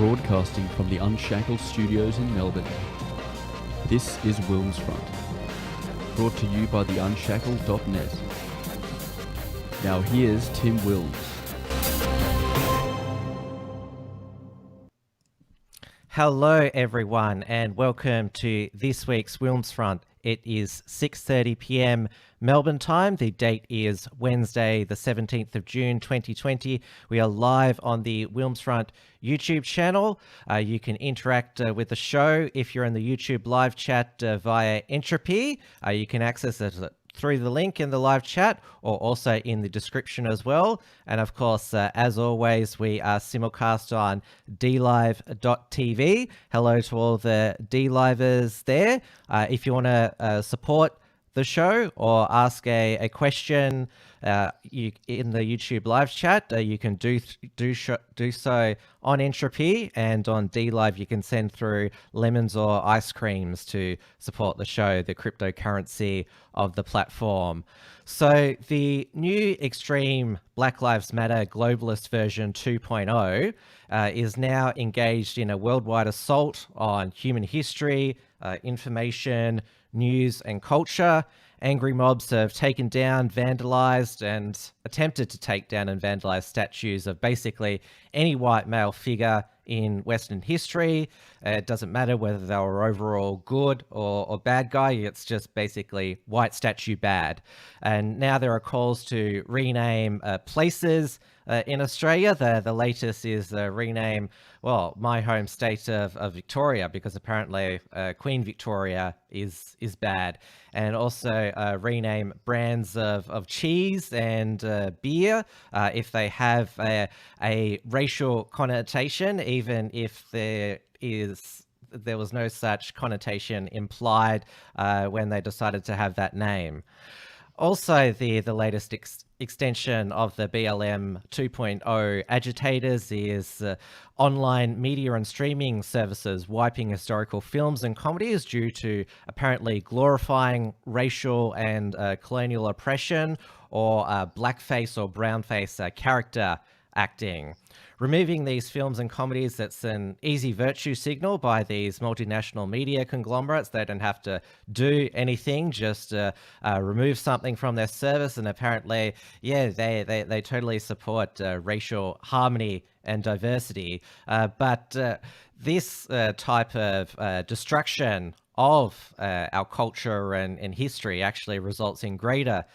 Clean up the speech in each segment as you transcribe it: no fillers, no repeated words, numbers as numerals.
broadcasting from the Unshackled Studios in Melbourne. This is WilmsFront, brought to you by the Unshackled.net. Now here's Tim Wilms. Hello everyone and welcome to this week's WilmsFront. It is 6:30 p.m. Melbourne time. The date is Wednesday, the 17th of June, 2020. We are live on the WilmsFront YouTube channel. You can interact with the show if you're in the YouTube live chat via Entropy. You can access it through the link in the live chat or also in the description as well. And of course, as always, we are simulcast on dlive.tv. Hello to all the D-livers there. If you want to support the show or ask a question in the YouTube live chat, you can do so on Entropy, and on DLive you can send through lemons or ice creams to support the show, the cryptocurrency of the platform. So the new extreme Black Lives Matter globalist version 2.0 is now engaged in a worldwide assault on human history, information, news and culture. Angry mobs have taken down, vandalized and attempted to take down and vandalize statues of basically any white male figure in Western history. It doesn't matter whether they were overall good or bad guy. It's just basically white statue bad. And now there are calls to rename places in Australia. The latest is rename, well, my home state of Victoria, because apparently Queen Victoria is bad. And also rename brands of cheese and beer if they have a racial connotation, even if there was no such connotation implied when they decided to have that name. Also, the latest extension of the BLM 2.0 agitators is online media and streaming services wiping historical films and comedies due to apparently glorifying racial and colonial oppression or blackface or brownface character acting. Removing these films and comedies, that's an easy virtue signal by these multinational media conglomerates. They don't have to do anything, just remove something from their service. And apparently, yeah, they totally support racial harmony and diversity. But this type of destruction of our culture and history actually results in greater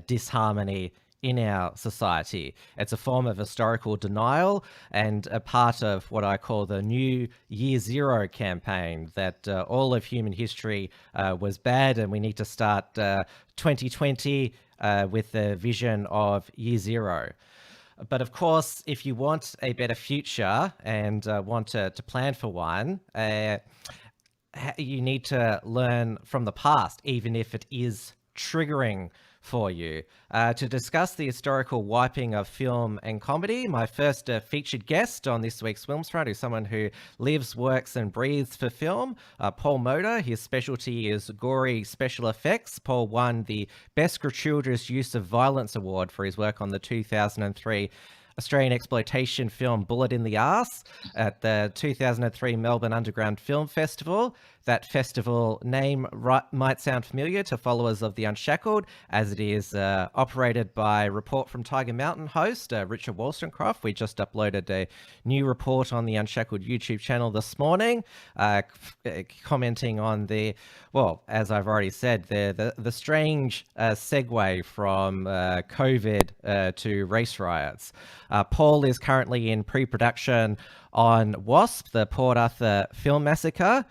disharmony in our society. It's a form of historical denial and a part of what I call the new Year Zero campaign, that all of human history was bad and we need to start 2020 with the vision of Year Zero. But of course, if you want a better future and want to plan for one, you need to learn from the past, even if it is triggering for you. To discuss the historical wiping of film and comedy, my first featured guest on this week's WilmsFront is someone who lives, works and breathes for film, Paul Moder. His specialty is gory special effects. Paul won the Best Gratuitous Use of Violence Award for his work on the 2003 Australian exploitation film Bullet in the Arse at the 2003 Melbourne Underground Film Festival. That festival name might sound familiar to followers of the Unshackled, as it is operated by Report from Tiger Mountain host Richard Wolstencroft. We just uploaded a new report on the Unshackled YouTube channel this morning, commenting on the, well, as I've already said, the strange segue from COVID to race riots. Paul is currently in pre-production on WASP, the Port Arthur Film Massacre,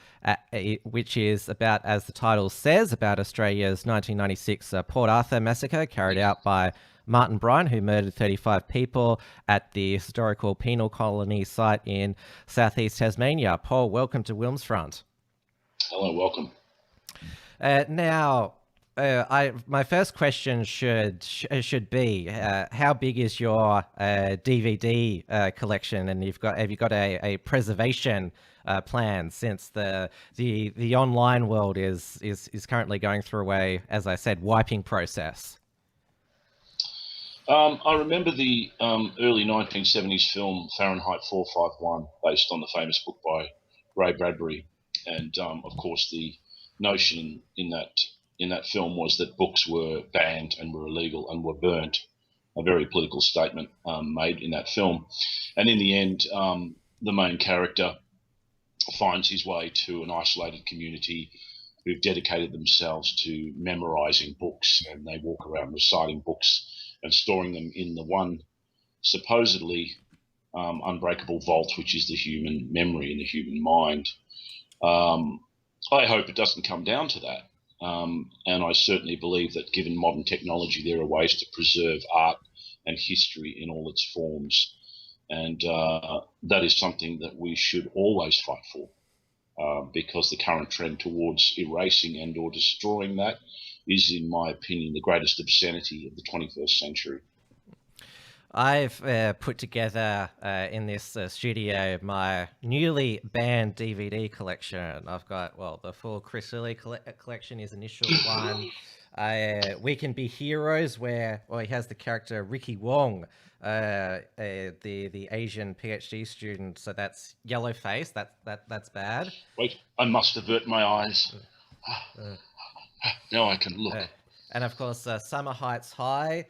which is about, as the title says, about Australia's 1996 Port Arthur massacre carried out by Martin Bryan, who murdered 35 people at the historical penal colony site in southeast Tasmania. Paul, welcome to WilmsFront. Hello, welcome. Now, my first question should be how big is your DVD collection, and have you got a preservation plan, since the online world is currently going through as I said, wiping process? I remember the early 1970s film Fahrenheit 451, based on the famous book by Ray Bradbury, and of course the notion in that film was that books were banned and were illegal and were burnt. A very political statement made in that film, and in the end, the main character finds his way to an isolated community who've dedicated themselves to memorizing books, and they walk around reciting books and storing them in the one supposedly unbreakable vault, which is the human memory and the human mind. I hope it doesn't come down to that. And I certainly believe that given modern technology, there are ways to preserve art and history in all its forms. And that is something that we should always fight for, because the current trend towards erasing and or destroying that is, in my opinion, the greatest obscenity of the 21st century. I've put together in this studio my newly banned DVD collection. I've got, well, the full Chris Lilly collection, his initial one. We Can Be Heroes, where, well, he has the character Ricky Wong, the Asian PhD student. So that's Yellowface. That's bad. Wait, I must avert my eyes. Now I can look. And of course, Summer Heights High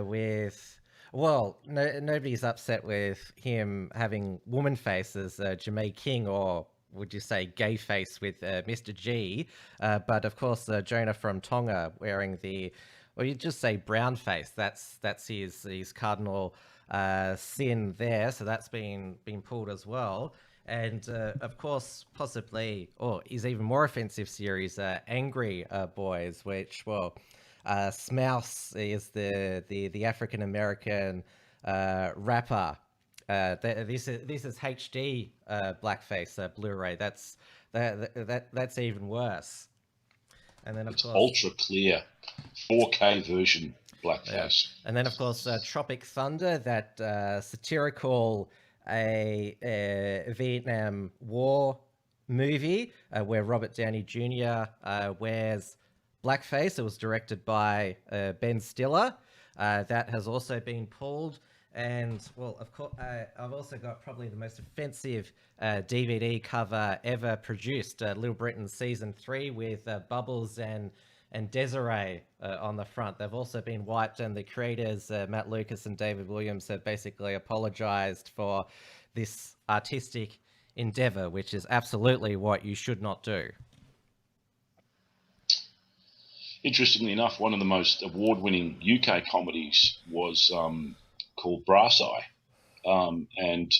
with... Well, nobody's upset with him having woman faces, Jamae King, or would you say gay face with Mr. G? But of course, Jonah from Tonga wearing the, or you just say brown face. That's his cardinal sin there. So that's been pulled as well. And of course, possibly, or is even more offensive series, Angry Boys, which, well, Smouse is the African American rapper. This is HD blackface Blu-ray. That's even worse. And then of course, ultra clear 4K version blackface. Yeah. And then of course Tropic Thunder, that satirical Vietnam War movie where Robert Downey Jr. Wears blackface. It was directed by Ben Stiller. That has also been pulled. And, well, of course, I've also got probably the most offensive DVD cover ever produced, Little Britain Season 3, with Bubbles and Desiree on the front. They've also been wiped, and the creators, Matt Lucas and David Williams, have basically apologized for this artistic endeavor, which is absolutely what you should not do. Interestingly enough, one of the most award-winning UK comedies was called Brass Eye. And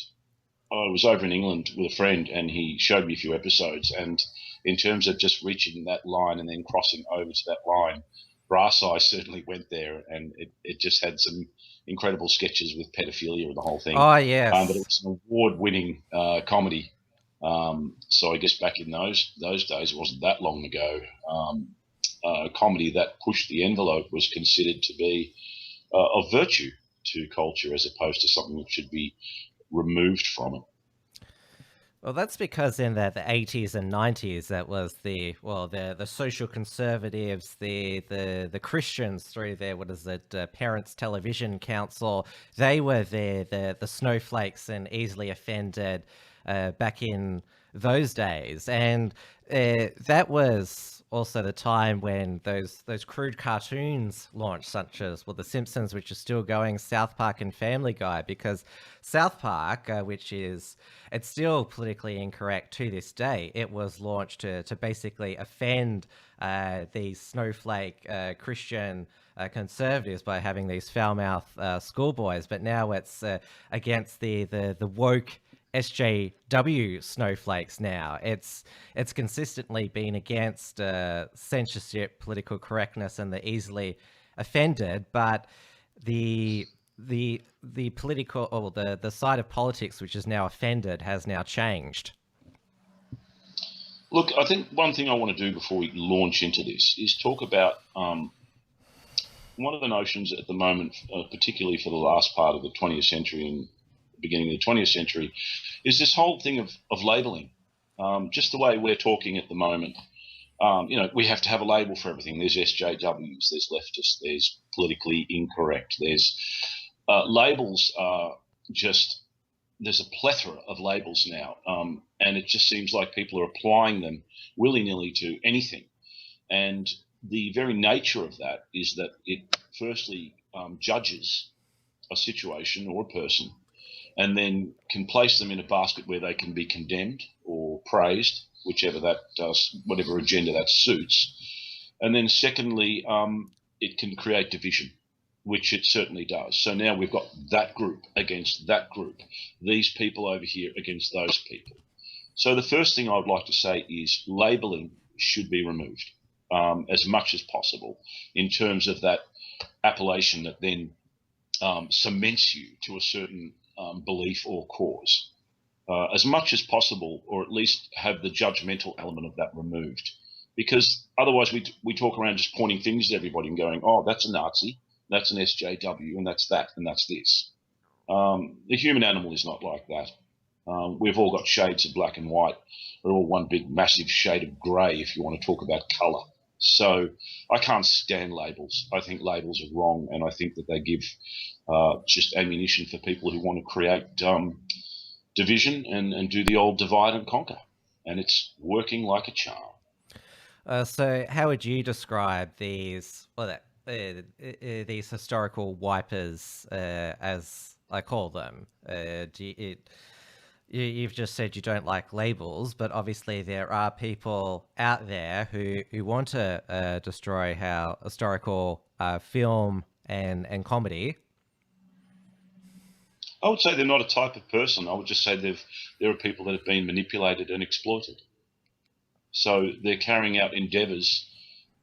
I was over in England with a friend, and he showed me a few episodes. And in terms of just reaching that line and then crossing over to that line, Brass Eye certainly went there, and it just had some incredible sketches with pedophilia and the whole thing. Oh, yes. But it was an award-winning comedy. So I guess back in those days, it wasn't that long ago, a comedy that pushed the envelope was considered to be of virtue to culture, as opposed to something that should be removed from it. Well, that's because in the 80s and 90s, that was the social conservatives, the Christians through their, what is it, Parents Television Council. They were the snowflakes and easily offended back in those days. And that was also the time when those crude cartoons launched, such as, well, The Simpsons, which is still going, South Park and Family Guy, because South Park, which is, it's still politically incorrect to this day, it was launched to basically offend these snowflake Christian conservatives by having these foul-mouthed schoolboys, but now it's against the woke SJW snowflakes now. It's consistently been against censorship, political correctness, and the easily offended, but the political, or the side of politics which is now offended has now changed. Look, I think one thing I want to do before we launch into this is talk about one of the notions at the moment, particularly for the last part of the 20th century and beginning of the 20th century, is this whole thing of labeling. Just the way we're talking at the moment, We have to have a label for everything. There's SJWs, there's leftists, there's politically incorrect, there's labels are just, there's a plethora of labels now, and it just seems like people are applying them willy-nilly to anything. And the very nature of that is that it firstly judges a situation or a person, and then can place them in a basket where they can be condemned or praised, whichever that does, whatever agenda that suits. And then secondly, it can create division, which it certainly does. So now we've got that group against that group, these people over here against those people. So the first thing I would like to say is labelling should be removed as much as possible, in terms of that appellation that then cements you to a certain belief or cause, as much as possible, or at least have the judgmental element of that removed. Because otherwise we talk around just pointing fingers at everybody and going, oh, that's a Nazi, that's an SJW, and that's that, and that's this. The human animal is not like that. We've all got shades of black and white. We're all one big massive shade of grey, if you want to talk about colour. So I can't stand labels. I think labels are wrong, and I think that they give just ammunition for people who want to create division and do the old divide and conquer. And it's working like a charm. So how would you describe these, these historical wipers, as I call them? You've just said you don't like labels, but obviously there are people out there who want to destroy how historical film and comedy. I would say they're not a type of person. I would just say there are people that have been manipulated and exploited. So they're carrying out endeavours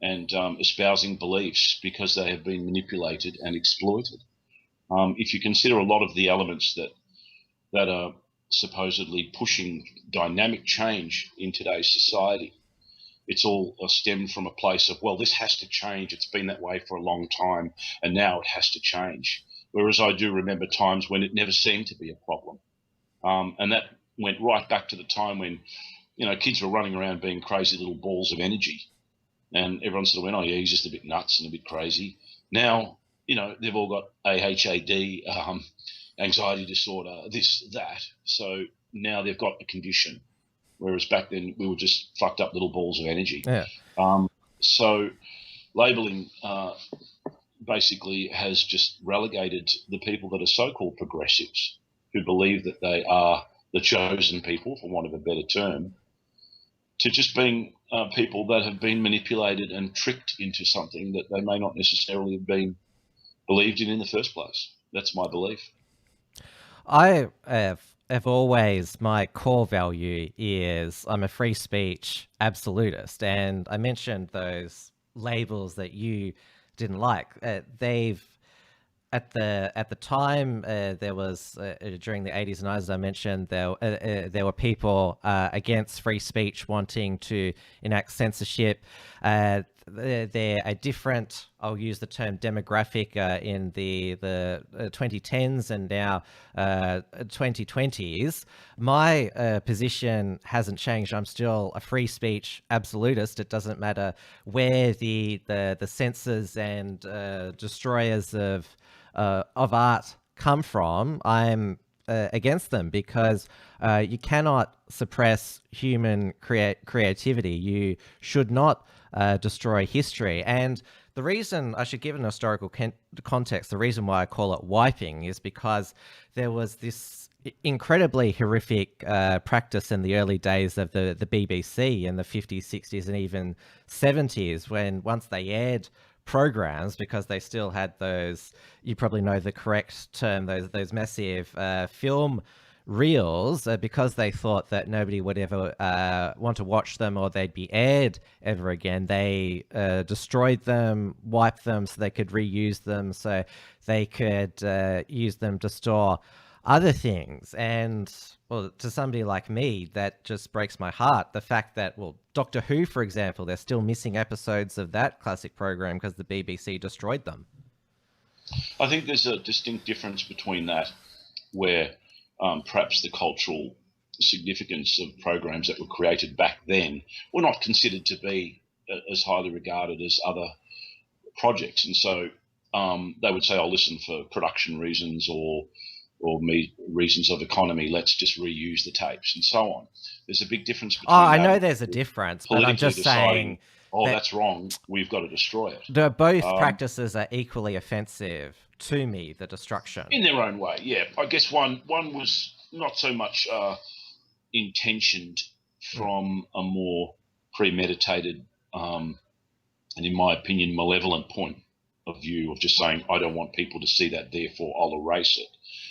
and espousing beliefs because they have been manipulated and exploited. If you consider a lot of the elements that are supposedly pushing dynamic change in today's society, it's all stemmed from a place of, well, this has to change. It's been that way for a long time, and now it has to change. Whereas I do remember times when it never seemed to be a problem. And that went right back to the time when, kids were running around being crazy little balls of energy. And everyone sort of went, oh, yeah, he's just a bit nuts and a bit crazy. Now, they've all got AHAD, anxiety disorder, this, that. So now they've got a condition. Whereas back then we were just fucked up little balls of energy. Yeah. So labelling basically has just relegated the people that are so-called progressives, who believe that they are the chosen people, for want of a better term, to just being people that have been manipulated and tricked into something that they may not necessarily have been believed in the first place. That's my belief. I have always, my core value is I'm a free speech absolutist, and I mentioned those labels that you didn't like. They've at the time there was during the 80s and 90s, as I mentioned, there were people against free speech wanting to enact censorship. They're a different, I'll use the term demographic, in the 2010s and now 2020s. My position hasn't changed. I'm still a free speech absolutist. It doesn't matter where the censors and destroyers of art come from. I'm against them because you cannot suppress human creativity. You should not destroy history. And the reason I should give an historical context, the reason why I call it wiping, is because there was this incredibly horrific practice in the early days of the BBC in the 50s, 60s, and even 70s, when once they aired programs, because they still had those, you probably know the correct term, those massive film reels, because they thought that nobody would ever want to watch them or they'd be aired ever again. They destroyed them, wiped them so they could reuse them, so they could use them to store other things. And well, to somebody like me, that just breaks my heart. The fact that, well, Doctor Who, for example, they're still missing episodes of that classic program because the BBC destroyed them. I think there's a distinct difference between that, where perhaps the cultural significance of programs that were created back then were not considered to be as highly regarded as other projects. And so they would say, "Oh, listen, for production reasons or reasons of economy, let's just reuse the tapes," and so on. There's a big difference between. I know there's a difference, but I'm just saying. Oh, that's wrong. We've got to destroy it. Both practices are equally offensive to me. The destruction, in their own way, yeah. I guess one was not so much intentioned from a more premeditated and, in my opinion, malevolent point of view of just saying, I don't want people to see that, therefore I'll erase it,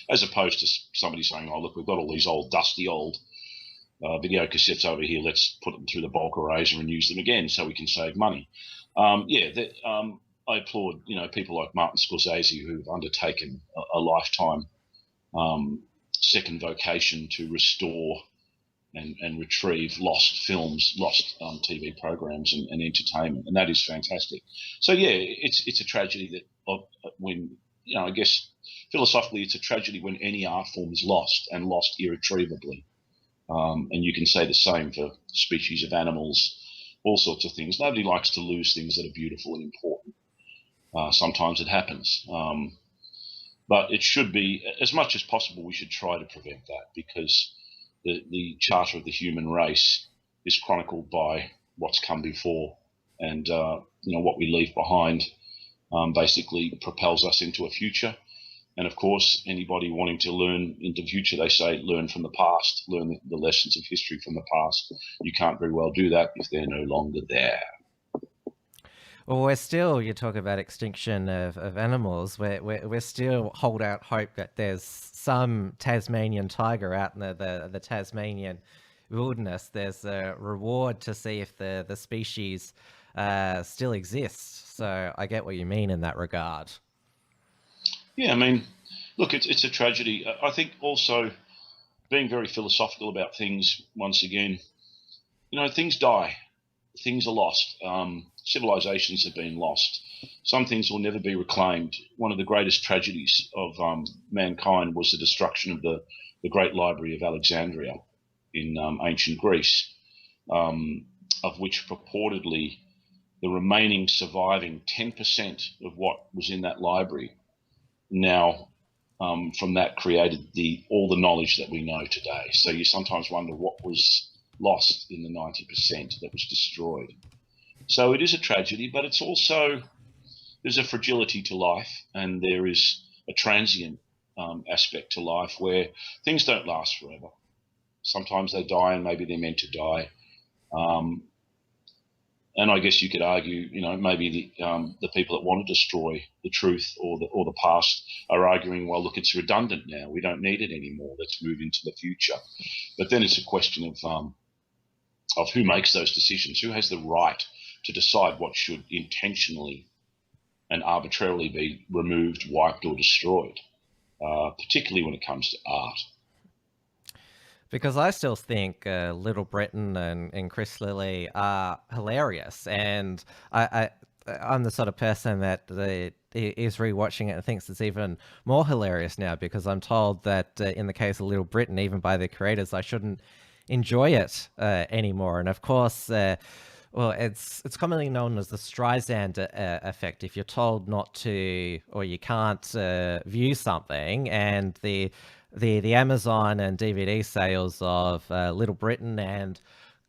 as opposed to somebody saying, oh, look, we've got all these old dusty old video cassettes over here, let's put them through the bulk eraser and use them again so we can save money. I applaud, people like Martin Scorsese who've undertaken a lifetime second vocation to restore and retrieve lost films, lost TV programs and entertainment, and that is fantastic. So yeah, it's a tragedy that when I guess philosophically it's a tragedy when any art form is lost and lost irretrievably, and you can say the same for species of animals, all sorts of things. Nobody likes to lose things that are beautiful and important. Sometimes it happens, but it should be, as much as possible, we should try to prevent that, because the charter of the human race is chronicled by what's come before, and what we leave behind basically propels us into a future. And of course, anybody wanting to learn into the future, they say learn from the past, learn the lessons of history from the past. You can't very well do that if they're no longer there. Well, you talk about extinction of animals. We're still hold out hope that there's some Tasmanian tiger out in the Tasmanian wilderness. There's a reward to see if the species still exists. So I get what you mean in that regard. Yeah, I mean, look, it's a tragedy. I think also being very philosophical about things, once again, things die. Things are lost. Civilizations have been lost. Some things will never be reclaimed. One of the greatest tragedies of mankind was the destruction of the Great Library of Alexandria in ancient Greece, of which purportedly the remaining surviving 10% of what was in that library now from that created all the knowledge that we know today. So you sometimes wonder what was lost in the 90% that was destroyed. So it is a tragedy, but it's also, there's a fragility to life, and there is a transient aspect to life where things don't last forever. Sometimes they die, and maybe they're meant to die. And I guess you could argue, maybe the people that want to destroy the truth or the past are arguing, well, look, it's redundant now. We don't need it anymore. Let's move into the future. But then it's a question of who makes those decisions, who has the right to decide what should intentionally and arbitrarily be removed, wiped, or destroyed, particularly when it comes to art. Because I still think Little Britain and Chris Lilly are hilarious, and I'm the sort of person that is rewatching it and thinks it's even more hilarious now, because I'm told that in the case of Little Britain, even by the creators, I shouldn't enjoy it anymore. And of course, it's commonly known as the Streisand effect. If you're told not to, or you can't view something, and the Amazon and DVD sales of Little Britain and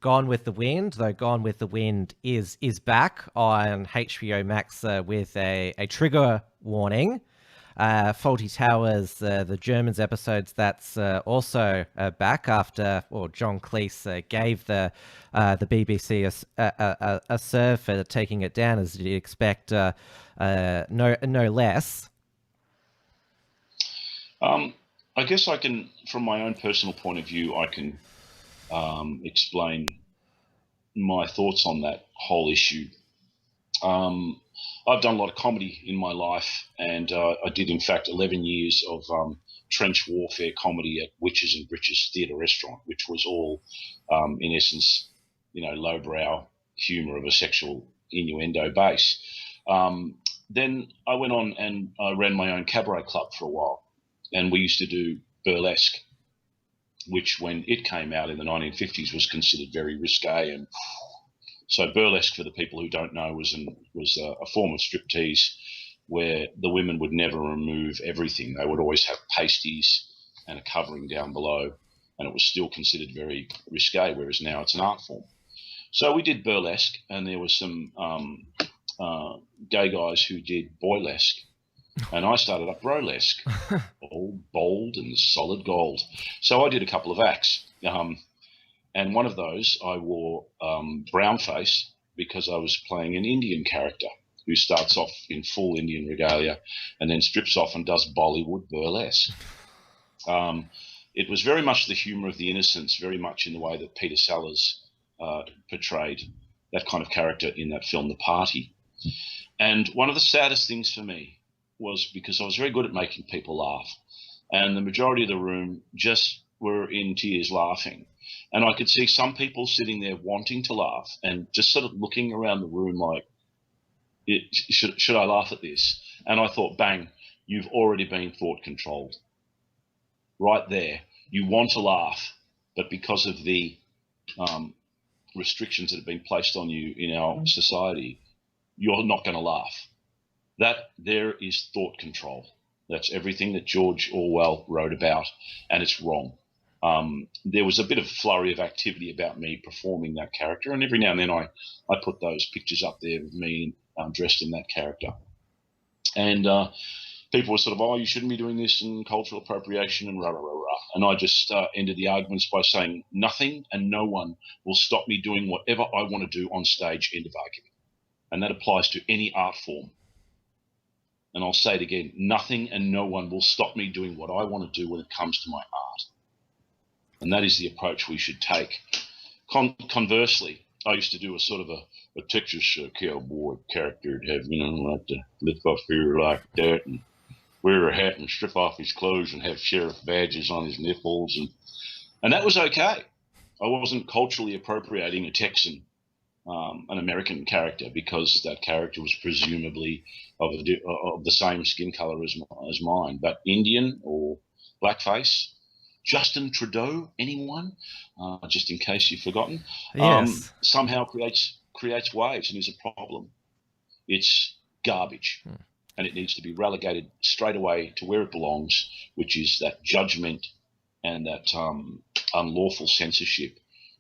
Gone with the Wind, though Gone with the Wind is back on HBO Max with a trigger warning. Fawlty Towers, the Germans episodes, that's also back after, John Cleese gave the BBC a serve for taking it down, as you'd expect, no less. I guess I can, from my own personal point of view, I can explain my thoughts on that whole issue. I've done a lot of comedy in my life, and I did, in fact, 11 years of trench warfare comedy at Witches and Britches Theatre Restaurant, which was all, in essence, lowbrow humour of a sexual innuendo base. Then I went on and I ran my own cabaret club for a while, and we used to do burlesque, which when it came out in the 1950s was considered very risque and So burlesque, for the people who don't know, was a form of striptease where the women would never remove everything. They would always have pasties and a covering down below, and it was still considered very risque, whereas now it's an art form. So we did burlesque, and there were some gay guys who did boylesque, and I started up brolesque, all bold and solid gold. So I did a couple of acts, and one of those I wore brown face because I was playing an Indian character who starts off in full Indian regalia and then strips off and does Bollywood burlesque. It was very much the humour of the innocents, very much in the way that Peter Sellers portrayed that kind of character in that film, The Party. And one of the saddest things for me was because I was very good at making people laugh, and the majority of the room just were in tears laughing. And I could see some people sitting there wanting to laugh and just sort of looking around the room like, should I laugh at this? And I thought, bang, you've already been thought controlled. Right there. You want to laugh, but because of the restrictions that have been placed on you in our society, you're not going to laugh. That there is thought control. That's everything that George Orwell wrote about, and it's wrong. There was a bit of flurry of activity about me performing that character, and every now and then I put those pictures up there of me dressed in that character. And people were sort of, oh, you shouldn't be doing this, and cultural appropriation and rah, rah, rah, rah. And I just ended the arguments by saying nothing and no one will stop me doing whatever I want to do on stage, end of argument. And that applies to any art form. And I'll say it again, nothing and no one will stop me doing what I want to do when it comes to my art. And that is the approach we should take. Conversely, I used to do a sort of a Texas cowboy character to have, like to lift off here like that and wear a hat and strip off his clothes and have sheriff badges on his nipples. And that was okay. I wasn't culturally appropriating a Texan, an American character, because that character was presumably of the same skin color as mine. But Indian or blackface, Justin Trudeau, anyone, just in case you've forgotten, Yes. somehow creates waves and is a problem. It's garbage. And it needs to be relegated straight away to where it belongs, which is that judgment and that unlawful censorship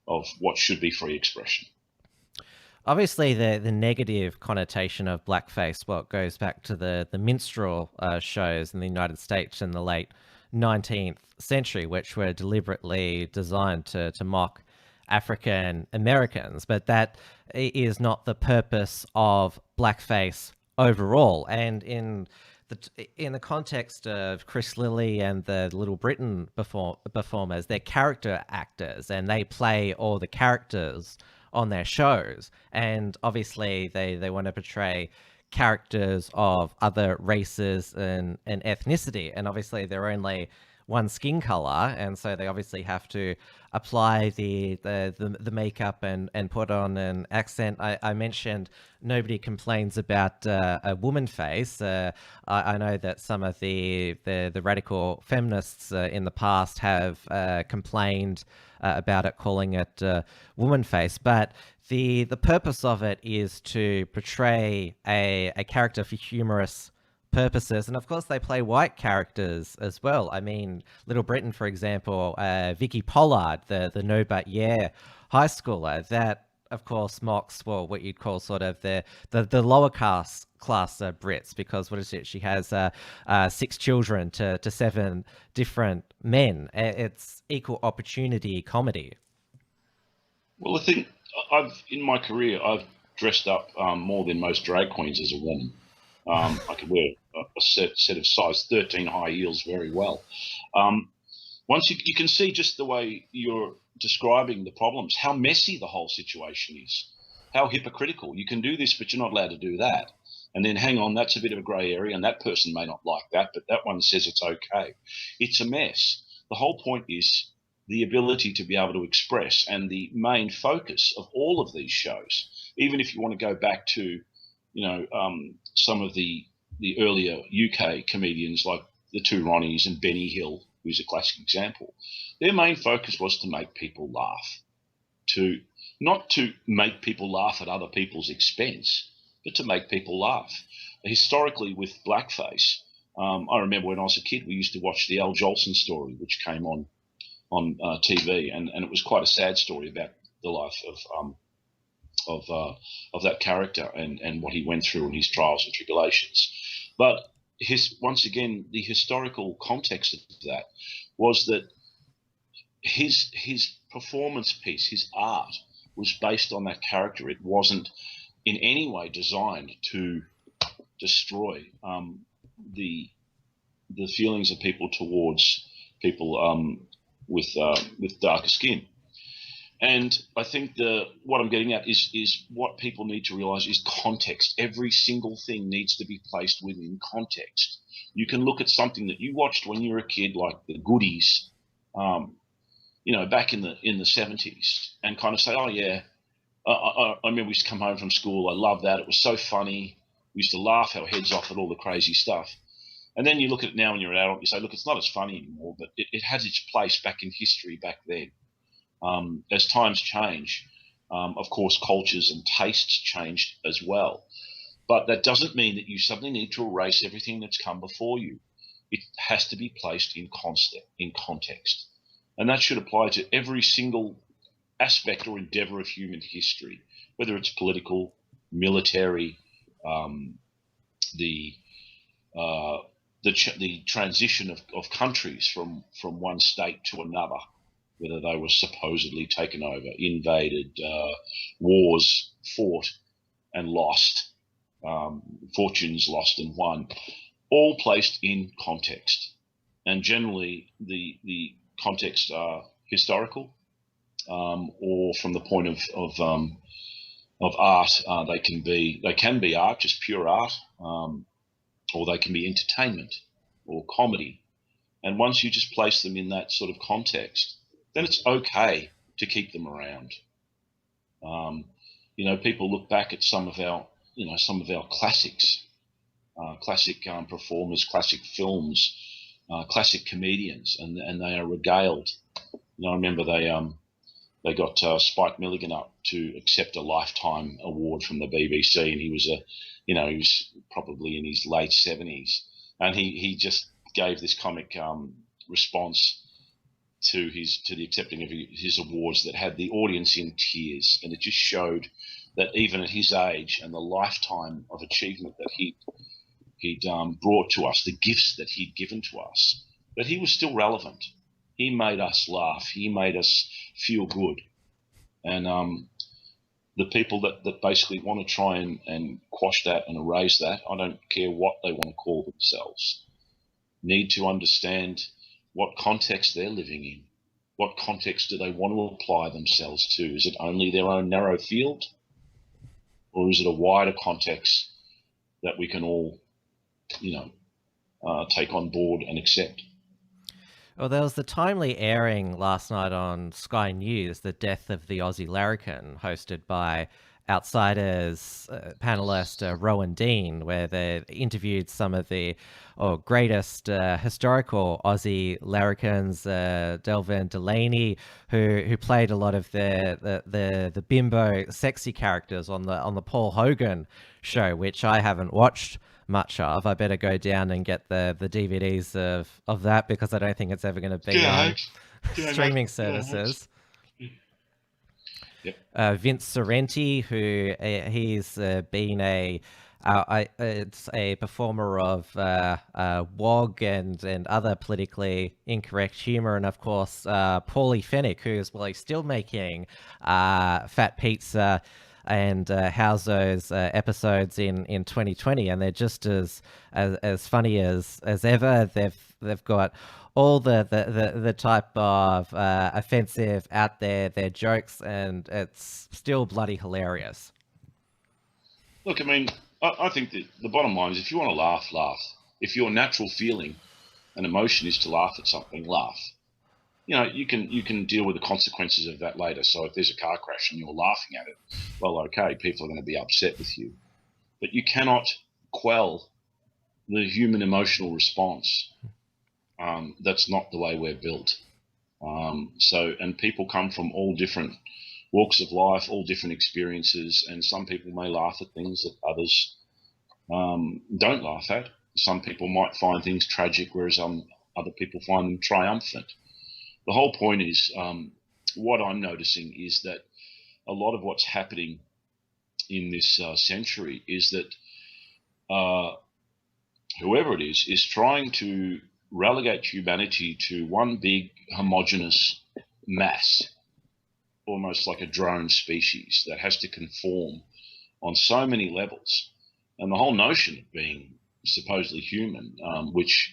of what should be free expression. Obviously, the negative connotation of blackface, well, it goes back to the minstrel shows in the United States in the late 19th century, which were deliberately designed to mock African Americans. But that is not the purpose of blackface overall. And in the context of Chris Lilly and the Little Britain performers, they're character actors and they play all the characters on their shows. And obviously they want to portray characters of other races and ethnicity. And obviously they're only one skin color, and so they obviously have to apply the makeup and put on an accent. I mentioned nobody complains about a woman face. I know that some of the radical feminists in the past have complained about it, calling it woman face, but the purpose of it is to portray a character for humorous purposes, and of course they play white characters as well. I mean, Little Britain, for example, Vicky Pollard, the no but yeah high schooler, that of course mocks, well, what you'd call sort of the lower class Brits, because what is it? She has 6 children to 7 different men. It's equal opportunity comedy. Well, I think in my career I've dressed up more than most drag queens as a woman. I could wear a set of size 13 high heels very well. Once you can see just the way you're describing the problems, how messy the whole situation is, how hypocritical. You can do this, but you're not allowed to do that. And then hang on, that's a bit of a grey area, and that person may not like that, but that one says it's okay. It's a mess. The whole point is the ability to be able to express, and the main focus of all of these shows, even if you want to go back to some of the earlier UK comedians like the Two Ronnies and Benny Hill, who's a classic example, their main focus was to make people laugh, to not to make people laugh at other people's expense, but to make people laugh. Historically, with blackface, I remember when I was a kid, we used to watch the Al Jolson story, which came on TV, and it was quite a sad story about the life of that character and what he went through in his trials and tribulations. But once again, the historical context of that was that his performance piece, his art, was based on that character. It wasn't in any way designed to destroy the feelings of people towards people with darker skin. And I think what I'm getting at is what people need to realize is context. Every single thing needs to be placed within context. You can look at something that you watched when you were a kid, like the Goodies, back in the 70s, and kind of say, oh yeah, I remember we used to come home from school. I loved that. It was so funny. We used to laugh our heads off at all the crazy stuff. And then you look at it now when you're an adult, you say, look, it's not as funny anymore, but it has its place back in history back then. As times change, of course, cultures and tastes changed as well. But that doesn't mean that you suddenly need to erase everything that's come before you. It has to be placed in context. And that should apply to every single aspect or endeavor of human history, whether it's political, military, the transition of countries from one state to another, whether they were supposedly taken over, invaded, wars fought and lost, fortunes lost and won, all placed in context. And generally the contexts are historical, or from the point of art, they can be art, just pure art, or they can be entertainment or comedy. And once you just place them in that sort of context, then it's okay to keep them around. People look back at some of our classics, classic performers, classic films, classic comedians, and they are regaled. I remember they got Spike Milligan up to accept a lifetime award from the BBC, and he was probably in his late 70s, and he just gave this comic response to the accepting of his awards that had the audience in tears, and it just showed that even at his age and the lifetime of achievement that he'd brought to us, the gifts that he'd given to us, that he was still relevant. He made us laugh. He made us feel good. And the people that basically want to try and quash that and erase that, I don't care what they want to call themselves, need to understand what context they're living in. What context do they want to apply themselves to? Is it only their own narrow field? Or is it a wider context that we can all, take on board and accept? Well, there was the timely airing last night on Sky News, the death of the Aussie larrikin, hosted by Outsiders panelist Rowan Dean, where they interviewed some of the greatest historical Aussie larrikins, Delvin Delaney, who played a lot of the bimbo sexy characters on the Paul Hogan show, which I haven't watched much of. I better go down and get the DVDs of that, because I don't think it's ever going to be on streaming services. Yep. Vince Sorrenti, who he's been it's a performer of WOG and other politically incorrect humor, and of course Paulie Fennick, he's still making Fat Pizza and Howzo's episodes in 2020, and they're just as funny as ever. They've got all the type of offensive out their jokes, and it's still bloody hilarious. Look, I mean, I think that the bottom line is, if you want to laugh, laugh. If your natural feeling and emotion is to laugh at something, laugh. You can deal with the consequences of that later. So if there's a car crash and you're laughing at it, well, okay, people are going to be upset with you. But you cannot quell the human emotional response. That's not the way we're built. And people come from all different walks of life, all different experiences, and some people may laugh at things that others don't laugh at. Some people might find things tragic, whereas other people find them triumphant. The whole point is, what I'm noticing is that a lot of what's happening in this century is that whoever it is trying to relegate humanity to one big homogenous mass, almost like a drone species that has to conform on so many levels. And the whole notion of being supposedly human, which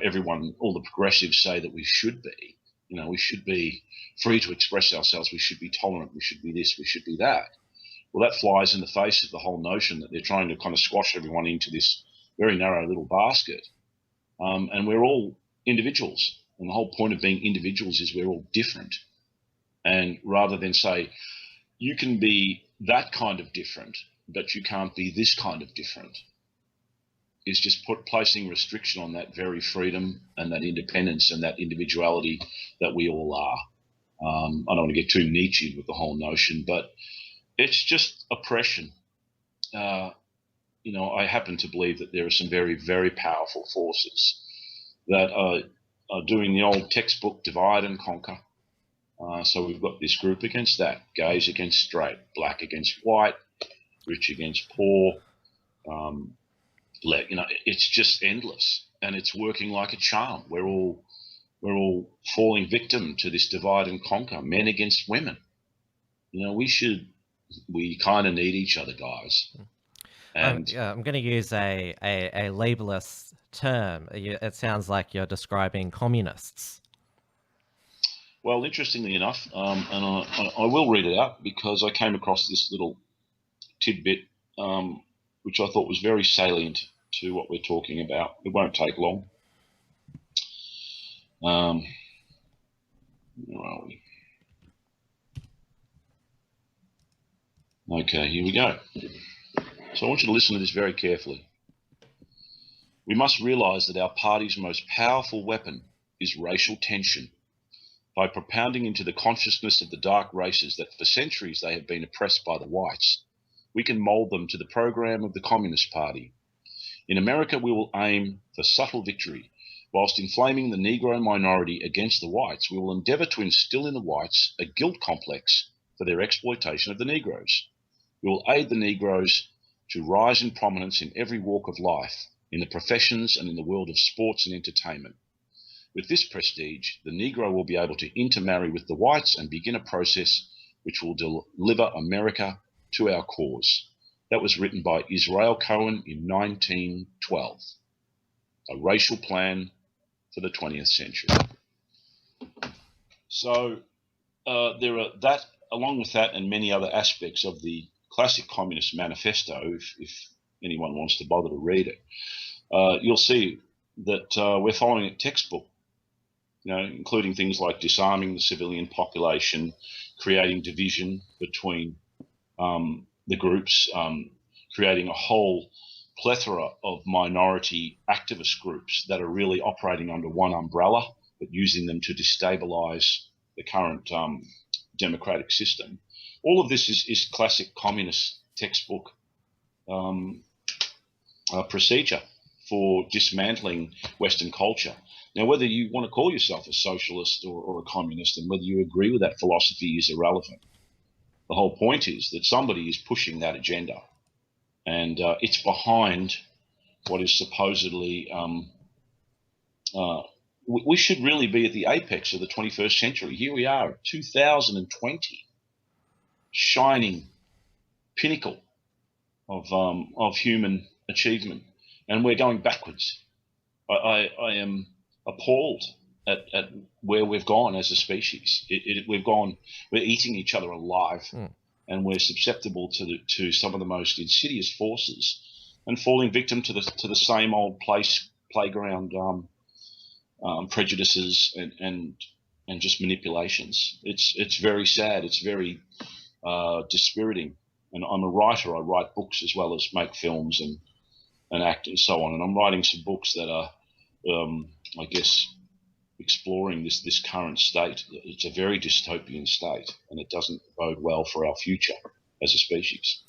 everyone, all the progressives say that we should be. We should be free to express ourselves. We should be tolerant. We should be this. We should be that. Well, that flies in the face of the whole notion that they're trying to kind of squash everyone into this very narrow little basket. And we're all individuals. And the whole point of being individuals is we're all different. And rather than say, you can be that kind of different, but you can't be this kind of different, is just placing restriction on that very freedom and that independence and that individuality that we all are. I don't want to get too Nietzsche with the whole notion, but it's just oppression. I happen to believe that there are some very, very powerful forces that are doing the old textbook divide and conquer. So we've got this group against that, gays against straight, black against white, rich against poor. It's just endless, and it's working like a charm. We're all falling victim to this divide and conquer, men against women. We kind of need each other, guys. And I'm going to use a labelist term. It sounds like you're describing communists. Well, interestingly enough, and I will read it out because I came across this little tidbit, which I thought was very salient to what we're talking about. It won't take long. Where are we? Okay, here we go. So I want you to listen to this very carefully. We must realize that our party's most powerful weapon is racial tension. By propounding into the consciousness of the dark races that for centuries they have been oppressed by the whites, we can mold them to the program of the Communist Party. In America, we will aim for subtle victory. Whilst inflaming the Negro minority against the whites, we will endeavour to instill in the whites a guilt complex for their exploitation of the Negroes. We will aid the Negroes to rise in prominence in every walk of life, in the professions and in the world of sports and entertainment. With this prestige, the Negro will be able to intermarry with the whites and begin a process which will deliver America to our cause. That was written by Israel Cohen in 1912. A racial plan for the 20th century. So there are that, along with that and many other aspects of the classic Communist Manifesto, if anyone wants to bother to read it, you'll see that we're following a textbook, including things like disarming the civilian population, creating division between the groups, creating a whole plethora of minority activist groups that are really operating under one umbrella, but using them to destabilize the current democratic system. All of this is classic communist textbook procedure for dismantling Western culture. Now, whether you want to call yourself a socialist or a communist and whether you agree with that philosophy is irrelevant. The whole point is that somebody is pushing that agenda, and it's behind what is supposedly we should really be at the apex of the 21st century. Here we are, 2020, shining pinnacle of human achievement, and we're going backwards. I am appalled at where we've gone as a species. We're eating each other alive, and we're susceptible to some of the most insidious forces, and falling victim to the same old playground prejudices and just manipulations. It's very sad. It's very dispiriting. And I'm a writer. I write books as well as make films and act and so on. And I'm writing some books that are, I guess, exploring this current state. It's a very dystopian state, and it doesn't bode well for our future as a species.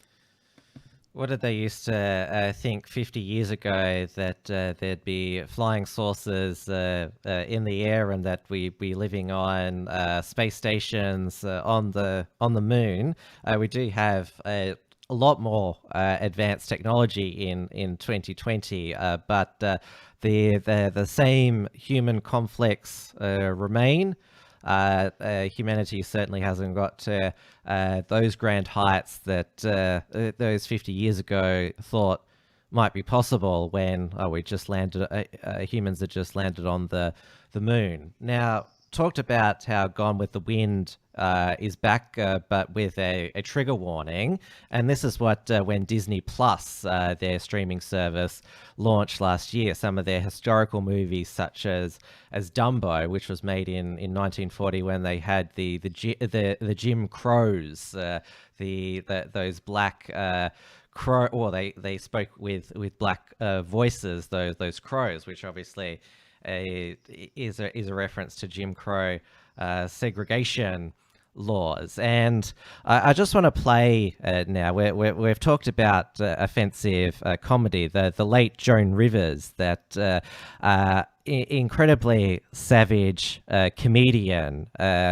What did they used to think 50 years ago, that there'd be flying saucers in the air, and that we'd be living on space stations on the moon? We do have a lot more advanced technology in 2020, but the same human conflicts remain. Humanity certainly hasn't got to those grand heights that those 50 years ago thought might be possible when we just landed, humans had just landed on the moon. Now, talked about how Gone with the Wind is back, but with a trigger warning. And this is what, when Disney Plus, their streaming service, launched last year, some of their historical movies, such as Dumbo, which was made in 1940, when they had the Jim Crows, those black crow, or they spoke with black voices, those crows, which obviously is a reference to Jim Crow segregation laws. And I just want to play now. We've talked about offensive comedy. The late Joan Rivers, that incredibly savage comedian.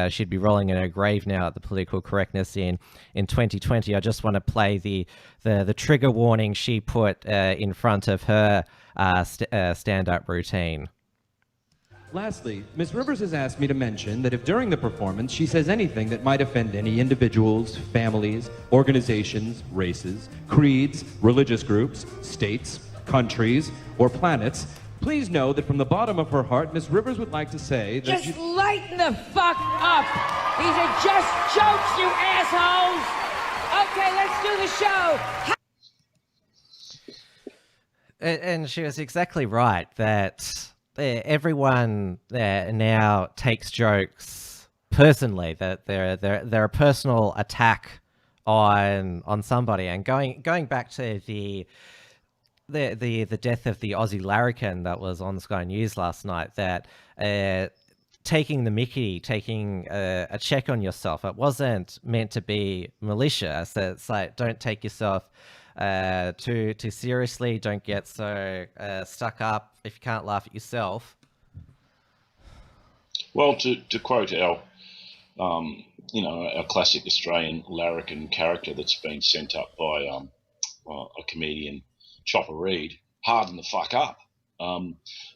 She'd be rolling in her grave now at the political correctness in 2020. I just want to play the trigger warning she put in front of her stand-up routine. Lastly, Ms. Rivers has asked me to mention that if during the performance she says anything that might offend any individuals, families, organizations, races, creeds, religious groups, states, countries, or planets, please know that from the bottom of her heart, Ms. Rivers would like to say that just lighten the fuck up! These are just jokes, you assholes! Okay, let's do the show! And she was exactly right that everyone now takes jokes personally, that they're a personal attack on somebody. And going back to the death of the Aussie larrikin that was on Sky News last night, that taking the mickey, taking a check on yourself, it wasn't meant to be malicious. It's like, don't take yourself too seriously. Don't get so stuck up if you can't laugh at yourself. Well, to quote our our classic Australian larrikin character that's been sent up by a comedian, Chopper Reed, harden the fuck up.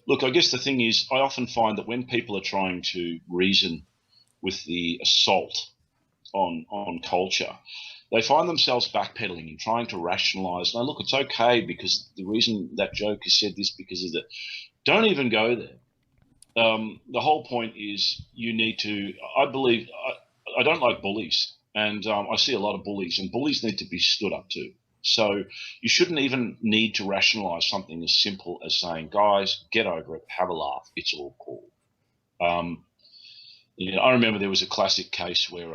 Look, I guess the thing is, I often find that when people are trying to reason with the assault on culture, they find themselves backpedaling and trying to rationalise. Now, look, it's okay, because the reason that joke is said this because of that. Don't even go there. The whole point is you need to. I believe I don't like bullies, and I see a lot of bullies, and bullies need to be stood up to. So you shouldn't even need to rationalise something as simple as saying, "Guys, get over it, have a laugh. It's all cool." I remember there was a classic case where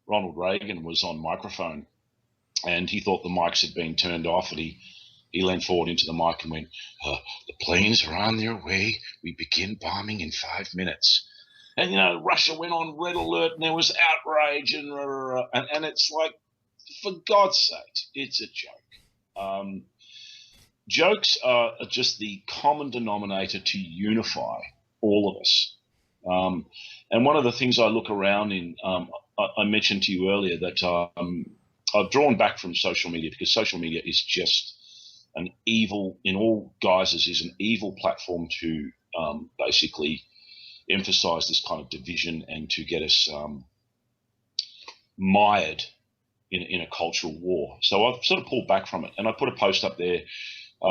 Ronald Reagan was on microphone, and he thought the mics had been turned off, and he leaned forward into the mic and went, "The planes are on their way. We begin bombing in 5 minutes." And Russia went on red alert, and there was outrage, and it's like, for God's sake, it's a joke. Jokes are just the common denominator to unify all of us. And one of the things I look around in, I mentioned to you earlier that I've drawn back from social media, because social media is just an evil, in all guises, is an evil platform to basically emphasize this kind of division and to get us mired in a cultural war. So I've sort of pulled back from it, and I put a post up there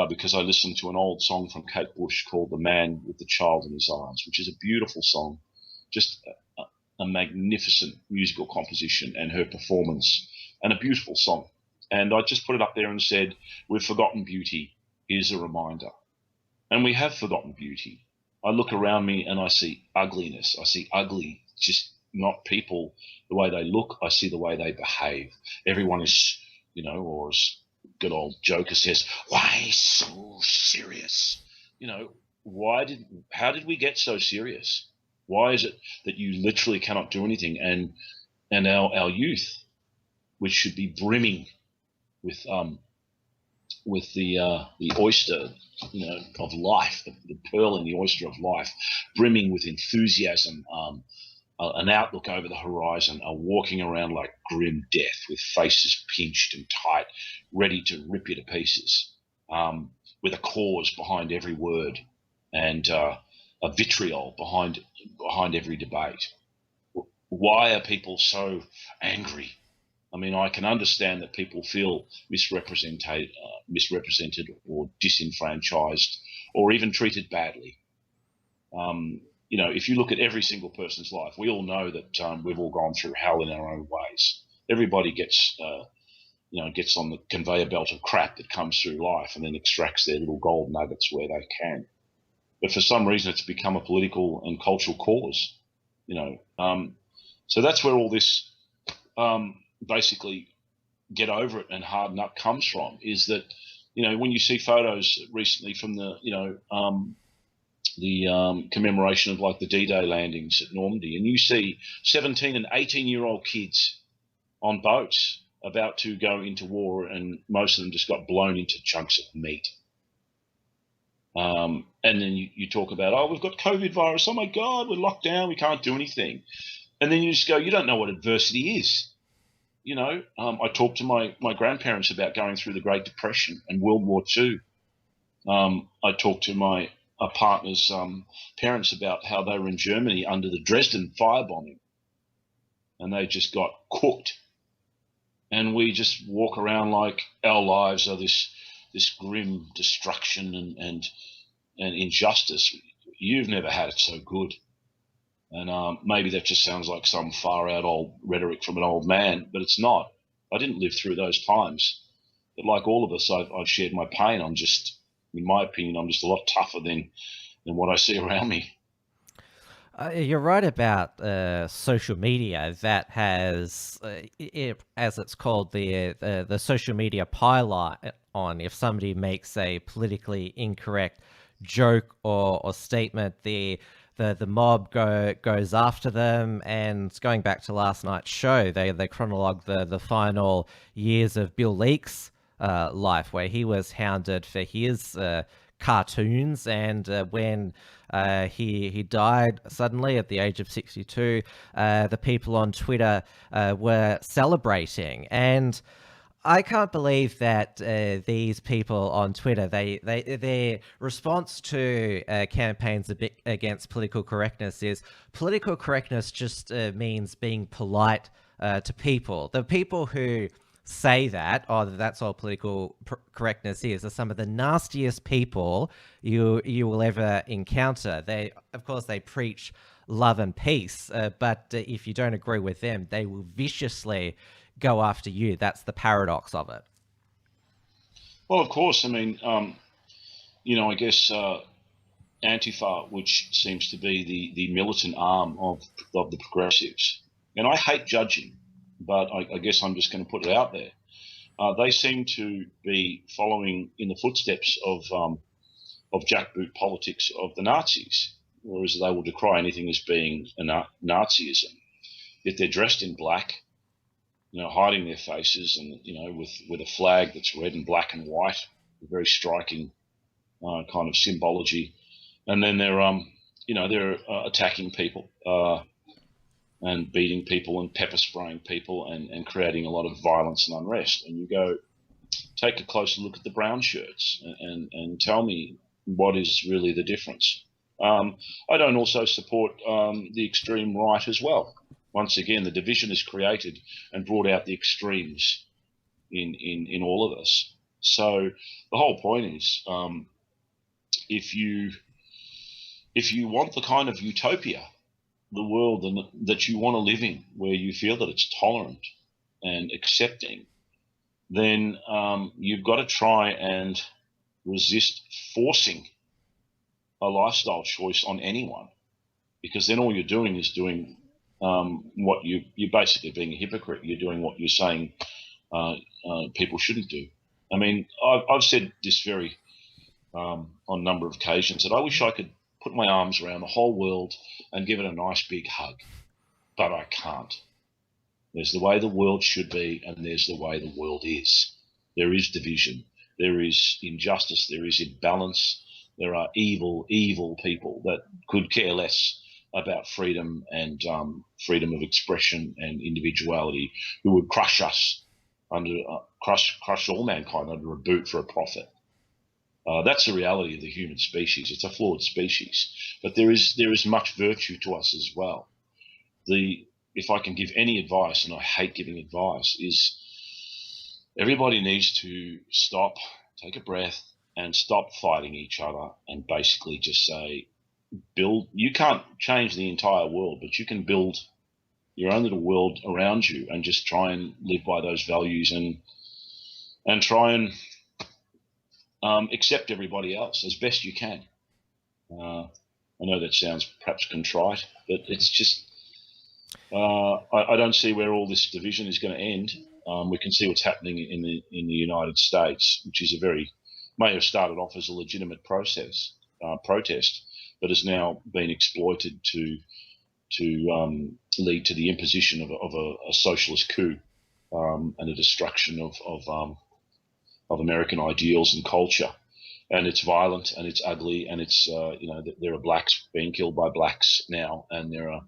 because I listened to an old song from Kate Bush called "The Man with the Child in His Arms," which is a beautiful song, just a magnificent musical composition, and her performance, and a beautiful song. And I just put it up there and said, "We've forgotten beauty. Here's a reminder." And we have forgotten beauty. I look around me and I see ugliness. I see ugly, just not people the way they look. I see the way they behave. Everyone is, or as good old Joker says, "Why so serious?" How did we get so serious? Why is it that you literally cannot do anything? And our youth, which should be brimming with the oyster, of life, the pearl in the oyster of life, brimming with enthusiasm, an outlook over the horizon, are walking around like grim death with faces pinched and tight, ready to rip you to pieces, with a cause behind every word and a vitriol behind every debate. Why are people so angry? I mean, I can understand that people feel misrepresented or disenfranchised or even treated badly. If you look at every single person's life, we all know that we've all gone through hell in our own ways. Everybody gets on the conveyor belt of crap that comes through life and then extracts their little gold nuggets where they can. But for some reason, it's become a political and cultural cause. So that's where all this basically get over it and harden up comes from, is that, when you see photos recently from the commemoration of like the D-Day landings at Normandy, and you see 17 and 18-year-old kids on boats about to go into war, and most of them just got blown into chunks of meat. And then you talk about, oh, we've got COVID virus. Oh my God, we're locked down. We can't do anything. And then you just go, you don't know what adversity is. I talked to my grandparents about going through the Great Depression and World War II. I talked to my partner's parents about how they were in Germany under the Dresden firebombing, and they just got cooked. And we just walk around like our lives are this grim destruction and injustice. You've never had it so good. And maybe that just sounds like some far-out old rhetoric from an old man, but it's not. I didn't live through those times. But like all of us, I've shared my pain. In my opinion, I'm just a lot tougher than what I see around me. You're right about social media. That has, as it's called, the social media pile on. If somebody makes a politically incorrect joke or statement, the mob goes after them. And going back to last night's show, they chronologue the final years of Bill Leake's life, where he was hounded for his cartoons, and when he died suddenly at the age of 62, the people on Twitter were celebrating. And I can't believe that these people on Twitter, their response to campaigns against political correctness is political correctness just means being polite to people. The people who say that, that's all political correctness is, are some of the nastiest people you will ever encounter. Of course, they preach love and peace, but if you don't agree with them, they will viciously go after you. That's the paradox of it. Well, of course. I mean, I guess Antifa, which seems to be the militant arm of the progressives, and I hate judging, but I guess I'm just going to put it out there. They seem to be following in the footsteps of jackboot politics of the Nazis, whereas they will decry anything as being Nazism. Yet they're dressed in black, hiding their faces, and with a flag that's red and black and white, a very striking kind of symbology. And then they're attacking people. And beating people and pepper spraying people and creating a lot of violence and unrest. And you go, take a closer look at the brown shirts and tell me what is really the difference. I don't also support the extreme right as well. Once again, the division is created and brought out the extremes in all of us. So the whole point is, if you want the kind of utopia, the world that you want to live in, where you feel that it's tolerant and accepting, then you've got to try and resist forcing a lifestyle choice on anyone, because then all you're doing is doing what you're basically being a hypocrite. You're doing what you're saying people shouldn't do. I mean, I've said this on a number of occasions, that I wish I could put my arms around the whole world and give it a nice big hug, but I can't. There's the way the world should be, and there's the way the world is. There is division. There is injustice. There is imbalance. There are evil people that could care less about freedom and freedom of expression and individuality, who would crush us crush all mankind under a boot for a profit. That's the reality of the human species. It's a flawed species, but there is much virtue to us as well. If I can give any advice, and I hate giving advice, is everybody needs to stop, take a breath, and stop fighting each other, and basically just say, build. You can't change the entire world, but you can build your own little world around you, and just try and live by those values, and try and accept everybody else as best you can. I know that sounds perhaps contrite, but it's just I don't see where all this division is going to end. We can see what's happening in the United States, which is may have started off as a legitimate protest, but has now been exploited to lead to the imposition of a socialist coup and a destruction of American ideals and culture. And it's violent and it's ugly, and it's there are blacks being killed by blacks now, and there are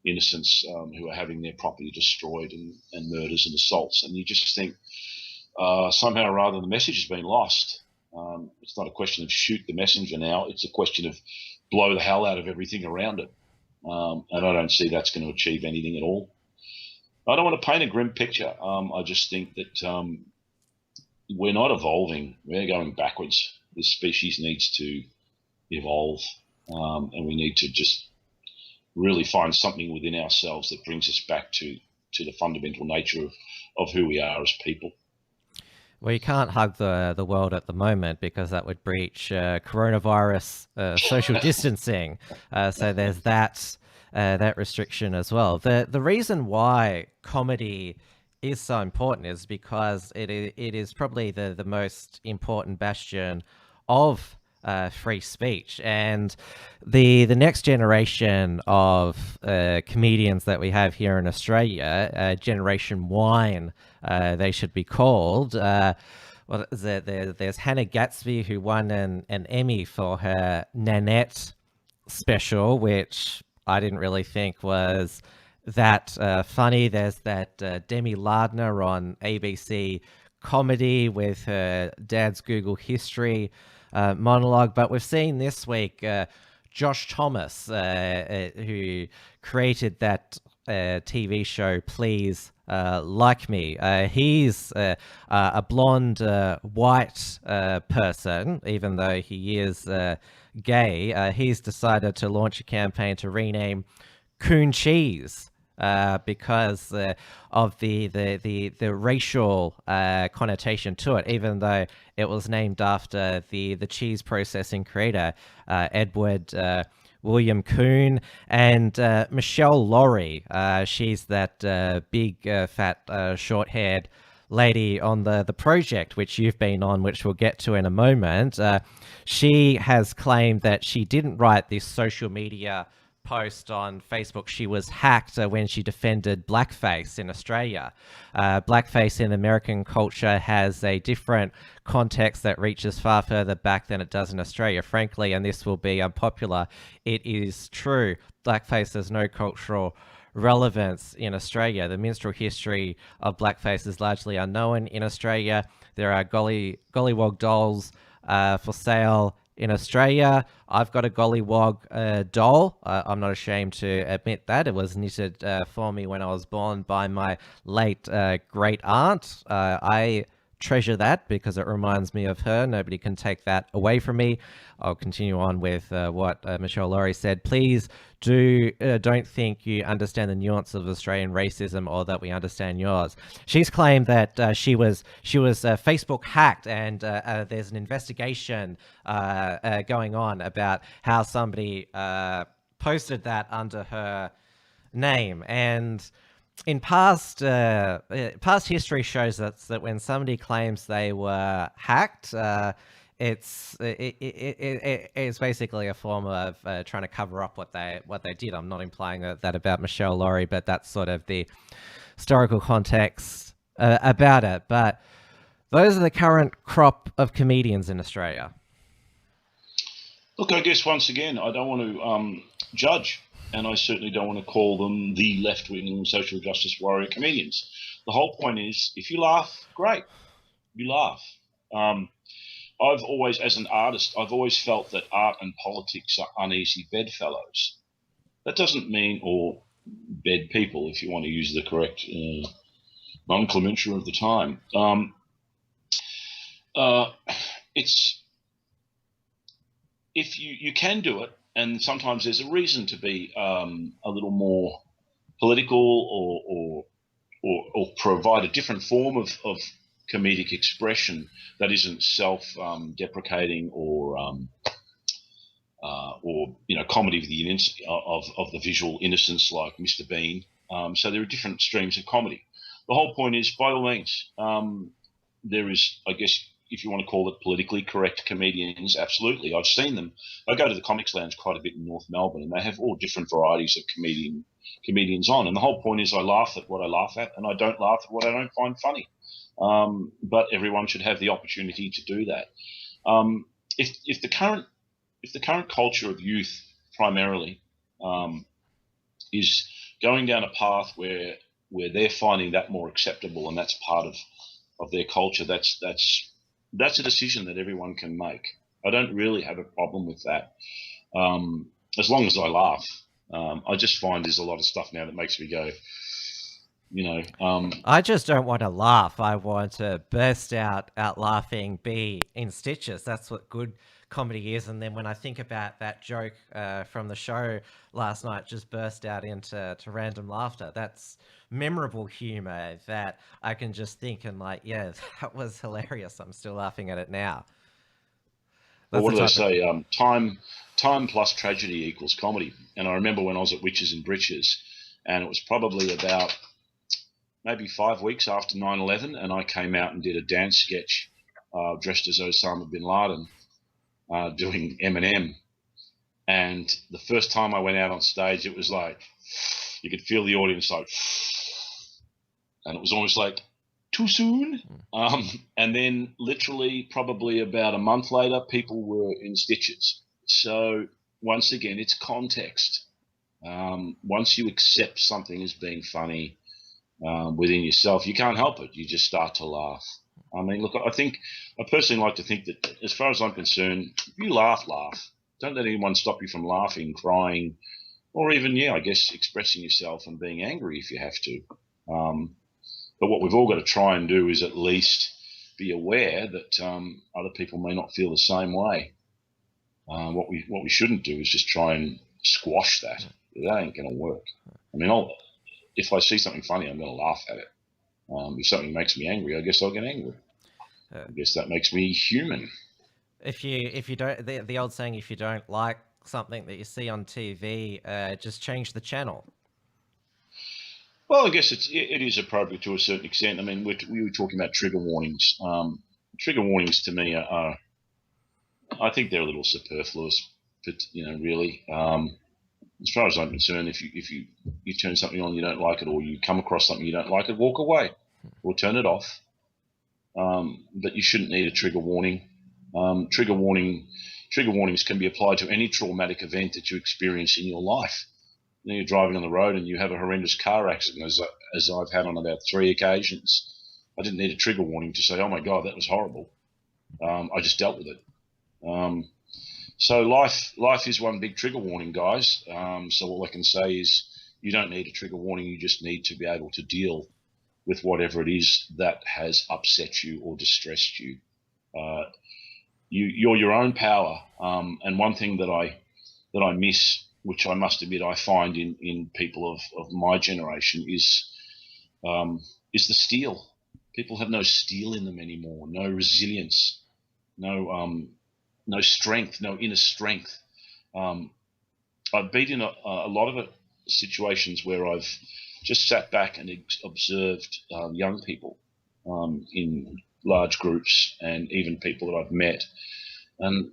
innocents who are having their property destroyed, and murders and assaults. And you just think somehow or rather the message has been lost. It's not a question of shoot the messenger now. It's a question of blow the hell out of everything around it. And I don't see that's going to achieve anything at all. I don't want to paint a grim picture. I just think that we're not evolving. We're going backwards. This species needs to evolve, and we need to just really find something within ourselves that brings us back to the fundamental nature of who we are as people. Well, you can't hug the world at the moment because that would breach coronavirus social distancing. So there's that restriction as well. The reason why comedy is so important is because it is probably the most important bastion of free speech, and the next generation of comedians that we have here in Australia, Generation Wine, they should be called. What is it? There's Hannah Gatsby, who won an Emmy for her Nanette special, which I didn't really think was that funny. There's that Demi Lardner on ABC Comedy with her Dad's Google History monologue. But we've seen this week Josh Thomas, who created that TV show Please Like Me. He's a blonde white person, even though he is gay. He's decided to launch a campaign to rename Coon Cheese because of the racial connotation to it, even though it was named after the cheese processing creator, Edward William Coon. And Michelle Laurie, she's that big, fat, short-haired lady on the project, which you've been on, which we'll get to in a moment. She has claimed that she didn't write this social media post on Facebook. She was hacked when she defended blackface in Australia. Blackface in American culture has a different context that reaches far further back than it does in Australia, frankly, and this will be unpopular. It is true. Blackface has no cultural relevance in Australia. The minstrel history of blackface is largely unknown in Australia. There are gollywog dolls for sale in Australia. I've got a gollywog doll. I'm not ashamed to admit that. It was knitted for me when I was born by my late great aunt. I treasure that because it reminds me of her. Nobody can take that away from me. I'll continue on with what Michelle Laurie said. Please don't think you understand the nuance of Australian racism or that we understand yours. She's claimed that she was Facebook hacked, and there's an investigation going on about how somebody posted that under her name. And in past history shows us that when somebody claims they were hacked, it's basically a form of trying to cover up what they did. I'm not implying that about Michelle Laurie, but that's sort of the historical context about it. But those are the current crop of comedians in Australia. Look, I guess once again, I don't want to judge, and I certainly don't want to call them the left-wing social justice warrior comedians. The whole point is, if you laugh, great. You laugh. I've always, as an artist, I've always felt that art and politics are uneasy bedfellows. That doesn't mean, or bed people, if you want to use the correct nomenclature of the time. It's if you can do it, and sometimes there's a reason to be a little more political or provide a different form of comedic expression that isn't self-deprecating or comedy of the visual innocence like Mr. Bean. So there are different streams of comedy. The whole point is, by all means, there is, I guess, if you want to call it politically correct comedians, absolutely. I've seen them. I go to the Comics Lounge quite a bit in North Melbourne, and they have all different varieties of comedians on. And the whole point is, I laugh at what I laugh at, and I don't laugh at what I don't find funny. But everyone should have the opportunity to do that. If the current culture of youth primarily is going down a path where they're finding that more acceptable, and that's part of their culture, that's a decision that everyone can make. I don't really have a problem with that, as long as I laugh. I just find there's a lot of stuff now that makes me go, I just don't want to laugh. I want to burst out laughing, be in stitches. That's what good comedy is. And then when I think about that joke from the show last night, just burst out into random laughter. That's memorable humor that I can just think and like, yeah, that was hilarious. I'm still laughing at it now. Well, what do they say? Time plus tragedy equals comedy. And I remember when I was at Witches and Britches, and it was probably about maybe 5 weeks after 9/11, and I came out and did a dance sketch dressed as Osama bin Laden doing Eminem. And the first time I went out on stage, it was like, you could feel the audience like, and it was almost like, too soon? And then literally probably about a month later, people were in stitches. So once again, it's context. Once you accept something as being funny within yourself, you can't help it. You just start to laugh. I mean, look, I personally like to think that, as far as I'm concerned, if you laugh. Don't let anyone stop you from laughing, crying, or even, I guess, expressing yourself and being angry if you have to. But what we've all got to try and do is at least be aware that other people may not feel the same way. What we shouldn't do is just try and squash that. That ain't going to work. I mean, if I see something funny, I'm going to laugh at it. If something makes me angry, I guess I'll get angry. I guess that makes me human. If you don't, the old saying, if you don't like something that you see on TV, just change the channel. Well, I guess it is appropriate to a certain extent. I mean, we were talking about trigger warnings. Trigger warnings to me are I think they're a little superfluous, but really. As far as I'm concerned, if you turn something on, you don't like it, or you come across something you don't like it, walk away or turn it off. But you shouldn't need a trigger warning. Trigger warnings can be applied to any traumatic event that you experience in your life. You're driving on the road and you have a horrendous car accident, as I've had on about 3 occasions. I didn't need a trigger warning to say, "Oh my God, that was horrible." I just dealt with it. So life is one big trigger warning, guys. So all I can say is you don't need a trigger warning. You just need to be able to deal with whatever it is that has upset you or distressed you. You're your own power. And one thing that I miss, which I must admit I find in people of my generation, is the steel. People have no steel in them anymore. No resilience. No strength, no inner strength. I've been in a lot of situations where I've just sat back and observed young people in large groups, and even people that I've met, And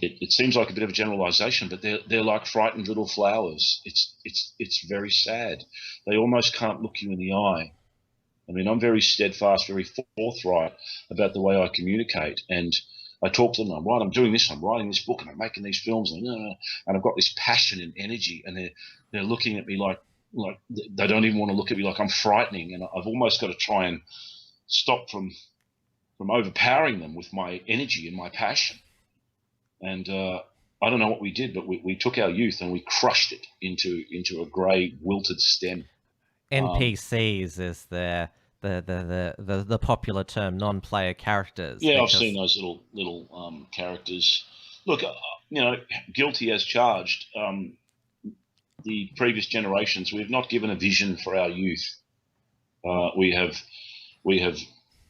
it seems like a bit of a generalization, but they're like frightened little flowers. It's very sad. They almost can't look you in the eye. I mean, I'm very steadfast, very forthright about the way I communicate, and I talk to them. I'm doing this. I'm writing this book, and I'm making these films, and I've got this passion and energy, and they're looking at me like they don't even want to look at me, like I'm frightening, and I've almost got to try and stop from overpowering them with my energy and my passion. And I don't know what we did, but we took our youth and we crushed it into a grey, wilted stem. NPCs is the popular term, non-player characters. Yeah, because I've seen those little characters. Look, guilty as charged. The previous generations, we've not given a vision for our youth. We have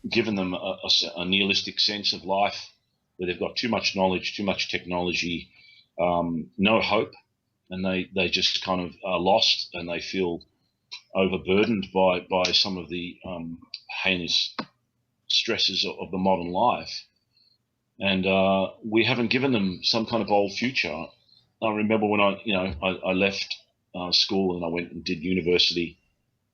given them a nihilistic sense of life, where they've got too much knowledge, too much technology, no hope, and they just kind of are lost, and they feel overburdened by some of the heinous stresses of the modern life. And we haven't given them some kind of bold future. I remember when I left school and I went and did university,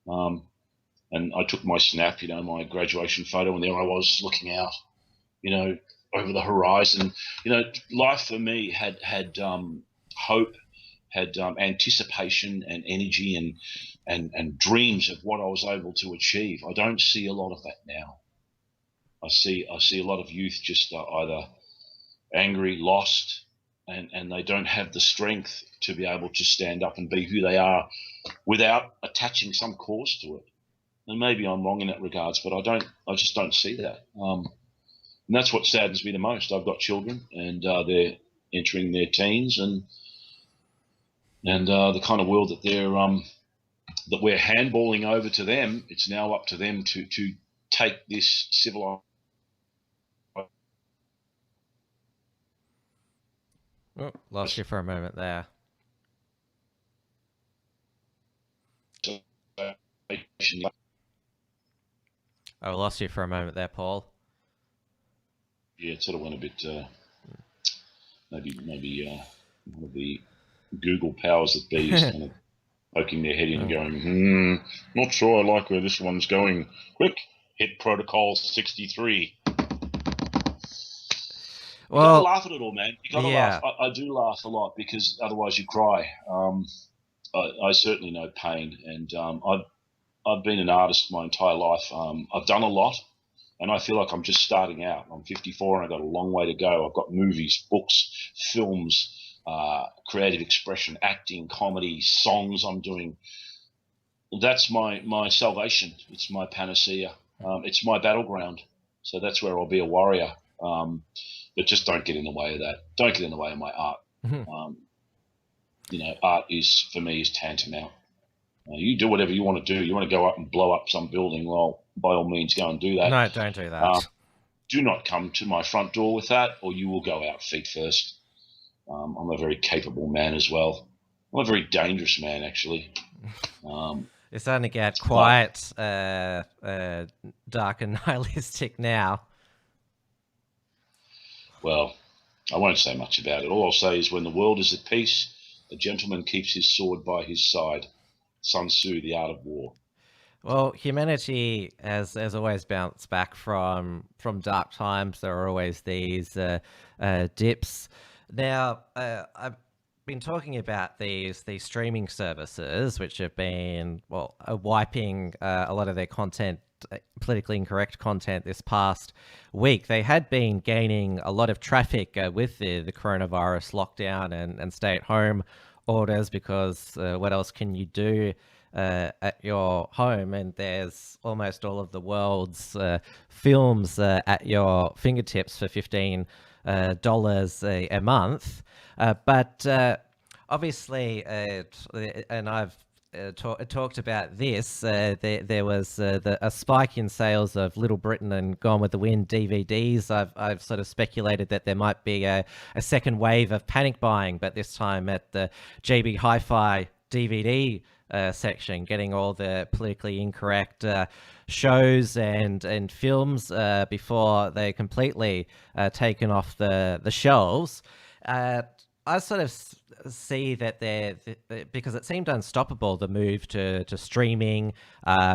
and I took my snap, my graduation photo, and there I was looking out, over the horizon. Life for me had hope, had anticipation and energy and dreams of what I was able to achieve. I don't see a lot of that now. I see a lot of youth just either angry, lost, and they don't have the strength to be able to stand up and be who they are without attaching some cause to it. And maybe I'm wrong in that regards, but I just don't see that. And that's what saddens me the most. I've got children, and they're entering their teens, and the kind of world that that we're handballing over to them. It's now up to them to take this civilized. Oh, lost you for a moment there. I lost you for a moment there, Paul. Yeah, it sort of went a bit. Maybe one of the Google powers that be is kind of poking their head in and going, not sure I like where this one's going. Quick, hit protocol 63. Well, you gotta laugh at it all, man. You gotta laugh. I do laugh a lot, because otherwise you cry. I certainly know pain, and I've been an artist my entire life. I've done a lot, and I feel like I'm just starting out. I'm 54 and I've got a long way to go. I've got movies, books, films, creative expression, acting, comedy, songs I'm doing. That's my salvation. It's my panacea. It's my battleground. So that's where I'll be a warrior. But just don't get in the way of that. Don't get in the way of my art. Art for me is tantamount. You do whatever you want to do. You want to go up and blow up some building, well, by all means, go and do that. No, don't do that. Do not come to my front door with that, or you will go out feet first. I'm a very capable man as well. I'm a very dangerous man, actually. It's starting to get quite dark and nihilistic now. Well, I won't say much about it. All I'll say is, when the world is at peace, a gentleman keeps his sword by his side. Sun Tzu, The Art of War. Well, humanity has always bounced back from dark times. There are always these dips. Now, I've been talking about these streaming services, which have been wiping a lot of their content, politically incorrect content, this past week. They had been gaining a lot of traffic with the coronavirus lockdown and stay-at-home orders, because what else can you do at your home? And there's almost all of the world's films at your fingertips for $15 a month. But obviously, and I've talked about this, there was a spike in sales of Little Britain and Gone with the Wind DVDs. I've sort of speculated that there might be a second wave of panic buying, but this time at the GB Hi-Fi DVD section, getting all the politically incorrect shows and films before they're completely taken off the shelves. I sort of see that because it seemed unstoppable, the move to streaming.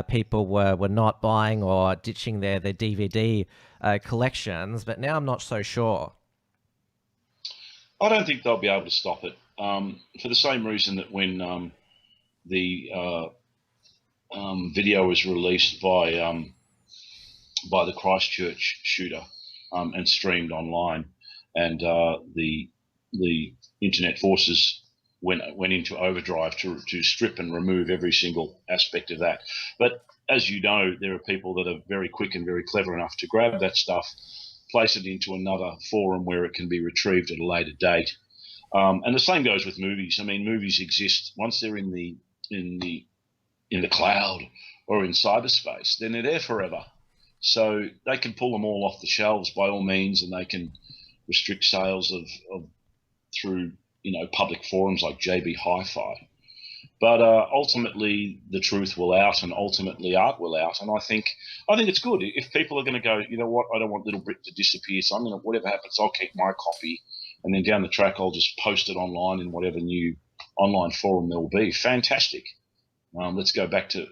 People were not buying or ditching their DVD collections, but now I'm not so sure. I don't think they'll be able to stop it for the same reason that when the video was released by the Christchurch shooter and streamed online, and the internet forces went into overdrive to strip and remove every single aspect of that. But as you know, there are people that are very quick and very clever enough to grab that stuff, place it into another forum where it can be retrieved at a later date. And the same goes with movies. I mean, movies exist once they're in the cloud or in cyberspace, then they're there forever. So they can pull them all off the shelves by all means, and they can restrict sales of through public forums like JB Hi-Fi. But ultimately, the truth will out, and ultimately, art will out. And I think it's good if people are going to go, you know what, I don't want Little Britain to disappear, so I'm going to, whatever happens, I'll keep my copy, and then down the track, I'll just post it online in whatever new online forum there will be. Fantastic. Let's go back to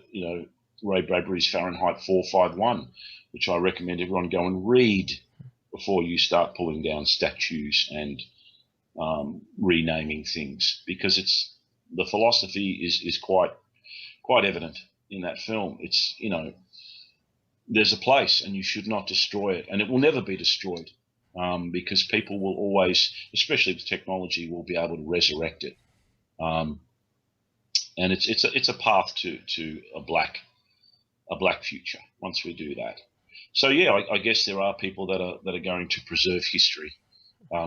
Ray Bradbury's Fahrenheit 451, which I recommend everyone go and read before you start pulling down statues and renaming things, because the philosophy is quite evident in that film. It's there's a place, and you should not destroy it, and it will never be destroyed, because people will always, especially with technology, will be able to resurrect it, and it's a path to a black future once we do that. So yeah, I guess there are people that are going to preserve history.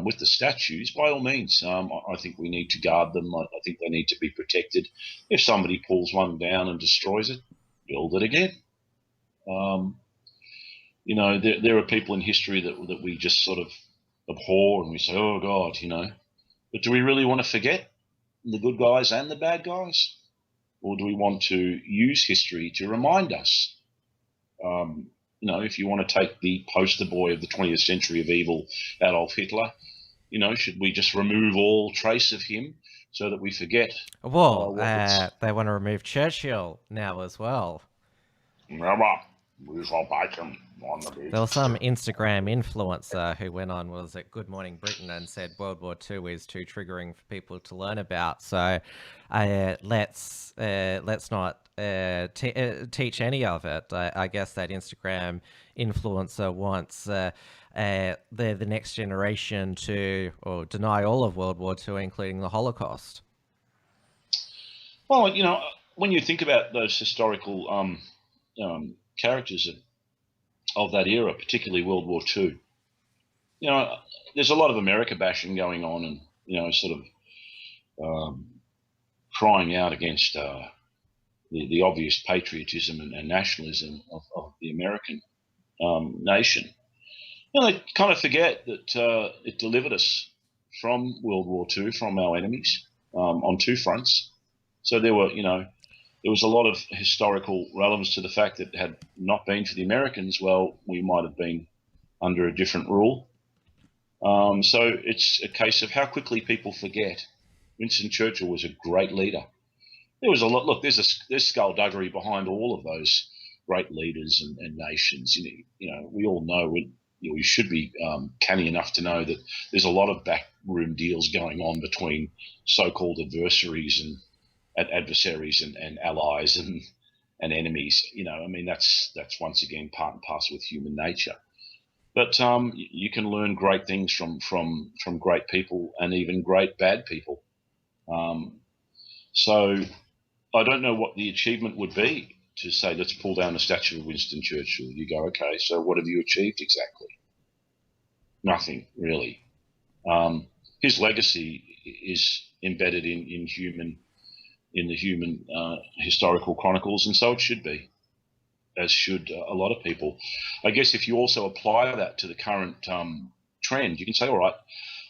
With the statues, by all means, I think we need to guard them. I think they need to be protected. If somebody pulls one down and destroys it, build it again. There are people in history that we just sort of abhor, and we say, oh God, But do we really want to forget the good guys and the bad guys? Or do we want to use history to remind us? If you want to take the poster boy of the 20th century of evil, Adolf Hitler, should we just remove all trace of him so that we forget? Well, they want to remove Churchill now as well. There was some Instagram influencer who went on, was it Good Morning Britain, and said World War II is too triggering for people to learn about. So let's not teach any of it. I guess that Instagram influencer wants the next generation to deny all of World War II, including the Holocaust. Well, when you think about those historical characters of that era, particularly World War II, there's a lot of America bashing going on, and sort of crying out against the obvious patriotism and nationalism of the American nation. They kind of forget that it delivered us from World War II, from our enemies, on two fronts. So there was a lot of historical relevance to the fact that had not been for the Americans, well, we might have been under a different rule. So it's a case of how quickly people forget. Winston Churchill was a great leader. There was a lot. Look, there's skullduggery behind all of those great leaders and nations. We all know we should be canny enough to know that there's a lot of backroom deals going on between so-called adversaries and adversaries and allies and enemies. That's once again part and parcel with human nature. But you can learn great things from great people, and even great bad people. So I don't know what the achievement would be to say, let's pull down a statue of Winston Churchill. You go, okay, so what have you achieved exactly? Nothing, really. His legacy is embedded in the human historical chronicles, and so it should be, as should a lot of people. I guess if you also apply that to the current trend, you can say, all right,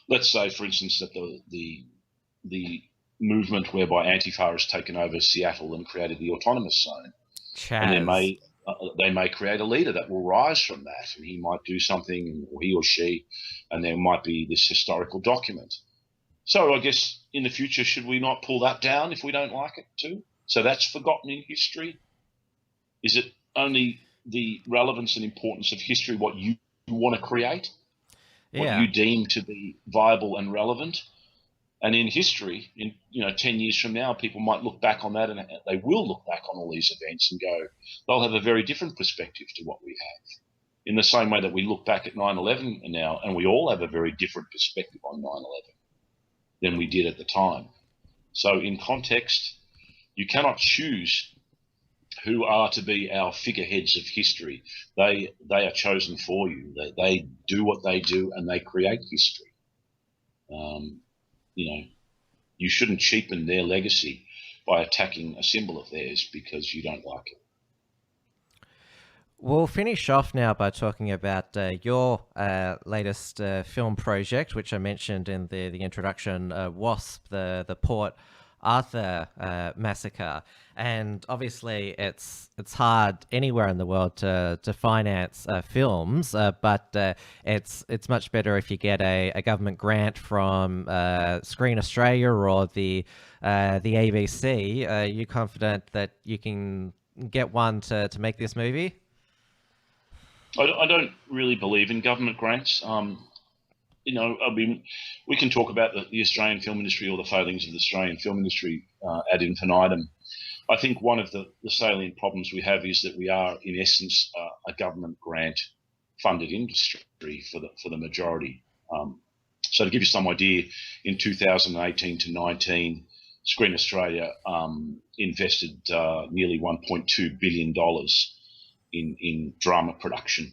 let's say, for instance, that the movement whereby Antifa has taken over Seattle and created the autonomous zone. And they may create a leader that will rise from that, and he might do something, or he or she, and there might be this historical document. So I guess in the future, should we not pull that down if we don't like it too? So that's forgotten in history? Is it only the relevance and importance of history, what you want to create, what you deem to be viable and relevant? And in history, in 10 years from now, people might look back on that, and they will look back on all these events and go, they'll have a very different perspective to what we have. In the same way that we look back at 9/11 now, and we all have a very different perspective on 9/11 than we did at the time. So in context, you cannot choose who are to be our figureheads of history. They are chosen for you. They do what they do, and they create history. You shouldn't cheapen their legacy by attacking a symbol of theirs because you don't like it. We'll finish off now by talking about your latest film project, which I mentioned in the introduction, WASP, the Port Arthur massacre. And obviously it's hard anywhere in the world to finance films, but it's much better if you get a government grant from Screen Australia or the ABC. Are you confident that you can get one to make this movie? I don't really believe in government grants. We can talk about the Australian film industry or the failings of the Australian film industry ad infinitum. I think one of the salient problems we have is that we are, in essence, a government grant-funded industry for the majority. So to give you some idea, in 2018 to 19, Screen Australia invested nearly $1.2 billion in drama production.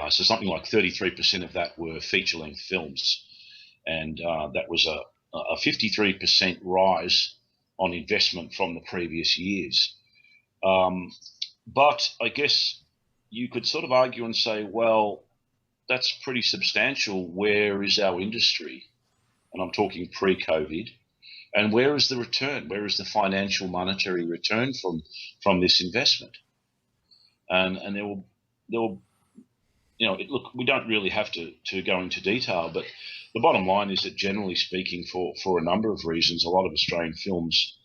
So something like 33% of that were feature-length films, and that was a 53% rise on investment from the previous years. But I guess you could sort of argue and say, well, that's pretty substantial. Where is our industry? And I'm talking pre-COVID. And where is the return? Where is the financial monetary return from this investment? And there will look, we don't really have to go into detail, but the bottom line is that generally speaking, for a number of reasons, a lot of Australian films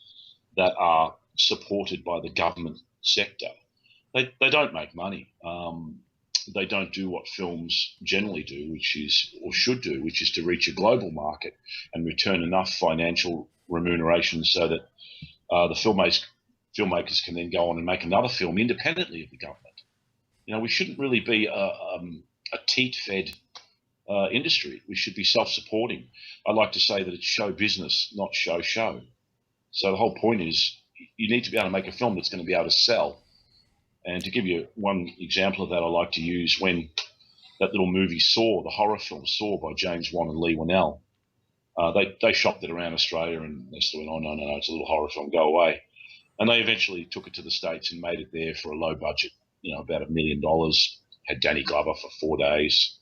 that are supported by the government sector, they don't make money. They don't do what films generally do, which is, or should do, which is to reach a global market and return enough financial remuneration so that the filmmakers can then go on and make another film independently of the government. We shouldn't really be a teat-fed industry. We should be self-supporting. I like to say that it's show business, not show. So the whole point is you need to be able to make a film that's going to be able to sell. And to give you one example of that, I like to use when that little movie Saw, the horror film Saw by James Wan and Lee Winnell, they shopped it around Australia and they still went, oh, no, it's a little horror film, go away. And they eventually took it to the States and made it there for a low budget, about $1 million, had Danny Glover for 4 days,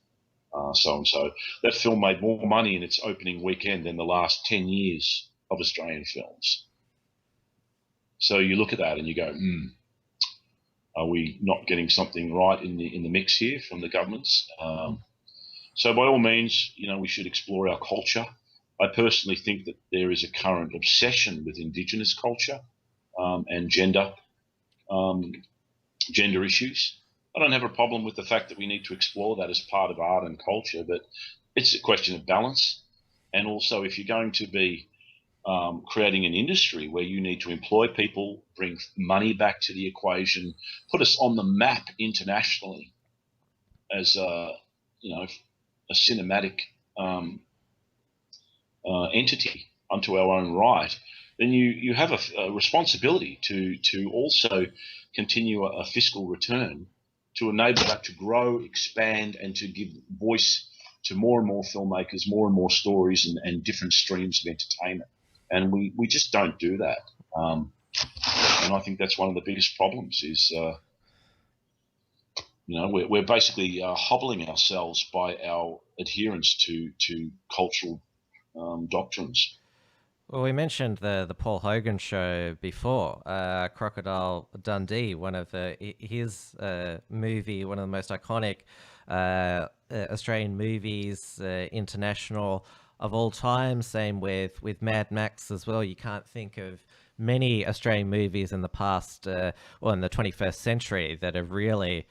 so and so. That film made more money in its opening weekend than the last 10 years of Australian films. So you look at that and you go, are we not getting something right in the mix here from the governments? So by all means, we should explore our culture. I personally think that there is a current obsession with Indigenous culture and gender issues. I don't have a problem with the fact that we need to explore that as part of art and culture, but it's a question of balance. And also, if you're going to be creating an industry where you need to employ people, bring money back to the equation, put us on the map internationally as a cinematic entity unto our own right, then you have a responsibility to also continue a fiscal return to enable that to grow, expand, and to give voice to more and more filmmakers, more and more stories, and different streams of entertainment. And we just don't do that. And I think that's one of the biggest problems is, we're basically hobbling ourselves by our adherence to cultural doctrines. Well, we mentioned the Paul Hogan show before. Crocodile Dundee, one of his movie, one of the most iconic Australian movies, international of all time. Same with Mad Max as well. You can't think of many Australian movies in the past, or in the 21st century, that have really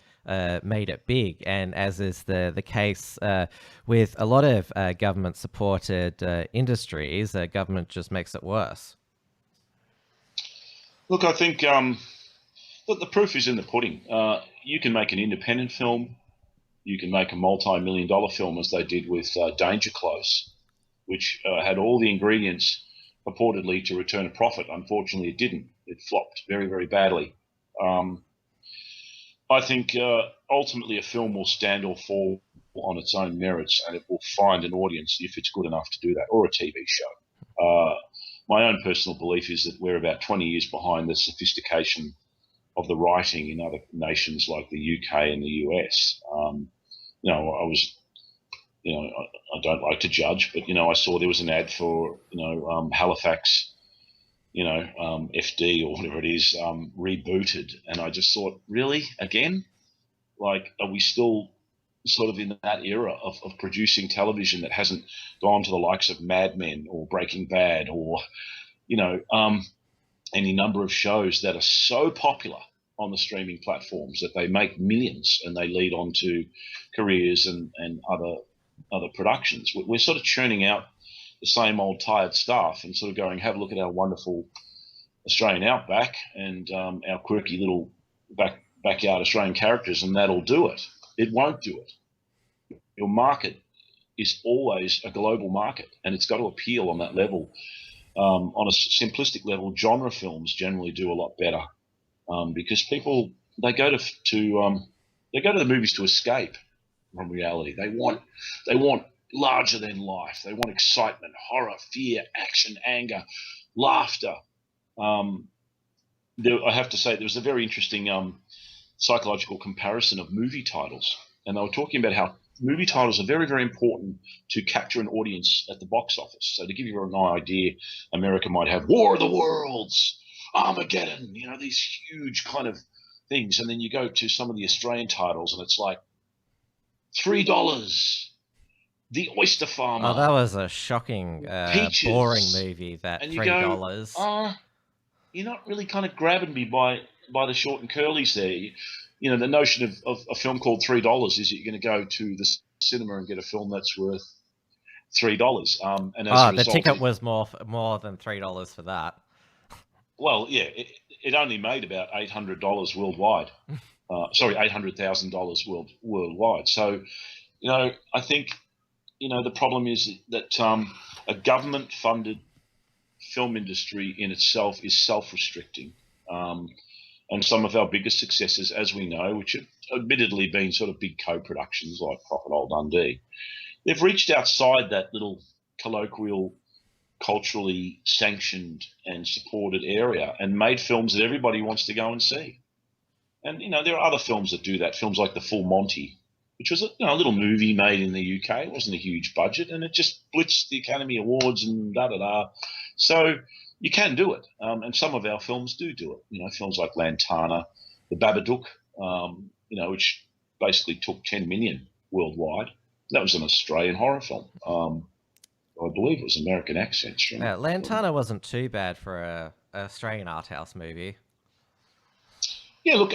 made it big. And as is the case with a lot of government-supported industries, government just makes it worse. Look, I think look, the proof is in the pudding. You can make an independent film. You can make a multi-million-dollar film, as they did with Danger Close, which had all the ingredients purportedly to return a profit. Unfortunately, it didn't. It flopped very, very badly. I think ultimately a film will stand or fall on its own merits, and it will find an audience if it's good enough to do that, or a TV show. My own personal belief is that we're about 20 years behind the sophistication of the writing in other nations like the UK and the US. I don't like to judge, but I saw there was an ad for Halifax, FD or whatever it is, rebooted, and I just thought, really, again, like, are we still sort of in that era of producing television that hasn't gone to the likes of Mad Men or Breaking Bad or any number of shows that are so popular on the streaming platforms that they make millions and they lead on to careers and other productions. We're sort of churning out the same old tired stuff and sort of going, have a look at our wonderful Australian outback and our quirky little backyard Australian characters, and that'll do it. It won't do it. Your market is always a global market, and it's got to appeal on that level. On a simplistic level, genre films generally do a lot better because people, they go to the movies to escape from reality. They want larger than life. They want excitement, horror, fear, action, anger, laughter. I have to say, there was a very interesting psychological comparison of movie titles, and they were talking about how movie titles are very, very important to capture an audience at the box office. So to give you an idea, America might have War of the Worlds, Armageddon, these huge kind of things, and then you go to some of the Australian titles, and it's like $3, The Oyster Farmer. Oh, that was a shocking, Peaches, boring movie, that and $3. Go, you're not really kind of grabbing me by the short and curlies there. The notion of a film called $3 is that you're going to go to the cinema and get a film that's worth $3. And as a result, the ticket was more than $3 for that. Well, yeah, it only made about $800 worldwide. $800,000 worldwide. So, I think, the problem is that a government-funded film industry in itself is self-restricting. And some of our biggest successes, as we know, which have admittedly been sort of big co-productions like Crocodile Dundee, they've reached outside that little colloquial, culturally sanctioned and supported area and made films that everybody wants to go and see. And, there are other films that do that, films like The Full Monty, which was a little movie made in the UK. It wasn't a huge budget, and it just blitzed the Academy Awards and da-da-da. So you can do it, and some of our films do it. Films like Lantana, The Babadook, which basically took 10 million worldwide. That was an Australian horror film. I believe it was American accents. Lantana wasn't too bad for a Australian art house movie. Yeah, look,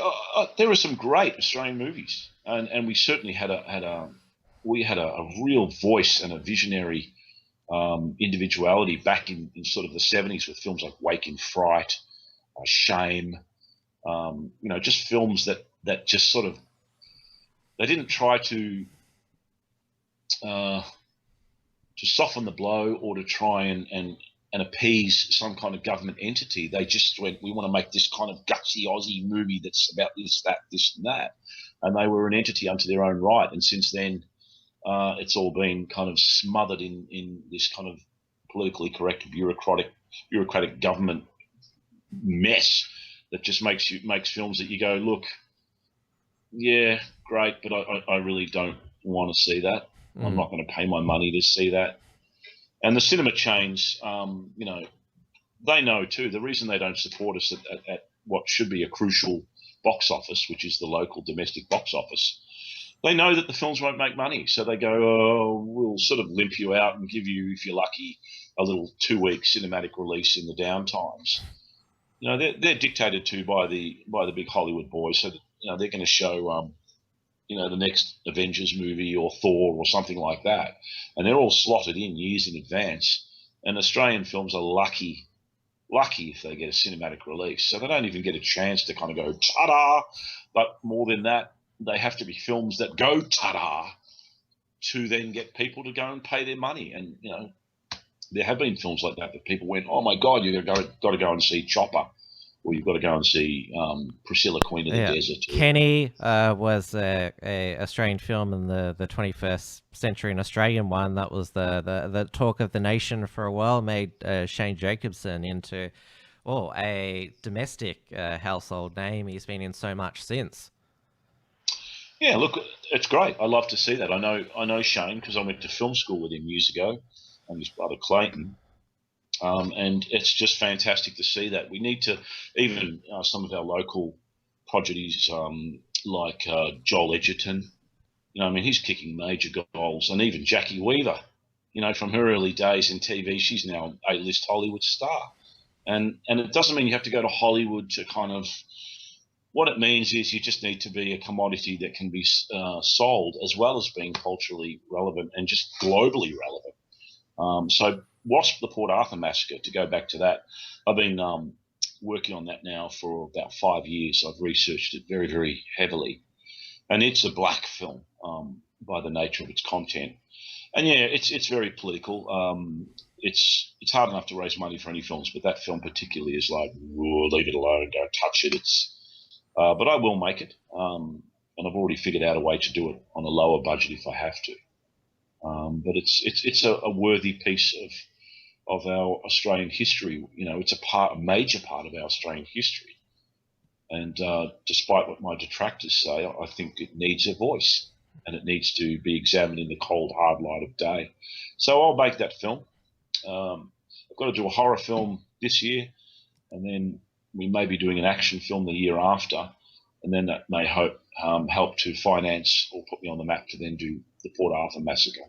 there are some great Australian movies, and we certainly had a real voice and a visionary individuality back in sort of the 70s with films like Wake in Fright, Shame, just films that just sort of, they didn't try to soften the blow or to try and appease some kind of government entity. They just went, we want to make this kind of gutsy Aussie movie that's about this, that, this and that. And they were an entity unto their own right. And since then, it's all been kind of smothered in this kind of politically correct bureaucratic government mess that just makes films that you go, look, yeah, great, but I really don't want to see that. I'm not going to pay my money to see that. And the cinema chains, you know, they know too. The reason they don't support us at what should be a crucial box office, which is the local domestic box office, they know that the films won't make money. So they go, oh, we'll sort of limp you out and give you, if you're lucky, a little 2-week cinematic release in the down times. You know, they're dictated to by the big Hollywood boys. So that, you know, they're going to show, you know, the next Avengers movie or Thor or something like that, and they're all slotted in years in advance. And Australian films are lucky if they get a cinematic release. So they don't even get a chance to kind of go ta-da. But more than that, they have to be films that go ta-da to then get people to go and pay their money. And, you know, there have been films like that people went, oh my God, you've got to go and see Chopper, or you've got to go and see Priscilla, Queen of the Desert. Kenny was a Australian film in the 21st century, an Australian one that was the talk of the nation for a while, made Shane Jacobson into a domestic household name. He's been in so much since. Yeah, look, it's great. I love to see that. I know Shane because I went to film school with him years ago, and his brother Clayton. And it's just fantastic to see that. We need to, even some of our local prodigies like Joel Edgerton, you know, I mean, he's kicking major goals. And even Jackie Weaver, you know, from her early days in TV, she's now an A-list Hollywood star. And it doesn't mean you have to go to Hollywood to kind of, what it means is you just need to be a commodity that can be sold, as well as being culturally relevant and just globally relevant. So WASP, the Port Arthur Massacre, to go back to that, I've been working on that now for about 5 years. I've researched it very, very heavily. And it's a black film by the nature of its content. And yeah, it's very political. It's hard enough to raise money for any films, but that film particularly is like, leave it alone, don't touch it. But I will make it. And I've already figured out a way to do it on a lower budget if I have to. But it's a worthy piece of our Australian history. You know, it's a major part of our Australian history. And despite what my detractors say, I think it needs a voice, and it needs to be examined in the cold, hard light of day. So I'll make that film. I've got to do a horror film this year, and then we may be doing an action film the year after, and then that may help to finance or put me on the map to then do the Port Arthur Massacre.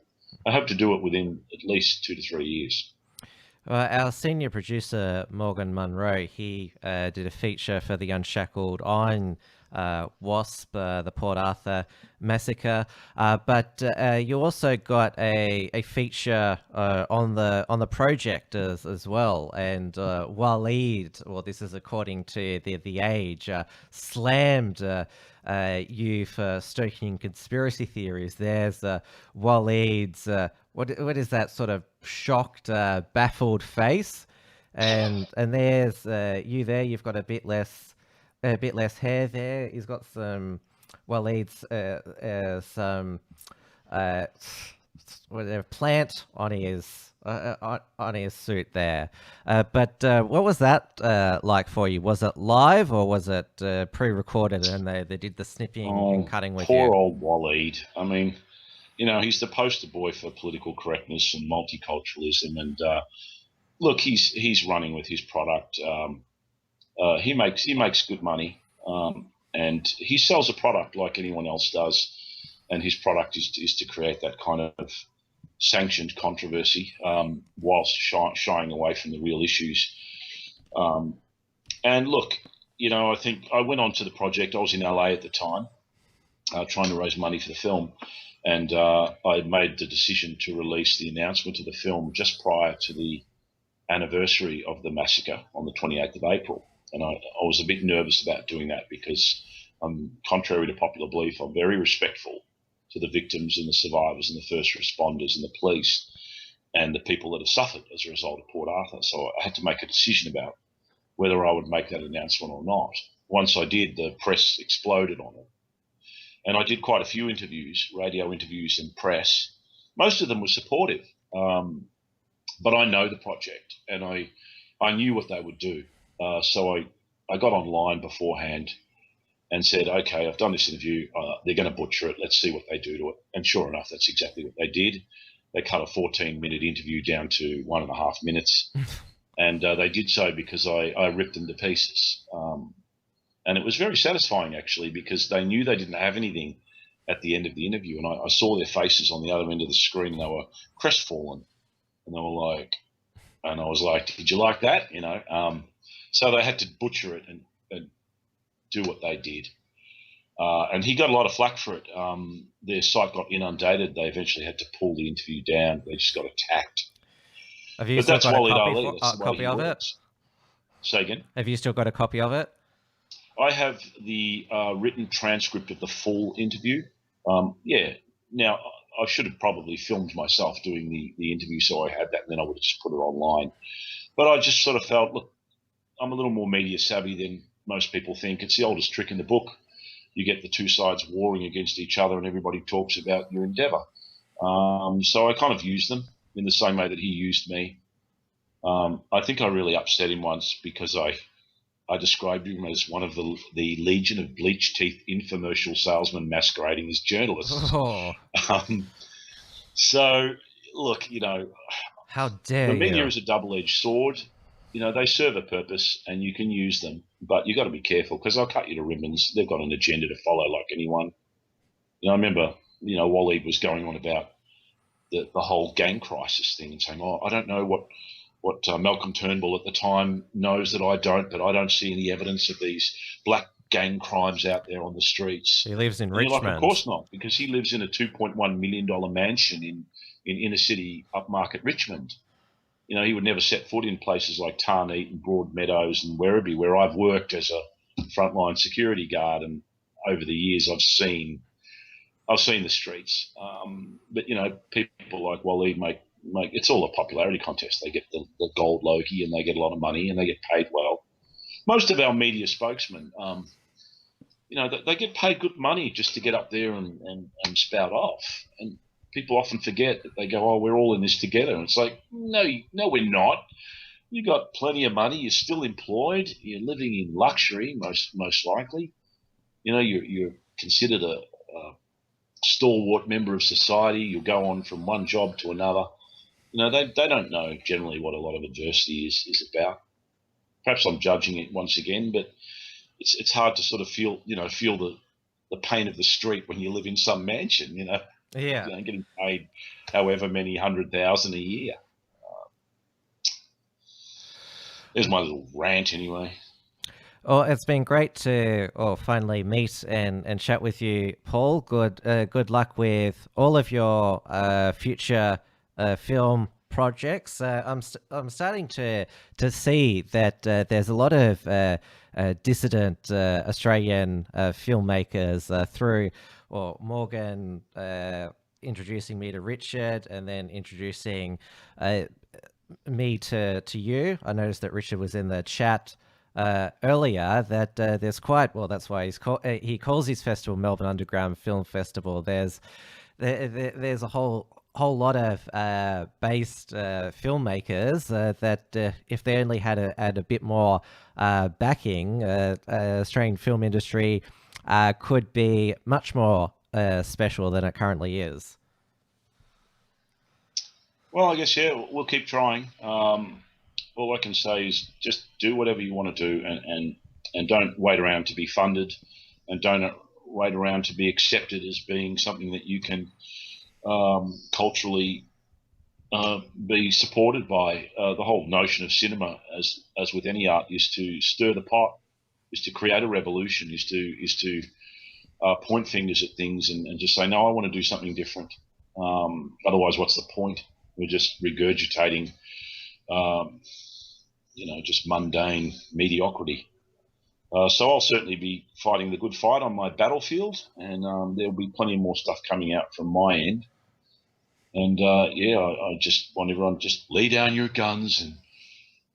I hope to do it within at least 2 to 3 years. Well, our senior producer, Morgan Munro, he did a feature for the Unshackled on WASP, the Port Arthur Massacre, but you also got a feature on the project as well. And Waleed, well, this is according to the Age, slammed you for stoking conspiracy theories. There's Waleed's what is that sort of shocked, baffled face, and there's you there. You've got a bit less hair there. He's got some Waleed's some plant on his suit there. But what was that like for you? Was it live or was it pre-recorded and they did the snipping and cutting with you? Poor old Waleed. I mean, you know, he's the poster boy for political correctness and multiculturalism. And look, he's running with his product. He makes good money, and he sells a product like anyone else does. And his product is to create that kind of sanctioned controversy, whilst shying away from the real issues. And look, you know, I think I went on to the project. I was in LA at the time, trying to raise money for the film. And I made the decision to release the announcement of the film just prior to the anniversary of the massacre on the 28th of April. And I was a bit nervous about doing that because, contrary to popular belief, I'm very respectful to the victims and the survivors and the first responders and the police and the people that have suffered as a result of Port Arthur. So I had to make a decision about whether I would make that announcement or not. Once I did, the press exploded on it. And I did quite a few interviews, radio interviews and press. Most of them were supportive. But I know the project and I knew what they would do. So I got online beforehand and said, okay, I've done this interview. They're going to butcher it. Let's see what they do to it. And sure enough, that's exactly what they did. they cut a 14-minute interview down to 1.5 minutes. And they did so because I ripped them to pieces. And it was very satisfying, actually, because they knew they didn't have anything at the end of the interview. And I saw their faces on the other end of the screen, and they were crestfallen. And they were like, and I was like, did you like that? So they had to butcher it and do what they did. And he got a lot of flack for it. Their site got inundated. They eventually had to pull the interview down. They just got attacked. Have you But still that's got Waleed a Ali. copy, That's the way copy he of works. it? Say again? Have you still got a copy of it? I have the written transcript of the full interview. Yeah. Now, I should have probably filmed myself doing the interview, so I had that, and then I would have just put it online. But I just sort of felt, look, I'm a little more media savvy than most people think. It's the oldest trick in the book. You get the two sides warring against each other, and everybody talks about your endeavour. So I kind of used them in the same way that he used me. I think I really upset him once because I described him as one of the legion of bleach teeth infomercial salesmen masquerading as journalists. Oh. So, look, How dare the media you? is a double-edged sword. They serve a purpose, and you can use them, but you got to be careful because they'll cut you to ribbons. They've got an agenda to follow, like anyone. I remember, Waleed was going on about the whole gang crisis thing and saying, I don't know what Malcolm Turnbull at the time knows that I don't, but I don't see any evidence of these black gang crimes out there on the streets. He lives in And Richmond. you're like, of course not, because he lives in a $2.1 million mansion in inner city upmarket Richmond. He would never set foot in places like Tarneet and Broadmeadows and Werribee, where I've worked as a frontline security guard, and over the years I've seen the streets. But people like Waleed make it's all a popularity contest. They get the gold Logie, and they get a lot of money, and they get paid well. Most of our media spokesmen, they get paid good money just to get up there and spout off. And people often forget that they go, we're all in this together. And it's like, no, we're not. You got plenty of money. You're still employed. You're living in luxury, most likely. You're considered a stalwart member of society. You'll go on from one job to another. They don't know generally what a lot of adversity is about. Perhaps I'm judging it once again, but it's hard to sort of feel the pain of the street when you live in some mansion. Yeah. Getting paid however many 100,000 a year. There's my little rant anyway. Oh, it's been great to finally meet and chat with you, Paul. Good luck with all of your future film projects. I'm starting to see that there's a lot of dissident Australian filmmakers through Morgan introducing me to Richard, and then introducing me to you. I noticed that Richard was in the chat earlier. That there's that's why he calls his festival Melbourne Underground Film Festival. There's a whole lot of based filmmakers that if they only had a bit more backing, Australian film industry could be much more special than it currently is. Well, I guess, yeah, we'll keep trying. All I can say is just do whatever you want to do, and don't wait around to be funded, and don't wait around to be accepted as being something that you can culturally be supported by. The whole notion of cinema, as with any art, is to stir the pot, is to create a revolution, is to point fingers at things and just say, no, I want to do something different. Otherwise, what's the point? We're just regurgitating, just mundane mediocrity. So I'll certainly be fighting the good fight on my battlefield, and there'll be plenty more stuff coming out from my end. And I just want everyone to just lay down your guns and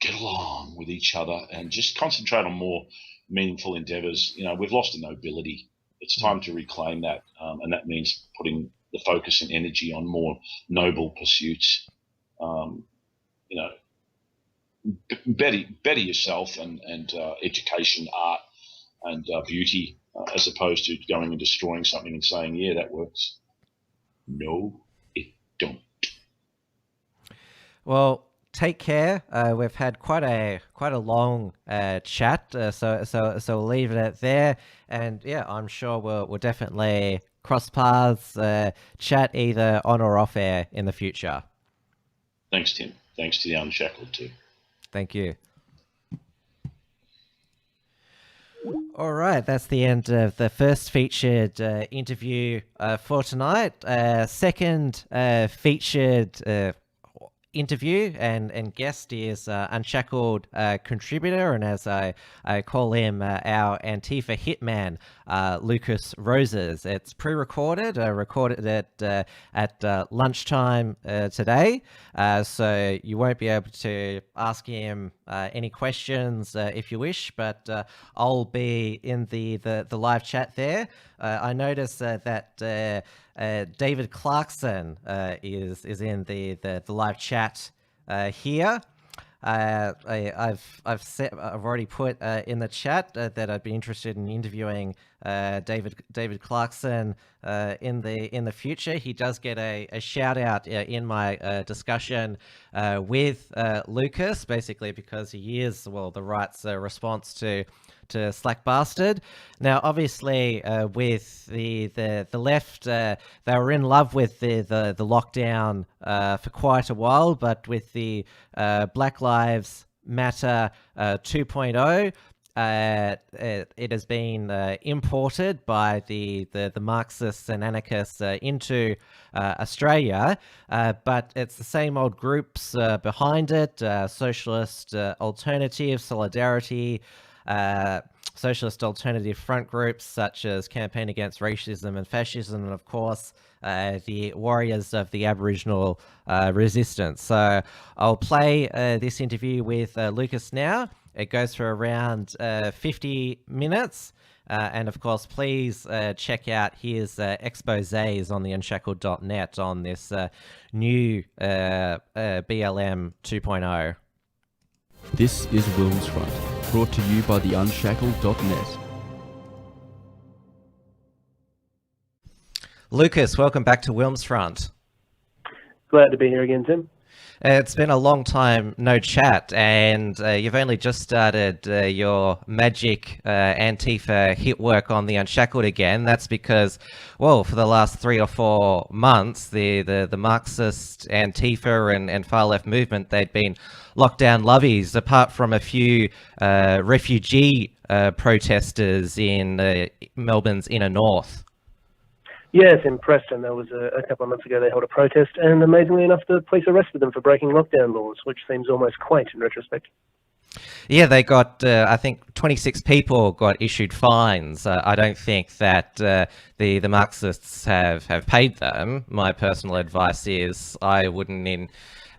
get along with each other, and just concentrate on more meaningful endeavours. We've lost the nobility. It's time to reclaim that, and that means putting the focus and energy on more noble pursuits. Better yourself and education, art, and beauty, as opposed to going and destroying something and saying, yeah, that works. No, it don't. Well, take care. We've had quite a long chat, so we'll leave it at there. And yeah, I'm sure we'll definitely cross paths, chat either on or off air in the future. Thanks, Tim. Thanks to the Unshackled too. Thank you. All right, that's the end of the first featured interview for tonight. Second featured interview and guest is Unshackled Contributor, and as I call him, our Antifa hitman, Lucas Rosas. It's pre-recorded, recorded at lunchtime today, so you won't be able to ask him any questions if you wish, but I'll be in the live chat there. I noticed that David Clarkson is in the live chat here. I've already put in the chat that I'd be interested in interviewing David Clarkson in the future. He does get a shout out in my discussion with Lucas, basically because he is the right's response to Slack Bastard. Now, obviously, with the left, they were in love with the lockdown for quite a while, but with the Black Lives Matter 2.0, it has been imported by the Marxists and anarchists into Australia, but it's the same old groups behind it: Socialist Alternative, Solidarity, Socialist Alternative Front groups such as Campaign Against Racism and Fascism, and of course the Warriors of the Aboriginal Resistance. So I'll play this interview with Lucas now. It goes for around 50 minutes. And of course, please check out his exposés on the unshackled.net on this new BLM 2.0. This is WilmsFront, brought to you by the Unshackled.net. Lucas, welcome back to WilmsFront. Glad to be here again, Tim. It's been a long time no chat, and you've only just started your magic Antifa hit work on the Unshackled again. That's because, well, for the last 3 or 4 months, the Marxist Antifa and far-left movement, they'd been lockdown lovies, apart from a few refugee protesters in Melbourne's inner north. Yes, in Preston, there was a couple of months ago, they held a protest, and amazingly enough, the police arrested them for breaking lockdown laws, which seems almost quaint in retrospect. Yeah, they got, I think, 26 people got issued fines. I don't think that the Marxists have paid them. My personal advice is I wouldn't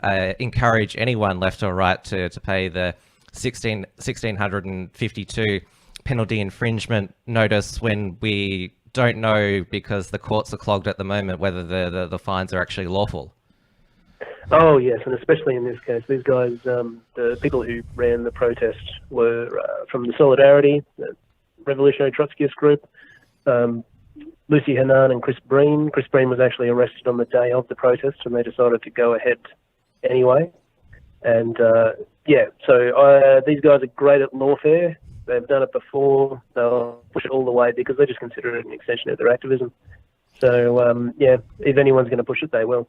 encourage anyone, left or right, to pay the 1,652 penalty infringement notice when we don't know, because the courts are clogged at the moment, whether the fines are actually lawful. Oh, yes, and especially in this case, these guys, the people who ran the protest were from the Solidarity, the Revolutionary Trotskyist group, Lucy Hanan and Chris Breen. Chris Breen was actually arrested on the day of the protest, and they decided to go ahead anyway. And, so these guys are great at lawfare. They've done it before. They'll push it all the way because they just consider it an extension of their activism. So, if anyone's going to push it, they will.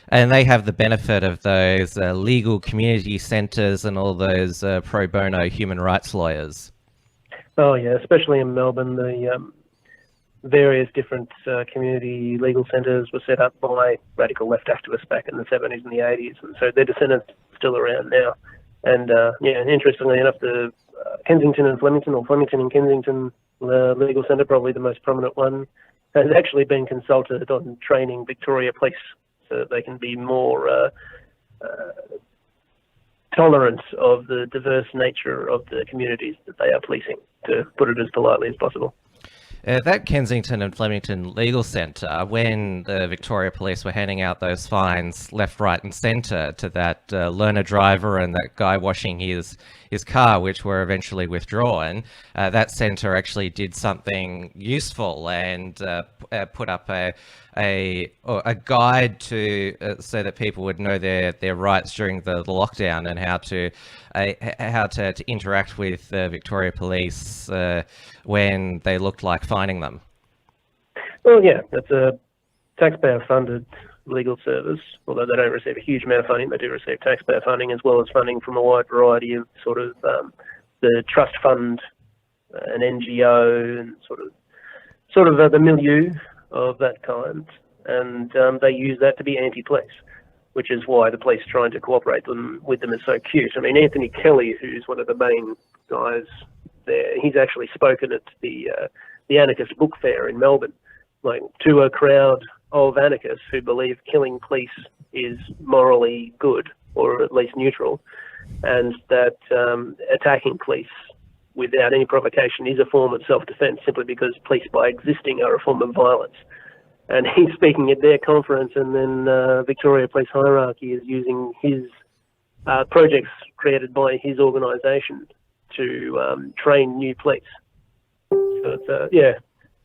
And they have the benefit of those legal community centres and all those pro bono human rights lawyers. Oh, yeah, especially in Melbourne, the various different community legal centres were set up by radical left activists back in the 70s and the 80s, and so their descendants are still around now. And, interestingly enough, the Kensington and Flemington, or Flemington and Kensington Legal Centre, probably the most prominent one, has actually been consulted on training Victoria Police so that they can be more tolerant of the diverse nature of the communities that they are policing, to put it as politely as possible. That Kensington and Flemington Legal Centre, when the Victoria Police were handing out those fines left, right and centre to that learner driver and that guy washing his car, which were eventually withdrawn, that centre actually did something useful and put up a guide to so that people would know their rights during the lockdown and how to interact with Victoria Police when they looked like fining them. Well, yeah, it's a taxpayer-funded legal service. Although they don't receive a huge amount of funding, they do receive taxpayer funding as well as funding from a wide variety of sort of the trust fund, an NGO, and sort of the milieu of that kind. And they use that to be anti-police, which is why the police trying to cooperate with them is so cute. I mean, Anthony Kelly, who's one of the main guys there, he's actually spoken at the anarchist book fair in Melbourne, like to a crowd of anarchists who believe killing police is morally good, or at least neutral, and that attacking police without any provocation is a form of self-defense, simply because police by existing are a form of violence. And he's speaking at their conference, and then Victoria Police Hierarchy is using his projects created by his organisation to train new police. So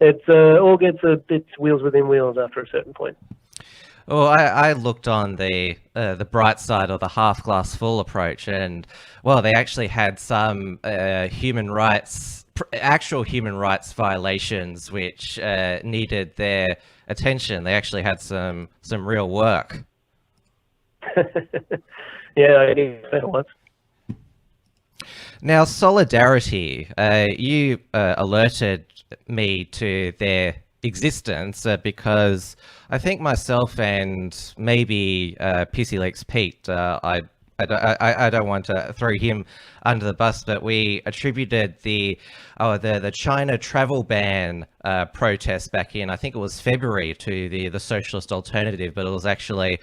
it's all gets a bit wheels within wheels after a certain point. Well, I looked on the bright side or the half glass full approach, and well, they actually had some actual human rights violations which needed their attention. They actually had some real work. Yeah, I guess that was. Now, Solidarity, you alerted me to their existence because I think myself and maybe PC Leaks Pete, I don't want to throw him under the bus, but we attributed the China travel ban protest back in, I think it was February, to the socialist alternative, but it was actually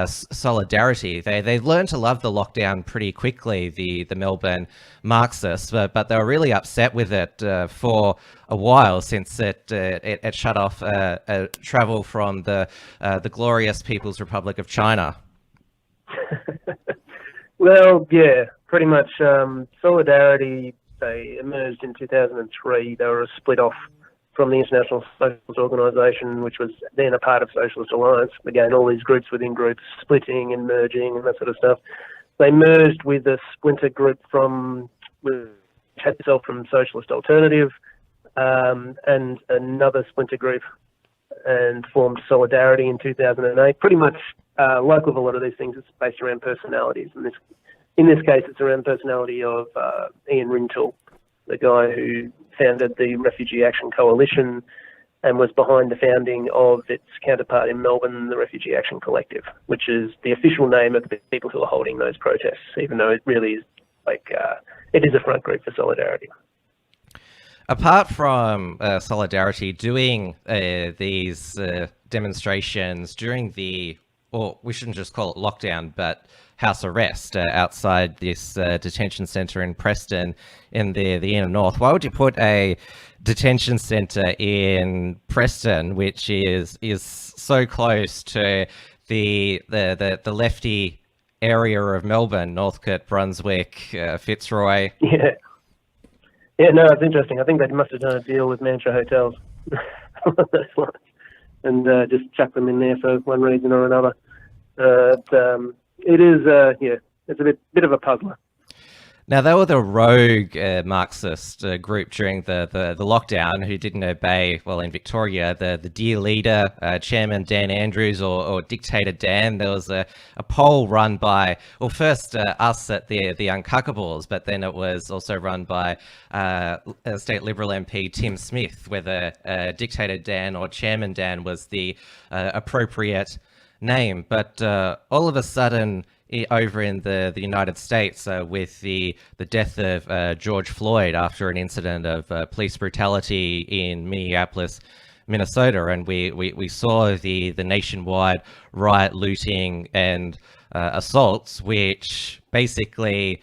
Solidarity. They learned to love the lockdown pretty quickly, the Melbourne Marxists, but they were really upset with it for a while, since it shut off travel from the glorious People's Republic of China. Well, yeah, pretty much. Solidarity, they emerged in 2003. They were a split off from the International Socialist Organisation, which was then a part of Socialist Alliance. Again, all these groups within groups splitting and merging and that sort of stuff. They merged with a splinter group which had itself from Socialist Alternative, and another splinter group, and formed Solidarity in 2008. Pretty much, like with a lot of these things, it's based around personalities. And in this case, it's around the personality of Ian Rintoul, the guy who founded the Refugee Action Coalition and was behind the founding of its counterpart in Melbourne, the Refugee Action Collective, which is the official name of the people who are holding those protests, even though it really is it is a front group for Solidarity. Apart from Solidarity doing these demonstrations during we shouldn't just call it lockdown, but house arrest outside this detention centre in Preston in the inner north, why would you put a detention centre in Preston, which is so close to the lefty area of Melbourne, Northcote, Brunswick, Fitzroy? Yeah, no, it's interesting. I think they must have done a deal with Mantra Hotels and just chuck them in there for one reason or another. It is, it's a bit of a puzzler. Now, they were the rogue Marxist group during the lockdown who didn't obey, well, in Victoria, the dear leader, Chairman Dan Andrews, or Dictator Dan. There was a poll run by, well, first us at the Uncuckables, but then it was also run by State Liberal MP Tim Smith, whether Dictator Dan or Chairman Dan was the appropriate name. But all of a sudden, over in the United States, with the death of George Floyd after an incident of police brutality in Minneapolis, Minnesota, and we saw the nationwide riot, looting, and assaults, which basically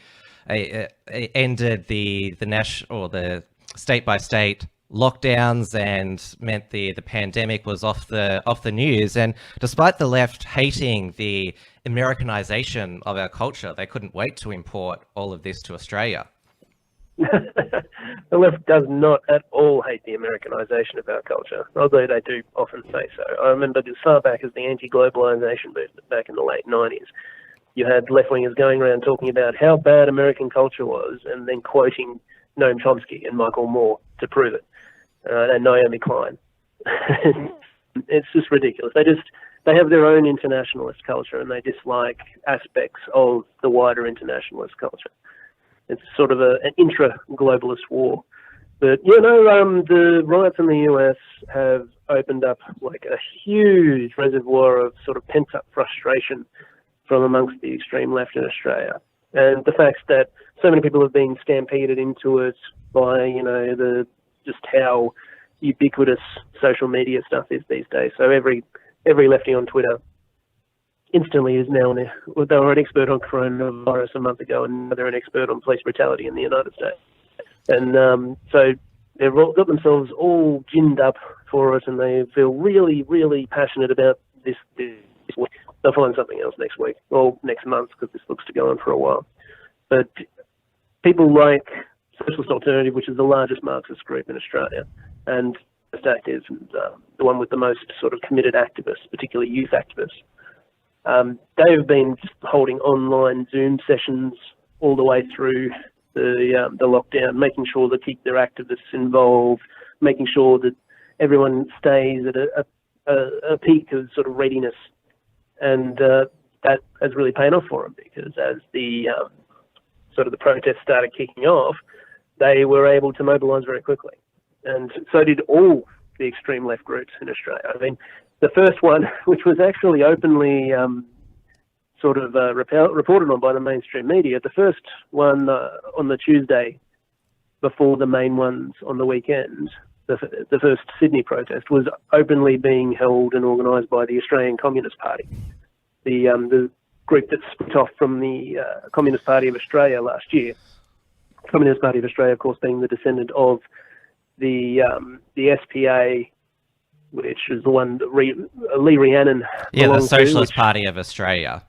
ended the national or the state by state lockdowns and meant the pandemic was off the news. And despite the left hating the Americanization of our culture, they couldn't wait to import all of this to Australia. The left does not at all hate the Americanization of our culture, although they do often say so. I remember as far back as the anti-globalization movement back in the late 90s, you had left-wingers going around talking about how bad American culture was and then quoting Noam Chomsky and Michael Moore to prove it, and Naomi Klein. It's just ridiculous. They have their own internationalist culture and they dislike aspects of the wider internationalist culture. It's sort of an intra-globalist war. But, the riots in the US have opened up like a huge reservoir of sort of pent-up frustration from amongst the extreme left in Australia. And the fact that so many people have been stampeded into it by, just how ubiquitous social media stuff is these days. So every lefty on Twitter instantly is now they were an expert on coronavirus a month ago, and now they're an expert on police brutality in the United States. And so they've got themselves all ginned up for it, and they feel really, really passionate about this week. They'll find something else next week or next month because this looks to go on for a while. But people like Socialist Alternative, which is the largest Marxist group in Australia, and most active, and the one with the most sort of committed activists, particularly youth activists. They've been holding online Zoom sessions all the way through the lockdown, making sure to keep their activists involved, making sure that everyone stays at a peak of sort of readiness, and that has really paid off for them because as the sort of the protests started kicking off, they were able to mobilise very quickly, and so did all the extreme left groups in Australia. I mean, the first one, which was actually openly reported on by the mainstream media, the first one on the Tuesday before the main ones on the weekend, the first Sydney protest, was openly being held and organised by the Australian Communist Party, the group that split off from the Communist Party of Australia last year. Communist Party of Australia, of course, being the descendant of the SPA, which is the one that Lee Rhiannon belonged to. The Socialist Party of Australia.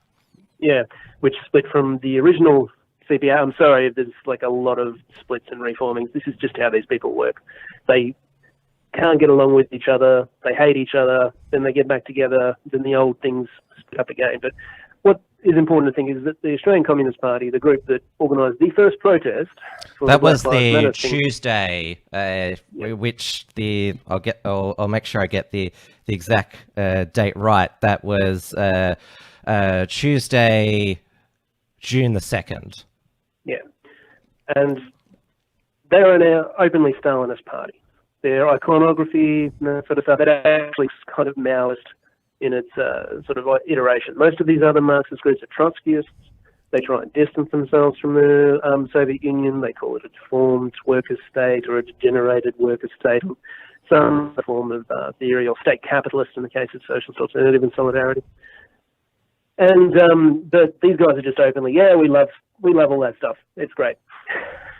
Yeah, which split from the original CPA. I'm sorry, there's like a lot of splits and reformings. This is just how these people work. They can't get along with each other. They hate each other. Then they get back together. Then the old things split up again. But what is important to think is that the Australian Communist Party, the group that organised the first protest, that was the Tuesday, which I'll make sure I get the exact date right. That was Tuesday, June the 2nd. Yeah, and they are now openly Stalinist party. Their iconography, that sort of stuff, they're actually kind of Maoist in its sort of iteration. Most of these other Marxist groups are Trotskyists. They try and distance themselves from the Soviet Union. They call it a deformed worker state or a degenerated worker state, some form of theory, or state capitalist in the case of Socialist Alternative and Solidarity. And these guys are just openly, we love all that stuff. It's great.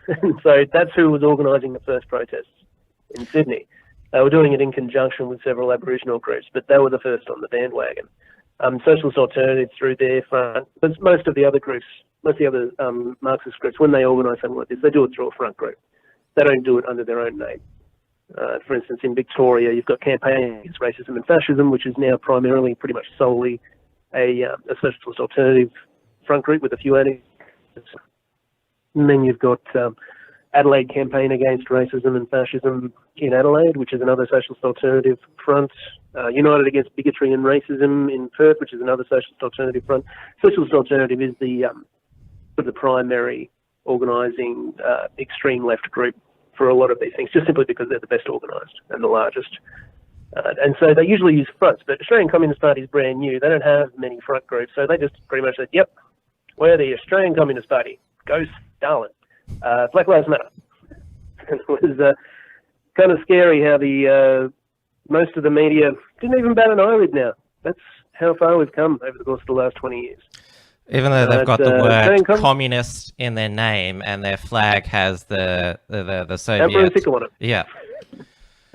And so that's who was organising the first protests in Sydney. They were doing it in conjunction with several Aboriginal groups, but they were the first on the bandwagon. Socialist Alternative through their front, but most of the other groups, most of the other Marxist groups, when they organise something like this, they do it through a front group. They don't do it under their own name. For instance, in Victoria, you've got Campaign Against Racism and Fascism, which is now primarily, pretty much solely, a Socialist Alternative front group with a few anecdotes. And then you've got Adelaide Campaign Against Racism and Fascism in Adelaide, which is another Socialist Alternative front. United Against Bigotry and Racism in Perth, which is another Socialist Alternative front. Socialist Alternative is the primary organising extreme left group for a lot of these things, just simply because they're the best organised and the largest. And so they usually use fronts, but Australian Communist Party is brand new. They don't have many front groups, so they just pretty much said, yep, we're the Australian Communist Party. Go Stalin. Black Lives Matter. It was kind of scary how the most of the media didn't even bat an eyelid now. That's how far we've come over the course of the last 20 years. Even though they've got the word communist in their name and their flag has the Soviet... Emperor Ticker on it. Yeah.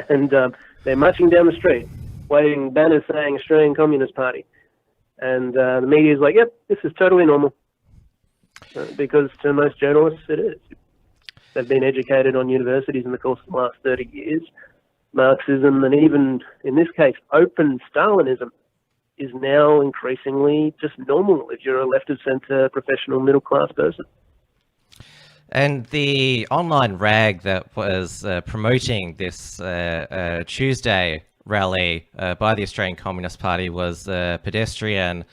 and they're marching down the street, waving banners saying Australian Communist Party. And the media is like, yep, this is totally normal. Because to most journalists, it is. They've been educated on universities in the course of the last 30 years. Marxism, and even, in this case, open Stalinism, is now increasingly just normal if you're a left-of-centre professional middle-class person. And the online rag that was promoting this Tuesday rally by the Australian Communist Party was Pedestrian.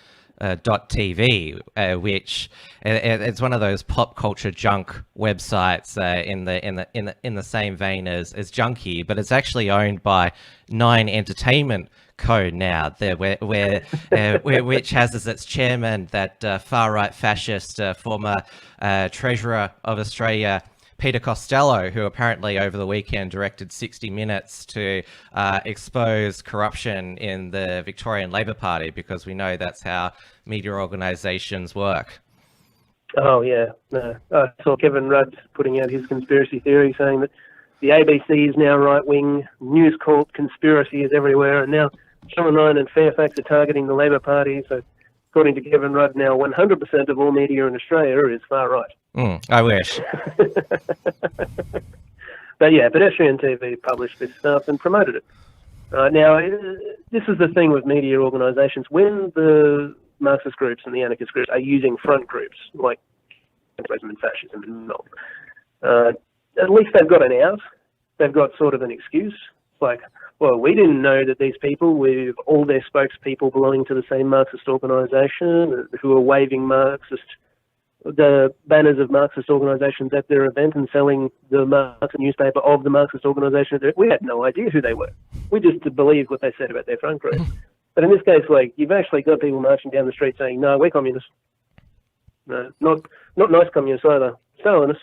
.tv, which it's one of those pop culture junk websites in the same vein as Junkie, but it's actually owned by Nine Entertainment Co. now, which has as its chairman that far right fascist former Treasurer of Australia, Peter Costello, who apparently over the weekend directed 60 Minutes to expose corruption in the Victorian Labor Party, because we know that's how media organisations work. Oh, yeah. No. I saw Kevin Rudd putting out his conspiracy theory, saying that the ABC is now right-wing, News Corp conspiracy is everywhere, and now Channel 9 and Fairfax are targeting the Labor Party. So according to Kevin Rudd, now 100% of all media in Australia is far-right. I wish. But yeah, Pedestrian TV published this stuff and promoted it. Now, this is the thing with media organisations. When the Marxist groups and the anarchist groups are using front groups, like capitalism and fascism and all, at least they've got an out. They've got sort of an excuse. It's like, well, we didn't know that these people, with all their spokespeople belonging to the same Marxist organisation, who are waving the banners of Marxist organisations at their event and selling the Marxist newspaper of the Marxist organisation. We had no idea who they were. We just believed what they said about their front group. But in this case, like, you've actually got people marching down the street saying, no, we're communists. No, not nice communists either. Stalinists.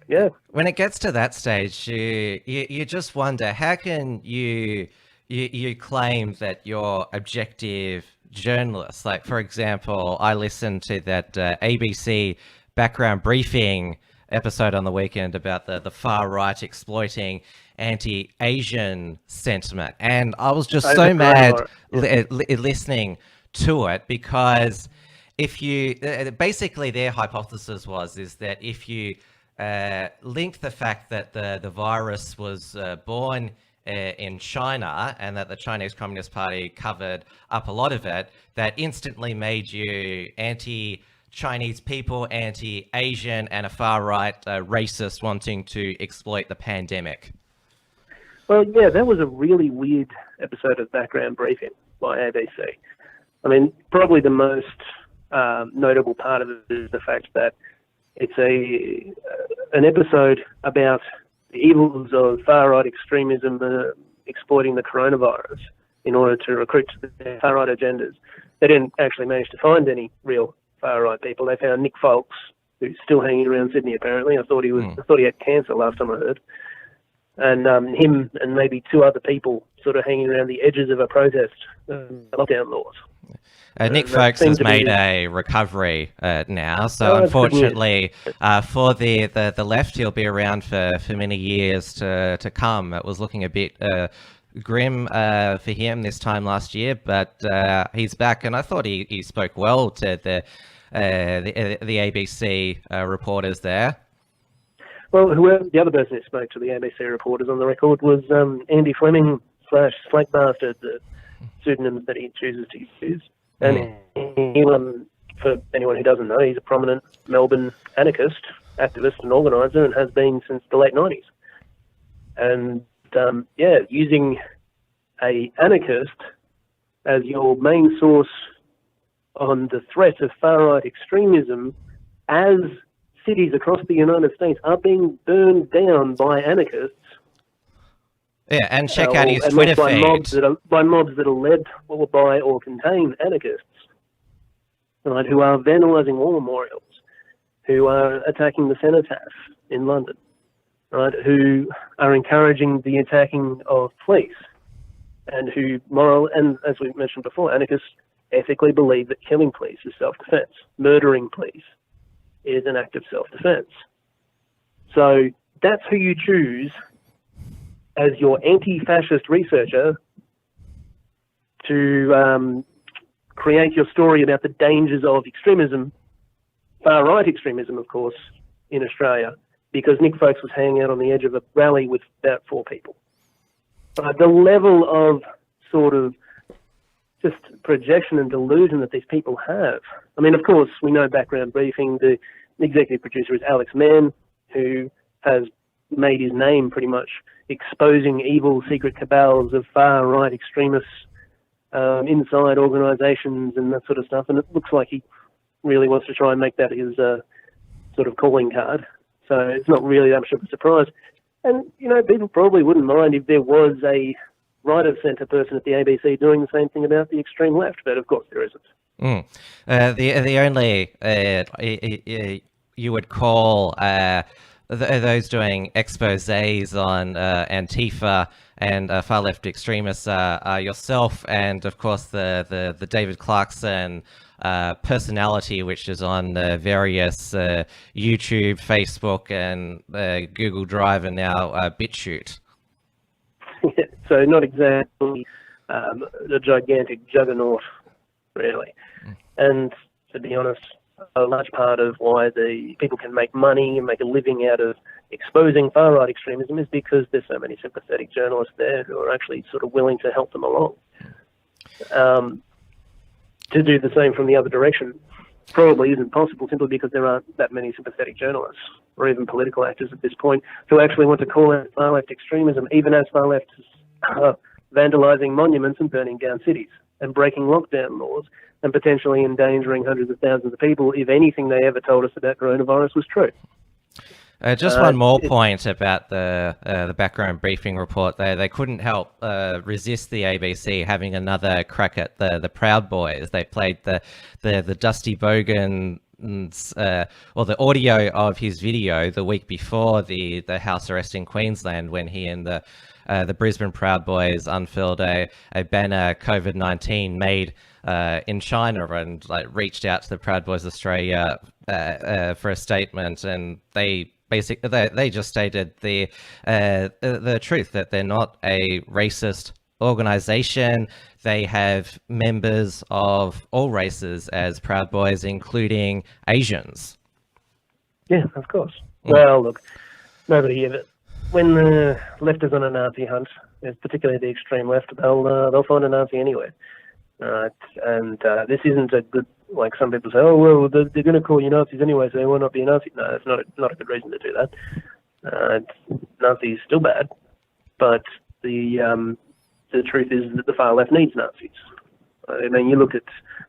Yeah. When it gets to that stage, you just wonder, how can you claim that you're objective journalists? Like, for example, I listened to that ABC background briefing episode on the weekend about the far right exploiting anti-Asian sentiment, and I was just so mad listening to it, because if you basically their hypothesis is that if you link the fact that the virus was born in China, and that the Chinese Communist Party covered up a lot of it, that instantly made you anti-Chinese people, anti-Asian, and a far-right racist wanting to exploit the pandemic. Well, yeah, that was a really weird episode of Background Briefing by ABC. I mean, probably the most notable part of it is the fact that it's an episode about the evils of far-right extremism exploiting the coronavirus in order to recruit to their far-right agendas. They didn't actually manage to find any real far-right people. They found Nick Folks, who's still hanging around Sydney apparently. I thought he had cancer last time I heard. And him and maybe two other people sort of hanging around the edges of a protest, lockdown laws. Nick Folks has made a recovery now, so unfortunately for the left, he'll be around for many years to come. It was looking a bit grim for him this time last year, but he's back, and I thought he spoke well to the ABC reporters there. Well, whoever the other person who spoke to the ABC reporters on the record was Andy Fleming / Slack Bastard, the pseudonyms that he chooses to use. And he, for anyone who doesn't know, he's a prominent Melbourne anarchist, activist and organiser, and has been since the late 90s. And, using a anarchist as your main source on the threat of far-right extremism, as cities across the United States are being burned down by anarchists. Yeah, and check out his Twitter feed. By mobs that are led or by or contain anarchists, right, who are vandalising war memorials, who are attacking the cenotaph in London, right, who are encouraging the attacking of police, and who and as we mentioned before, anarchists ethically believe that killing police is self-defense. Murdering police is an act of self-defense. So that's who you choose as your anti-fascist researcher to create your story about the dangers of extremism, far-right extremism, of course, in Australia, because Nick Folkes was hanging out on the edge of a rally with about 4 people. The level of sort of just projection and delusion that these people have. I mean, of course, we know background briefing. The executive producer is Alex Mann, who has made his name pretty much exposing evil secret cabals of far-right extremists inside organisations and that sort of stuff. And it looks like he really wants to try and make that his sort of calling card. So it's not really that much of a surprise. And, you know, people probably wouldn't mind if there was a right-of-centre person at the ABC doing the same thing about the extreme left, but of course there isn't. The only you would call those doing exposés on Antifa and far-left extremists are yourself and, of course, the David Clarkson personality, which is on various YouTube, Facebook, and Google Drive, and now BitChute. So not exactly a gigantic juggernaut, really. And to be honest, a large part of why the people can make money and make a living out of exposing far-right extremism is because there's so many sympathetic journalists there who are actually sort of willing to help them along. To do the same from the other direction probably isn't possible simply because there aren't that many sympathetic journalists or even political actors at this point who actually want to call out far-left extremism, even as far-left vandalising monuments and burning down cities and breaking lockdown laws and potentially endangering hundreds of thousands of people if anything they ever told us about coronavirus was true. Just one more point about the background briefing report. They couldn't help resist the ABC having another crack at the Proud Boys. They played the Dusty Bogan or the audio of his video the week before the house arrest in Queensland, when he and the Brisbane Proud Boys unfurled a banner COVID-19 made in China and reached out to the Proud Boys Australia for a statement, and they just stated the truth, that they're not a racist organization. They have members of all races as Proud Boys, including Asians. Yeah, of course. Well, look, nobody ever. When the left is on a Nazi hunt, particularly the extreme left, they'll find a Nazi anywhere. And this isn't a good, like some people say, oh, well, they're going to call you Nazis anyway, so they will not be a Nazi. No, that's not a good reason to do that. Nazis still bad, but the truth is that the far left needs Nazis. I mean, you look at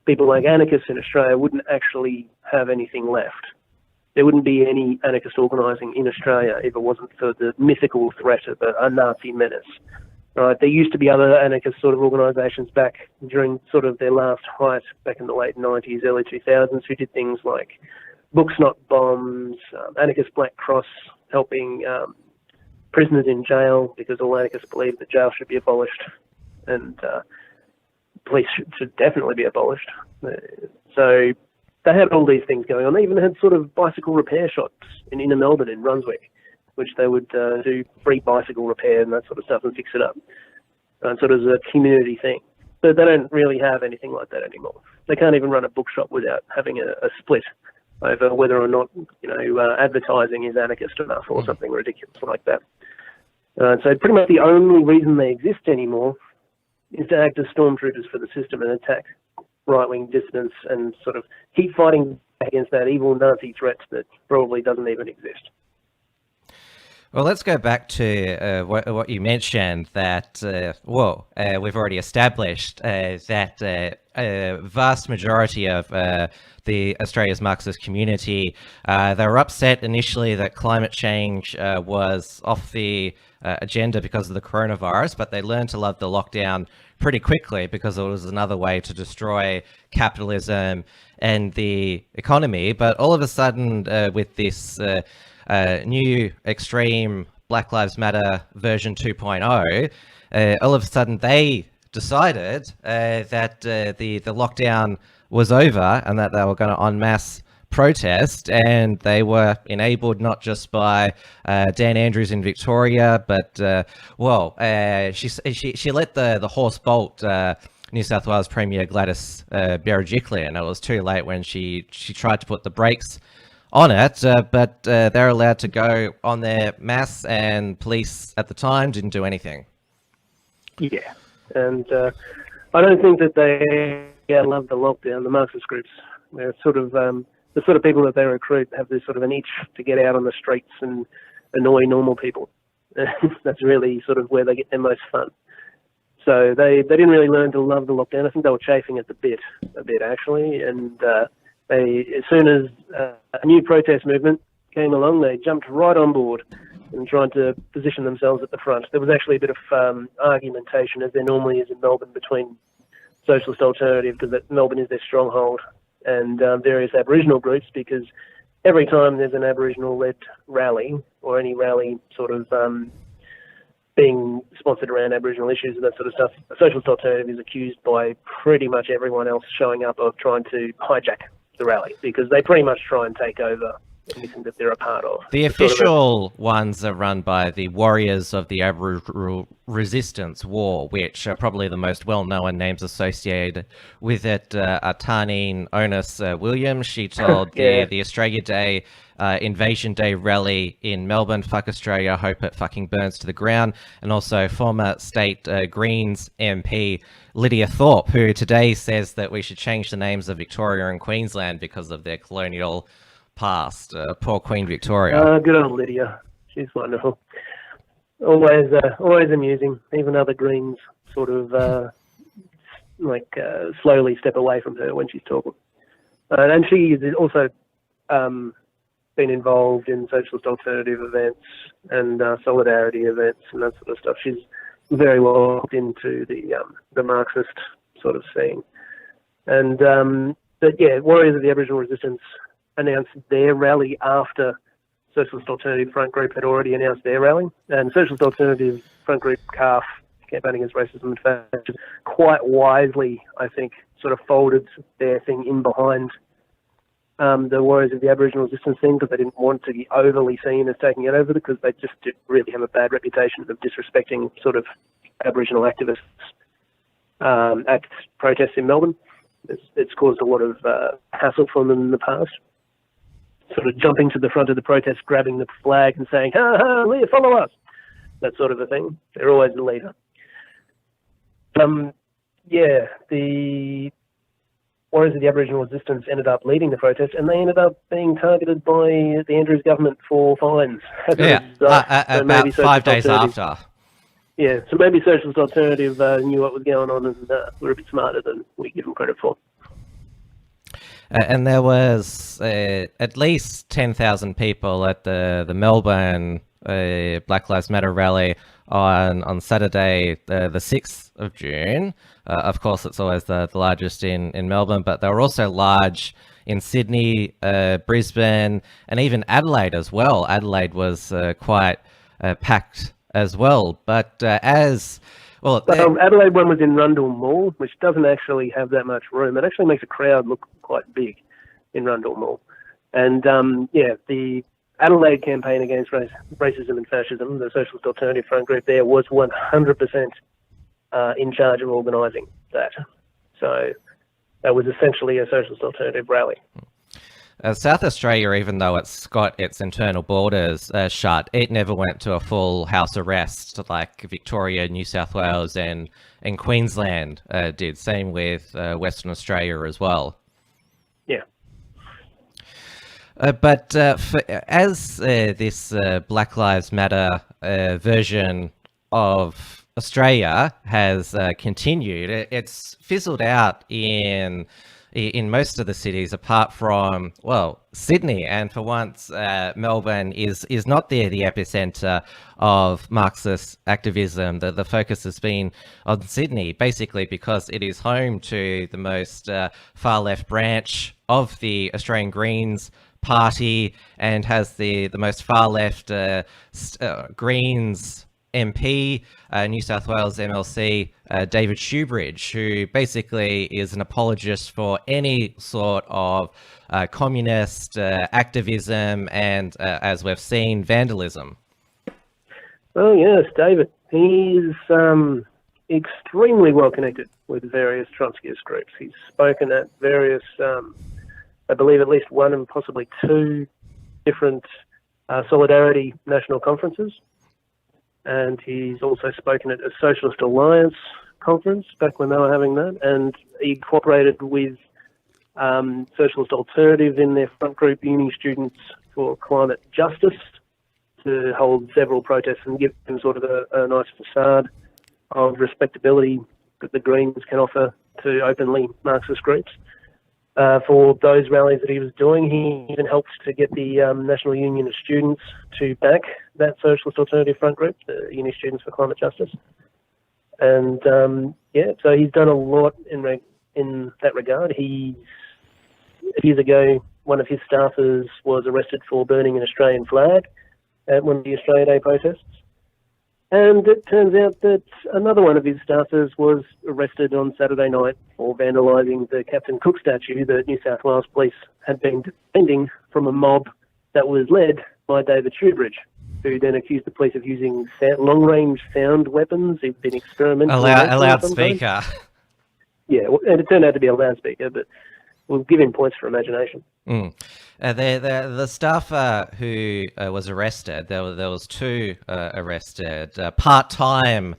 people like anarchists in Australia wouldn't actually have anything left. There wouldn't be any anarchist organising in Australia if it wasn't for the mythical threat of a Nazi menace. Right, there used to be other anarchist sort of organisations back during sort of their last height, back in the late 90s, early 2000s, who did things like Books Not Bombs, Anarchist Black Cross, helping prisoners in jail, because all anarchists believe that jail should be abolished and police should definitely be abolished. So they had all these things going on. They even had sort of bicycle repair shops in inner Melbourne, in Brunswick, which they would do free bicycle repair and that sort of stuff and fix it up. Sort of as a community thing. But they don't really have anything like that anymore. They can't even run a bookshop without having a split over whether or not, advertising is anarchist enough or something ridiculous like that. So pretty much the only reason they exist anymore is to act as stormtroopers for the system and attack right-wing dissidents and sort of keep fighting against that evil Nazi threat that probably doesn't even exist. Well, let's go back to what you mentioned, that, we've already established that a vast majority of the Australia's Marxist community, they were upset initially that climate change was off the agenda because of the coronavirus, but they learned to love the lockdown pretty quickly because it was another way to destroy capitalism and the economy. But all of a sudden, with this new extreme Black Lives Matter version 2.0, all of a sudden they decided that the lockdown was over and that they were going to en masse protest, and they were enabled not just by Dan Andrews in Victoria, but she let the horse bolt New South Wales Premier Gladys Berejiklian, and it was too late when she tried to put the brakes on it, but they're allowed to go on their mass, and police at the time didn't do anything. Yeah, and I don't think that they love the lockdown. The Marxist groups, they're sort of the sort of people that they recruit have this sort of an itch to get out on the streets and annoy normal people. That's really sort of where they get their most fun. So they didn't really learn to love the lockdown. I think they were chafing at the bit a bit actually, and as soon as a new protest movement came along, they jumped right on board and tried to position themselves at the front. There was actually a bit of argumentation, as there normally is in Melbourne, between Socialist Alternative, because Melbourne is their stronghold, and various Aboriginal groups, because every time there's an Aboriginal-led rally, or any rally sort of being sponsored around Aboriginal issues and that sort of stuff, the Socialist Alternative is accused by pretty much everyone else showing up of trying to hijack the rally, because they pretty much try and take over anything that they're a part of. The official ones are run by the Warriors of the Aboriginal Resistance War, which are probably the most well-known names associated with it are Tarneen Onus Williams. She told the Australia Day Invasion Day rally in Melbourne, "Fuck Australia, hope it fucking burns to the ground," and also former state Greens MP Lydia Thorpe, who today says that we should change the names of Victoria and Queensland because of their colonial past. Poor Queen Victoria. Good old Lydia. She's wonderful. Always amusing. Even other Greens sort of slowly step away from her when she's talking. And she is also been involved in Socialist Alternative events and solidarity events and that sort of stuff. She's very well hooked into the Marxist sort of scene. And Warriors of the Aboriginal Resistance announced their rally after Socialist Alternative Front Group had already announced their rally. And Socialist Alternative Front Group, CAF, Campaigning Against Racism and Fascism, quite wisely, I think, sort of folded their thing in behind the Warriors of the Aboriginal Resistance thing, because they didn't want to be overly seen as taking it over, because they just really have a bad reputation of disrespecting sort of Aboriginal activists at protests in Melbourne. It's caused a lot of hassle for them in the past. Sort of jumping to the front of the protest, grabbing the flag and saying, "Ha ha, Leah, follow us." That sort of a thing. They're always the leader. The Warriors of the Aboriginal Resistance ended up leading the protest, and they ended up being targeted by the Andrews government for fines. About 5 days after. Yeah, so maybe Socialist Alternative knew what was going on and were a bit smarter than we give them credit for. And there was at least 10,000 people at the Melbourne Black Lives Matter rally on Saturday, the 6th of June. Of course, it's always the largest in Melbourne, but they were also large in Sydney, Brisbane, and even Adelaide as well. Adelaide was quite packed as well. But Adelaide one was in Rundle Mall, which doesn't actually have that much room. It actually makes a crowd look quite big in Rundle Mall. And the Adelaide campaign against racism and fascism, the Socialist Alternative Front Group there, was 100% in charge of organising that. So that was essentially a Socialist Alternative rally. South Australia, even though it's got its internal borders shut, it never went to a full house arrest like Victoria, New South Wales and Queensland did. Same with Western Australia as well. Yeah. But as this Black Lives Matter version of Australia has continued, it's fizzled out in most of the cities, apart from, Sydney. And for once, Melbourne is not the epicenter of Marxist activism. The focus has been on Sydney, basically because it is home to the most far left branch of the Australian Greens Party, and has the most far left Greens MP, New South Wales MLC, David Shoebridge, who basically is an apologist for any sort of communist activism and, as we've seen, vandalism. Oh, yes, David. He's extremely well connected with various Trotskyist groups. He's spoken at various, I believe at least one and possibly two different Solidarity national conferences. And he's also spoken at a Socialist Alliance conference back when they were having that. And he cooperated with Socialist Alternative in their front group, Uni Students for Climate Justice, to hold several protests and give them sort of a nice facade of respectability that the Greens can offer to openly Marxist groups. For those rallies that he was doing, he even helped to get the National Union of Students to back that Socialist Alternative front group, the Uni Students for Climate Justice. And so he's done a lot in that regard. Years ago, one of his staffers was arrested for burning an Australian flag at one of the Australia Day protests. And it turns out that another one of his staffers was arrested on Saturday night for vandalising the Captain Cook statue that New South Wales Police had been defending from a mob that was led by David Shoebridge, who then accused the police of using long-range sound weapons. He'd been experimenting with a loudspeaker. Yeah, and it turned out to be a loudspeaker, but we'll give him points for imagination. The staffer who was arrested, there was two arrested. Part-time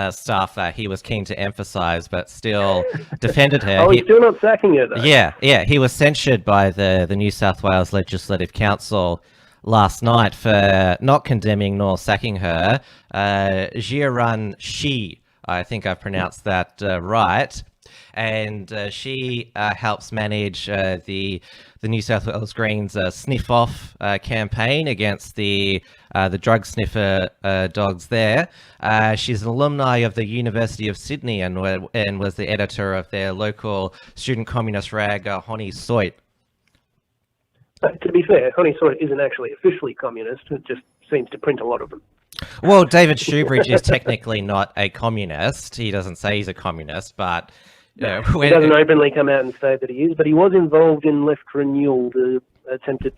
staffer, he was keen to emphasise, but still defended her. He's still not sacking her, though. Yeah. He was censured by the New South Wales Legislative Council last night for not condemning nor sacking her. Jiarun Shi, I think I've pronounced that right. And she helps manage the New South Wales Greens Sniff Off campaign against the drug sniffer dogs there. She's an alumni of the University of Sydney and was the editor of their local student communist rag, Honi Soit. To be fair, Honi Soit isn't actually officially communist. It just seems to print a lot of them. Well, David Shoebridge is technically not a communist. He doesn't say he's a communist, but... he doesn't openly come out and say that he is, but he was involved in Left Renewal, the attempted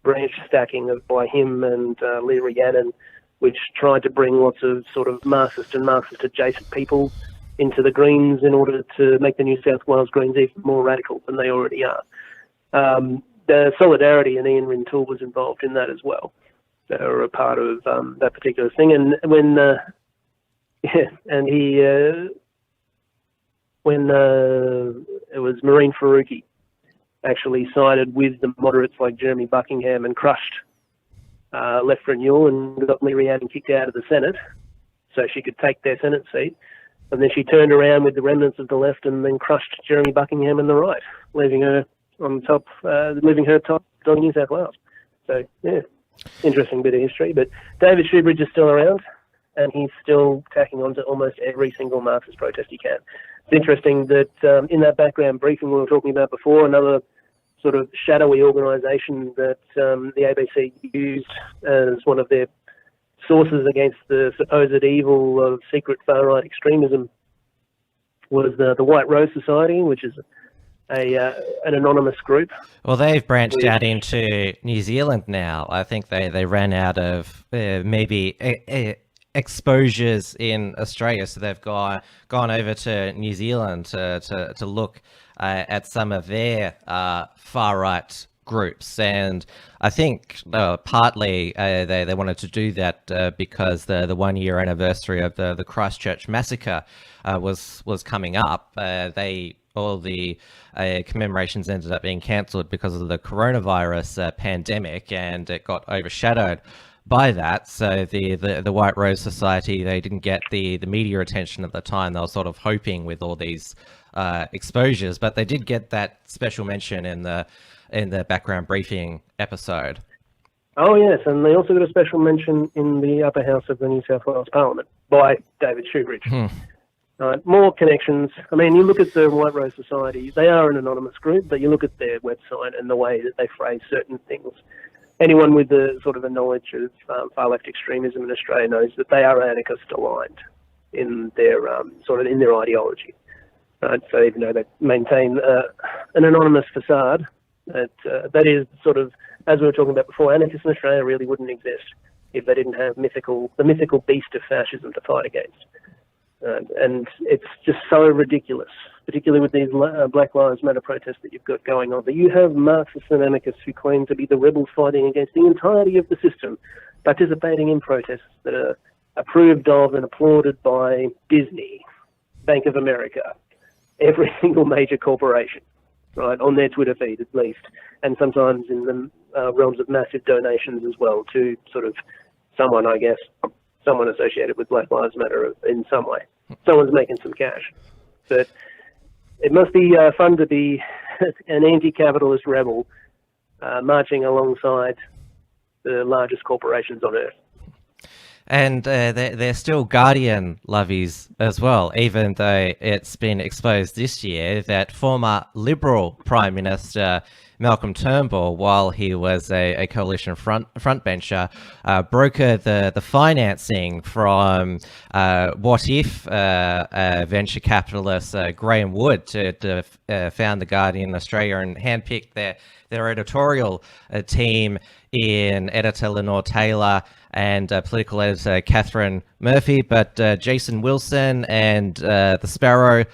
branch stacking by him and Lee Rhiannon, which tried to bring lots of sort of Marxist and Marxist-adjacent people into the Greens in order to make the New South Wales Greens even more radical than they already are. The Solidarity and Ian Rintoul was involved in that as well. They were a part of that particular thing. And when it was Maureen Faruqi actually sided with the moderates like Jeremy Buckingham and crushed Left Renewal and got Lee Rhiannon kicked out of the Senate so she could take their Senate seat. And then she turned around with the remnants of the left and then crushed Jeremy Buckingham and the right, leaving her top on New South Wales. So, yeah, interesting bit of history. But David Shoebridge is still around, and he's still tacking on to almost every single Marxist protest he can. It's interesting that in that background briefing we were talking about before, another sort of shadowy organisation that the ABC used as one of their sources against the supposed evil of secret far-right extremism was the White Rose Society, which is an anonymous group. Well, they've branched out into New Zealand now. I think they ran out of maybe exposures in Australia, so they've gone over to New Zealand to look at some of their far right groups, and I think partly they wanted to do that because the 1 year anniversary of the Christchurch massacre was coming up. All the commemorations ended up being cancelled because of the coronavirus pandemic, and it got overshadowed by that. So the White Rose Society, they didn't get the media attention at the time. They were sort of hoping with all these exposures, but they did get that special mention in the background briefing episode. Oh yes, and they also got a special mention in the upper house of the New South Wales Parliament by David Shoebridge. More connections. I mean, you look at the White Rose Society, they are an anonymous group, but you look at their website and the way that they phrase certain things. anyone with the sort of a knowledge of far left extremism in Australia knows that they are anarchist aligned in their in their ideology. Right? So even though they maintain an anonymous facade, that is sort of, as we were talking about before, anarchists in Australia really wouldn't exist if they didn't have the mythical beast of fascism to fight against. And it's just so ridiculous, particularly with these Black Lives Matter protests that you've got going on, that you have Marxists and anarchists who claim to be the rebels fighting against the entirety of the system, participating in protests that are approved of and applauded by Disney, Bank of America, every single major corporation, right, on their Twitter feed at least, and sometimes in the realms of massive donations as well to sort of someone associated with Black Lives Matter in some way. Someone's making some cash. But it must be fun to be an anti-capitalist rebel marching alongside the largest corporations on earth. And they're still Guardian lovies as well, even though it's been exposed this year that former Liberal Prime Minister Malcolm Turnbull, while he was a coalition frontbencher, brokered the financing from What If venture capitalist Graham Wood to found the Guardian Australia and handpicked their editorial team in editor Lenore Taylor and political editor Catherine Murphy, but Jason Wilson and the Sparrow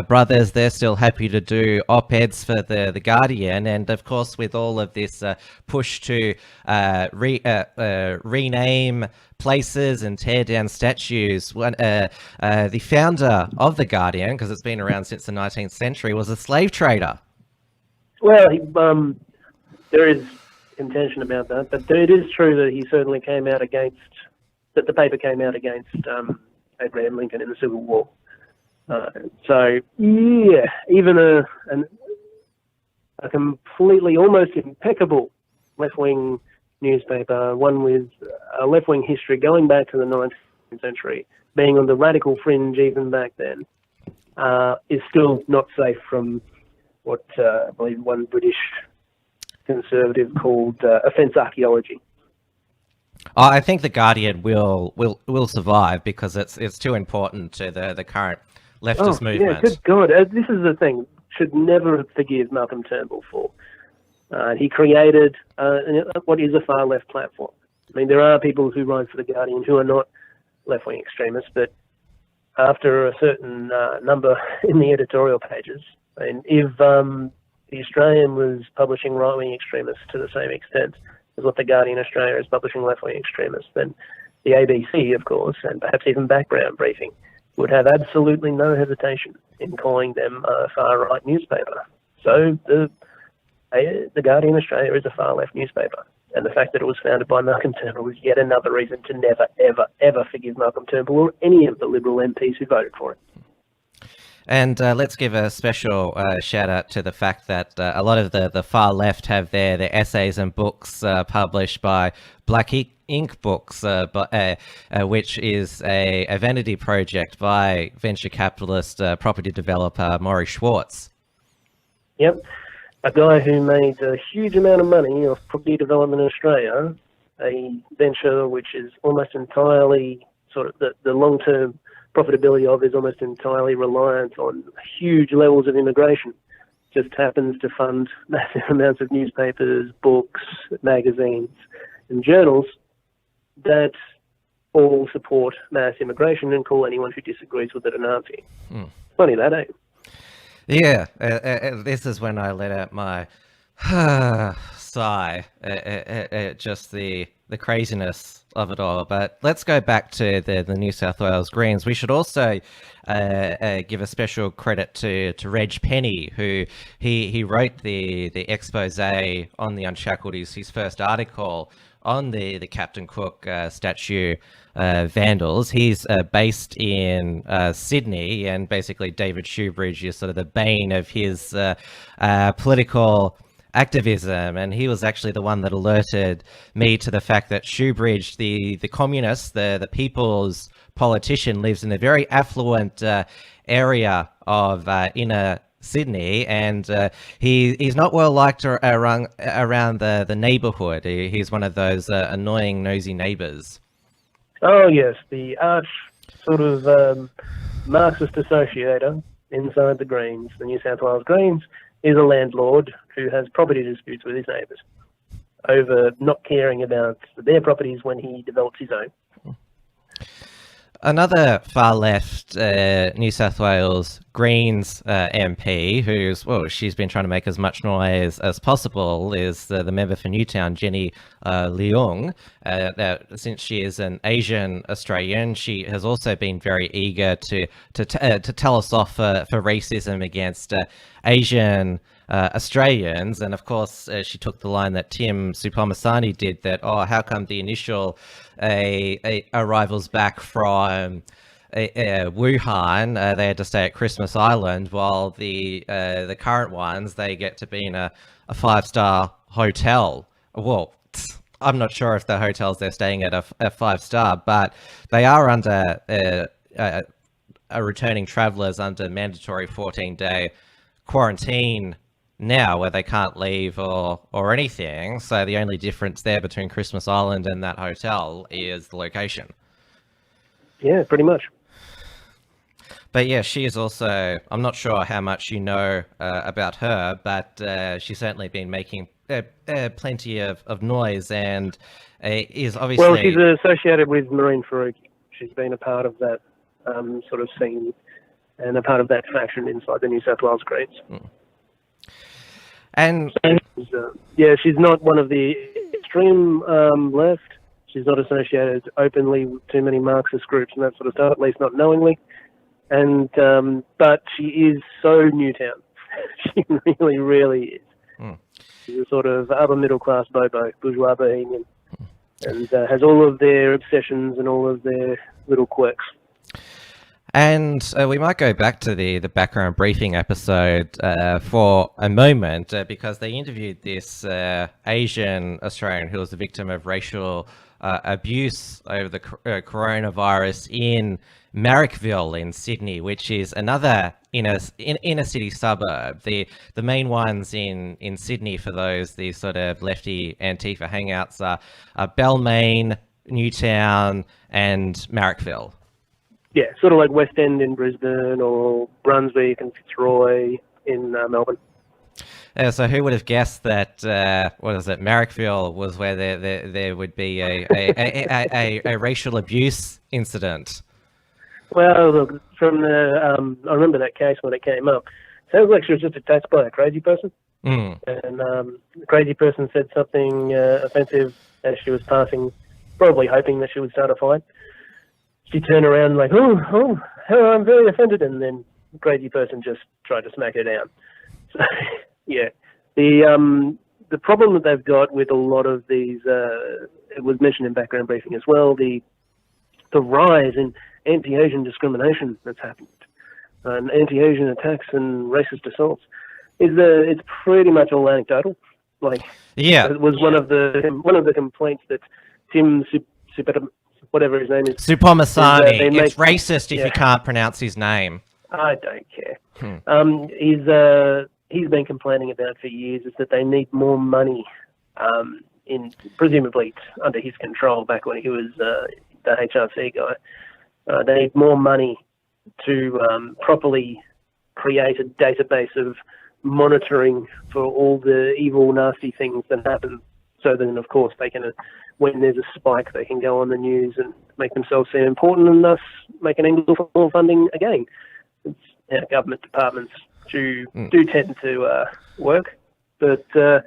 brothers, they're still happy to do op-eds for the Guardian. And of course, with all of this push to rename places and tear down statues, the founder of the Guardian, because it's been around since the 19th century, was a slave trader. Well, there is contention about that, but it is true that he certainly came out against, that the paper came out against Abraham Lincoln in the Civil War. So, yeah, even a completely, almost impeccable left-wing newspaper, one with a left-wing history going back to the 19th century, being on the radical fringe even back then, is still not safe from what I believe one British conservative called offence archaeology. I think the Guardian will survive because it's too important to the current leftist movement. Yeah, good God. This is the thing. Should never forgive Malcolm Turnbull for. He created what is a far left platform. I mean, there are people who write for the Guardian who are not left-wing extremists, but after a certain number in the editorial pages, and if the Australian was publishing right-wing extremists to the same extent as what the Guardian Australia is publishing left-wing extremists, then the ABC, of course, and perhaps even Background Briefing, would have absolutely no hesitation in calling them a far-right newspaper. So the Guardian Australia is a far-left newspaper, and the fact that it was founded by Malcolm Turnbull is yet another reason to never, ever, ever forgive Malcolm Turnbull or any of the Liberal MPs who voted for it. And let's give a special shout out to the fact that a lot of the far left have their essays and books published by Black Ink Books, which is a vanity project by venture capitalist property developer Maury Schwartz. Yep, a guy who made a huge amount of money off property development in Australia, a venture which is almost entirely sort of the long-term profitability of is almost entirely reliant on huge levels of immigration. Just happens to fund massive amounts of newspapers, books, magazines, and journals that all support mass immigration and call anyone who disagrees with it a Nazi. Funny that, eh? Yeah, this is when I let out my sigh at just the craziness of it all. But let's go back to the New South Wales Greens. We should also give a special credit to Reg Penny, who he wrote the expose on the Unshackled, his first article on the Captain Cook statue vandals. He's based in Sydney, and basically David Shoebridge is sort of the bane of his political activism, and he was actually the one that alerted me to the fact that Shoebridge, the communist, the people's politician, lives in a very affluent area of inner Sydney, and he's not well liked around the neighbourhood. He's one of those annoying, nosy neighbours. Oh yes, the arch sort of Marxist associator inside the Greens, the New South Wales Greens, is a landlord who has property disputes with his neighbours over not caring about their properties when he develops his own. Another far-left New South Wales Greens MP, she's been trying to make as much noise as possible, is the member for Newtown, Jenny Leung. Since she is an Asian Australian, she has also been very eager to tell us off for racism against Asian Australians. And of course, she took the line that Tim Supamasani did, that, how come the initial arrivals back from Wuhan, they had to stay at Christmas Island, while the current ones, they get to be in a 5-star hotel. Well, I'm not sure if the hotels they're staying at are 5-star, but they are under returning travellers under mandatory 14-day quarantine now, where they can't leave or anything. So the only difference there between Christmas Island and that hotel is the location. Yeah, pretty much. But yeah, she is also, I'm not sure how much you know about her, but she's certainly been making plenty of noise, and is obviously... Well, she's associated with Marine Faruqi. She's been a part of that sort of scene and a part of that faction inside the New South Wales Greens. And she's not one of the extreme left. She's not associated openly with too many Marxist groups and that sort of stuff, at least not knowingly. And but she is so Newtown. She really, really is. She's a sort of upper middle class bobo, bourgeois bohemian, and has all of their obsessions and all of their little quirks. And we might go back to the background briefing episode for a moment, because they interviewed this Asian Australian who was the victim of racial abuse over the coronavirus in Marrickville in Sydney, which is another inner city suburb. The main ones in Sydney for these sort of lefty Antifa hangouts are Balmain, Newtown, and Marrickville. Yeah, sort of like West End in Brisbane or Brunswick and Fitzroy in Melbourne. So who would have guessed that, Marrickville was where there would be a racial abuse incident? Well, look, from I remember that case when it came up. Sounds like she was just attacked by a crazy person. And the crazy person said something offensive as she was passing, probably hoping that she would start a fight. She turned around like, I'm very offended, and then the crazy person just tried to smack her down. So, yeah. The problem that they've got with a lot of these, it was mentioned in background briefing as well, the rise in anti-Asian discrimination that's happened, and anti-Asian attacks and racist assaults, it's pretty much all anecdotal. Like, yeah, it was one of the complaints that Tim whatever his name is. Supamasani. It's racist if you can't pronounce his name. I don't care. He's been complaining about for years is that they need more money, presumably under his control back when he was the HRC guy. They need more money to properly create a database of monitoring for all the evil, nasty things that happen. So then, of course, they can, when there's a spike, they can go on the news and make themselves seem important, and thus make an angle for more funding again. It's how government departments do tend to work. But, so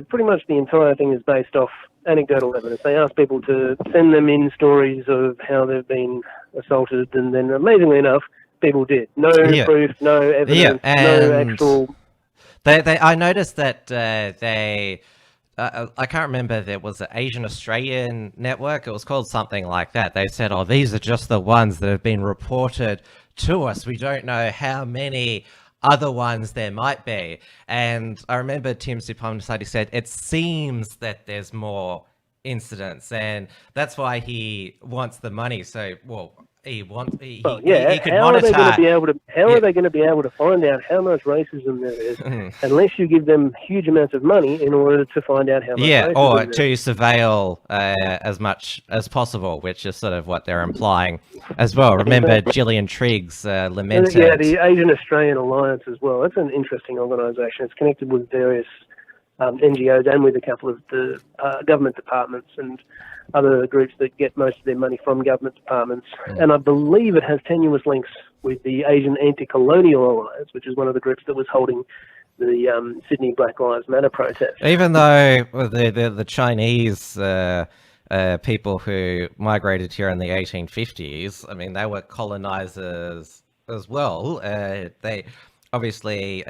pretty much the entire thing is based off anecdotal evidence. They ask people to send them in stories of how they've been assaulted, and then, amazingly enough, people did. No proof, no evidence, no actual... I noticed that they... I can't remember, there was an Asian Australian network, it was called something like that. They said, these are just the ones that have been reported to us. We don't know how many other ones there might be. And I remember Tim Supamasani said, it seems that there's more incidents, and that's why he wants the money. So, He wants. He Well, could how are they going to be monetize. able to? How are they going to be able to find out how much racism there is, unless you give them huge amounts of money in order to find out how much? Yeah, racism or there to is? surveil as much as possible, which is sort of what they're implying as well. Remember, Gillian Triggs lamented. Yeah, the Asian Australian Alliance as well. That's an interesting organisation. It's connected with various NGOs and with a couple of the government departments and other groups that get most of their money from government departments. And I believe it has tenuous links with the Asian Anti-Colonial Alliance, which is one of the groups that was holding the Sydney Black Lives Matter protest. Even though the Chinese people who migrated here in the 1850s, I mean, they were colonizers as well. They obviously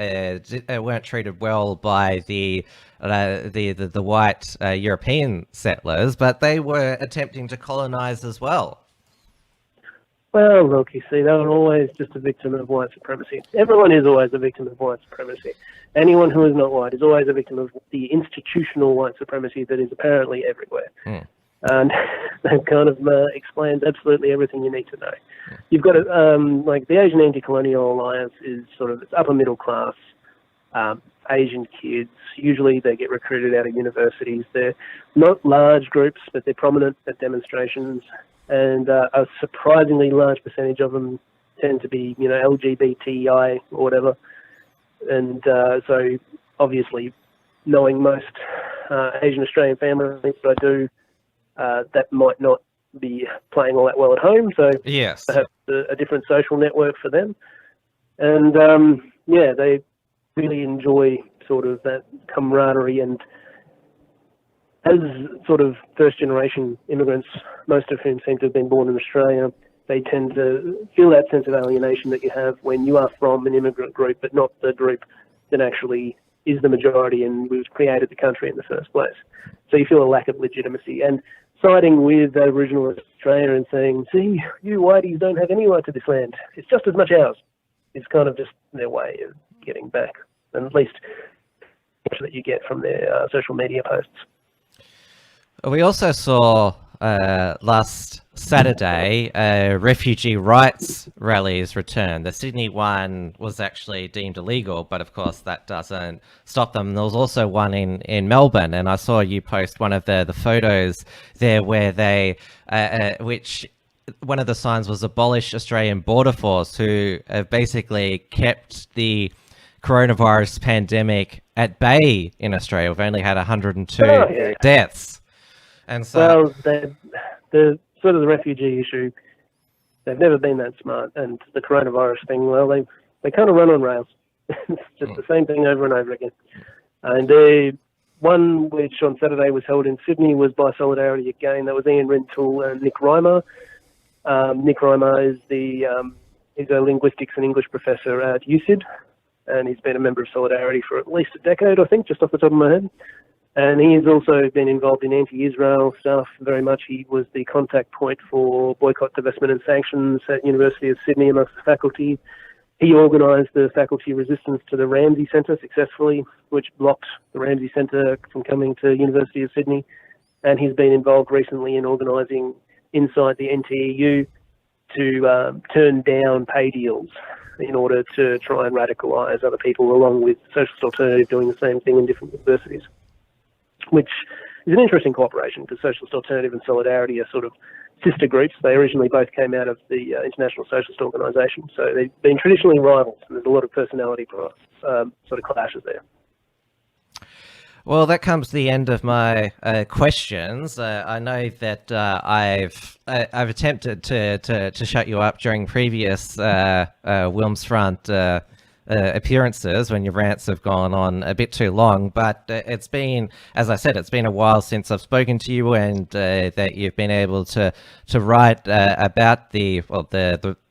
weren't treated well by the white European settlers, but they were attempting to colonize as well. Well, look, you see, they were always just a victim of white supremacy. Everyone is always a victim of white supremacy. Anyone who is not white is always a victim of the institutional white supremacy that is apparently everywhere. And that kind of explains absolutely everything you need to know. You've got like the Asian Anti-Colonial Alliance is sort of it's upper middle class Asian kids. Usually they get recruited out of universities. They're not large groups, but they're prominent at demonstrations. And a surprisingly large percentage of them tend to be, LGBTI or whatever. And so, obviously, knowing most Asian Australian families that I do, that might not be playing all that well at home. So, yes, perhaps a different social network for them. And they really enjoy sort of that camaraderie and. As sort of first-generation immigrants, most of whom seem to have been born in Australia, they tend to feel that sense of alienation that you have when you are from an immigrant group, but not the group that actually is the majority and was created the country in the first place. So you feel a lack of legitimacy. And siding with Aboriginal Australia and saying, see, you whiteys don't have any right to this land. It's just as much ours. It's kind of just their way of getting back, and at least that you get from their social media posts. We also saw last Saturday refugee rights rallies return. The Sydney one was actually deemed illegal, but of course that doesn't stop them. There was also one in Melbourne, and I saw you post one of the photos there where they, which one of the signs was abolish Australian Border Force, who have basically kept the coronavirus pandemic at bay in Australia. We've only had 102 deaths. And so, well, the sort of the refugee issue, they've never been that smart. And the coronavirus thing, well, they kind of run on rails. It's just the same thing over and over again. And one which on Saturday was held in Sydney was by Solidarity again. That was Ian Rintoul and Nick Reimer. Nick Reimer is he's a linguistics and English professor at USyd, and he's been a member of Solidarity for at least a decade, I think, just off the top of my head. And he has also been involved in anti-Israel stuff very much. He was the contact point for boycott, divestment and sanctions at University of Sydney amongst the faculty. He organised the faculty resistance to the Ramsay Centre successfully, which blocked the Ramsay Centre from coming to University of Sydney. And he's been involved recently in organising inside the NTEU to turn down pay deals in order to try and radicalise other people, along with Socialist Alternative doing the same thing in different universities, which is an interesting cooperation because Socialist Alternative and Solidarity are sort of sister groups. They originally both came out of the International Socialist Organisation, so they've been traditionally rivals, and there's a lot of personality sort of clashes there. Well, that comes to the end of my questions. I know that I've attempted to shut you up during previous WilmsFront appearances when your rants have gone on a bit too long, but it's been, as I said, it's been a while since I've spoken to you, and that you've been able to write about the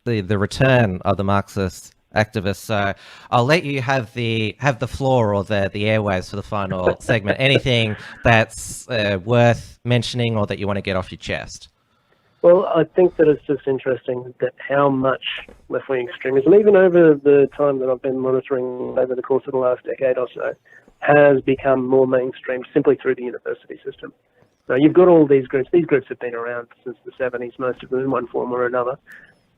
return of the Marxist activists. So I'll let you have the floor or the airwaves for the final segment. Anything that's worth mentioning or that you want to get off your chest? Well, I think that it's just interesting that how much left-wing extremism, even over the time that I've been monitoring over the course of the last decade or so, has become more mainstream simply through the university system. So you've got all these groups. These groups have been around since the 70s, most of them in one form or another.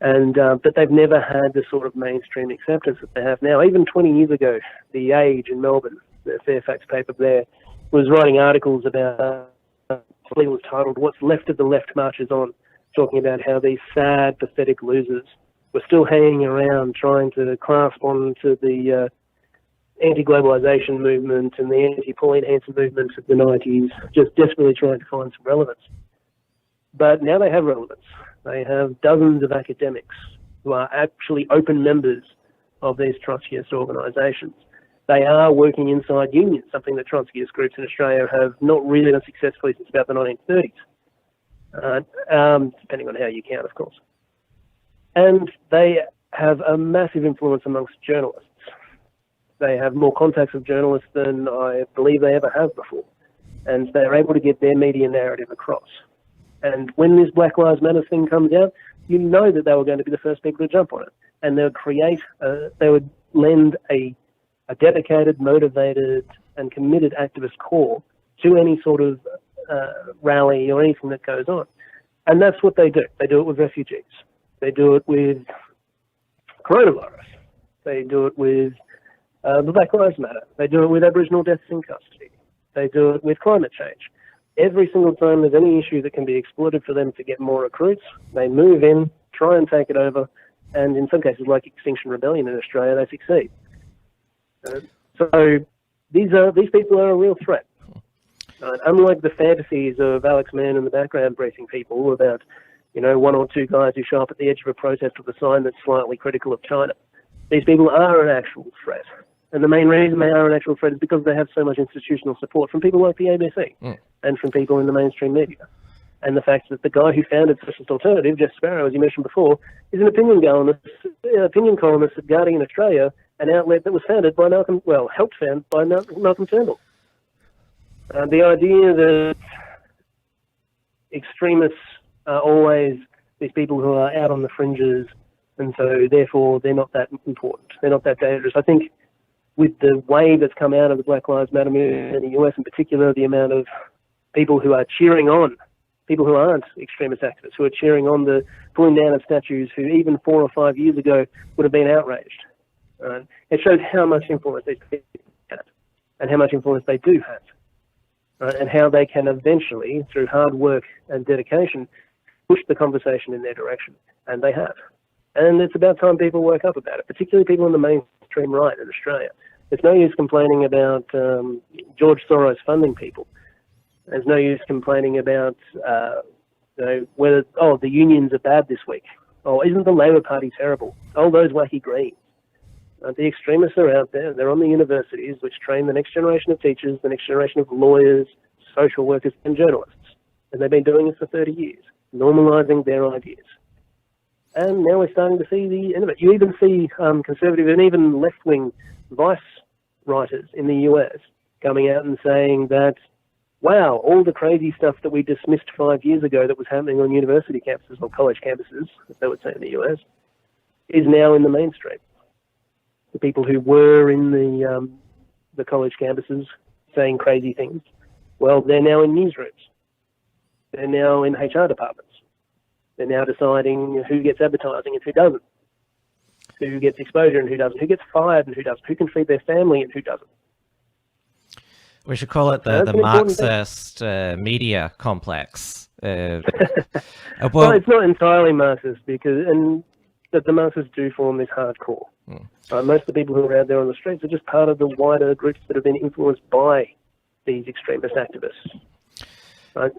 And but they've never had the sort of mainstream acceptance that they have now. Even 20 years ago, The Age in Melbourne, the Fairfax paper there, was writing articles about, I believe it was titled, "What's Left of the Left Marches On," talking about how these sad, pathetic losers were still hanging around trying to clasp on to the anti-globalization movement and the anti-Pauline Hanson movement of the 90s, just desperately trying to find some relevance. But now they have relevance. They have dozens of academics who are actually open members of these Trotskyist organizations. They are working inside unions, something that Trotskyist groups in Australia have not really done successfully since about the 1930s, depending on how you count, of course. And they have a massive influence amongst journalists. They have more contacts with journalists than I believe they ever have before. And they're able to get their media narrative across. And when this Black Lives Matter thing comes out, you know that they were going to be the first people to jump on it. And they would they would lend a dedicated, motivated, and committed activist core to any sort of rally or anything that goes on. And that's what they do. They do it with refugees. They do it with coronavirus. They do it with the Black Lives Matter. They do it with Aboriginal deaths in custody. They do it with climate change. Every single time there's any issue that can be exploited for them to get more recruits, they move in, try and take it over, and in some cases, like Extinction Rebellion in Australia, they succeed. So these people are a real threat. Unlike the fantasies of Alex Mann and the background briefing people about, one or two guys who show up at the edge of a protest with a sign that's slightly critical of China, these people are an actual threat. And the main reason they are an actual threat is because they have so much institutional support from people like the ABC and from people in the mainstream media. And the fact that the guy who founded Socialist Alternative, Jeff Sparrow, as you mentioned before, is an opinion columnist at Guardian Australia, an outlet that was founded by helped found by Malcolm Turnbull. The idea that extremists are always these people who are out on the fringes, and so therefore they're not that important, they're not that dangerous. I think with the wave that's come out of the Black Lives Matter movement in the US in particular, the amount of people who are cheering on, people who aren't extremist activists, who are cheering on the pulling down of statues who even 4 or 5 years ago would have been outraged. It shows how much influence these people have and how much influence they do have, and how they can eventually, through hard work and dedication, push the conversation in their direction. And they have. And it's about time people woke up about it, particularly people in the mainstream right in Australia. There's no use complaining about George Soros funding people. There's no use complaining about whether, the unions are bad this week. Oh, isn't the Labor Party terrible? Oh, those wacky Greens. The extremists are out there. They're on the universities, which train the next generation of teachers, the next generation of lawyers, social workers, and journalists. And they've been doing it for 30 years, normalising their ideas. And now we're starting to see the end of it. You even see conservative and even left-wing Vice writers in the US coming out and saying that, wow, all the crazy stuff that we dismissed 5 years ago that was happening on university campuses or college campuses, as they would say in the US, is now in the mainstream. The people who were in the college campuses saying crazy things, well, they're now in newsrooms. They're now in HR departments. They're now deciding who gets advertising and who doesn't, who gets exposure and who doesn't, who gets fired and who doesn't, who can feed their family and who doesn't. We should call it the Marxist media complex. Well, it's not entirely Marxist but the Marxists do form this hardcore. Most of the people who are out there on the streets are just part of the wider groups that have been influenced by these extremist activists. Right?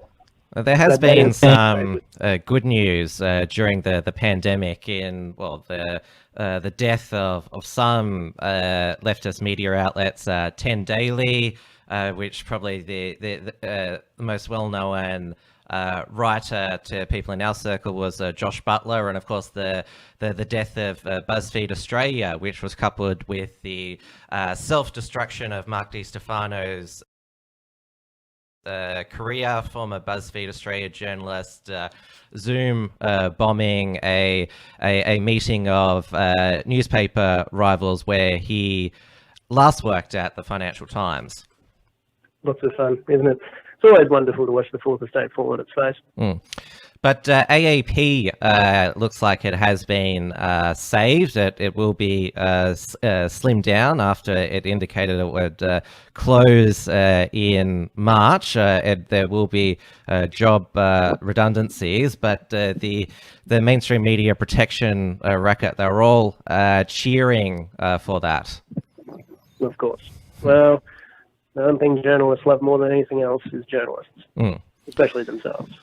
There has been some good news during the pandemic in the death of some leftist media outlets. 10 Daily, which probably the most well-known writer to people in our circle was Josh Butler, and of course the death of BuzzFeed Australia, which was coupled with the self-destruction of Mark DiStefano's career, former BuzzFeed Australia journalist, Zoom bombing a meeting of newspaper rivals where he last worked at the Financial Times. Lots of fun, isn't it? It's always wonderful to watch the Fourth Estate fall on its face. But AAP looks like it has been saved. It will be slimmed down after it indicated it would close in March. There will be job redundancies, but the mainstream media protection racket, they're all cheering for that. Of course. Well, the one thing journalists love more than anything else is journalists, especially themselves.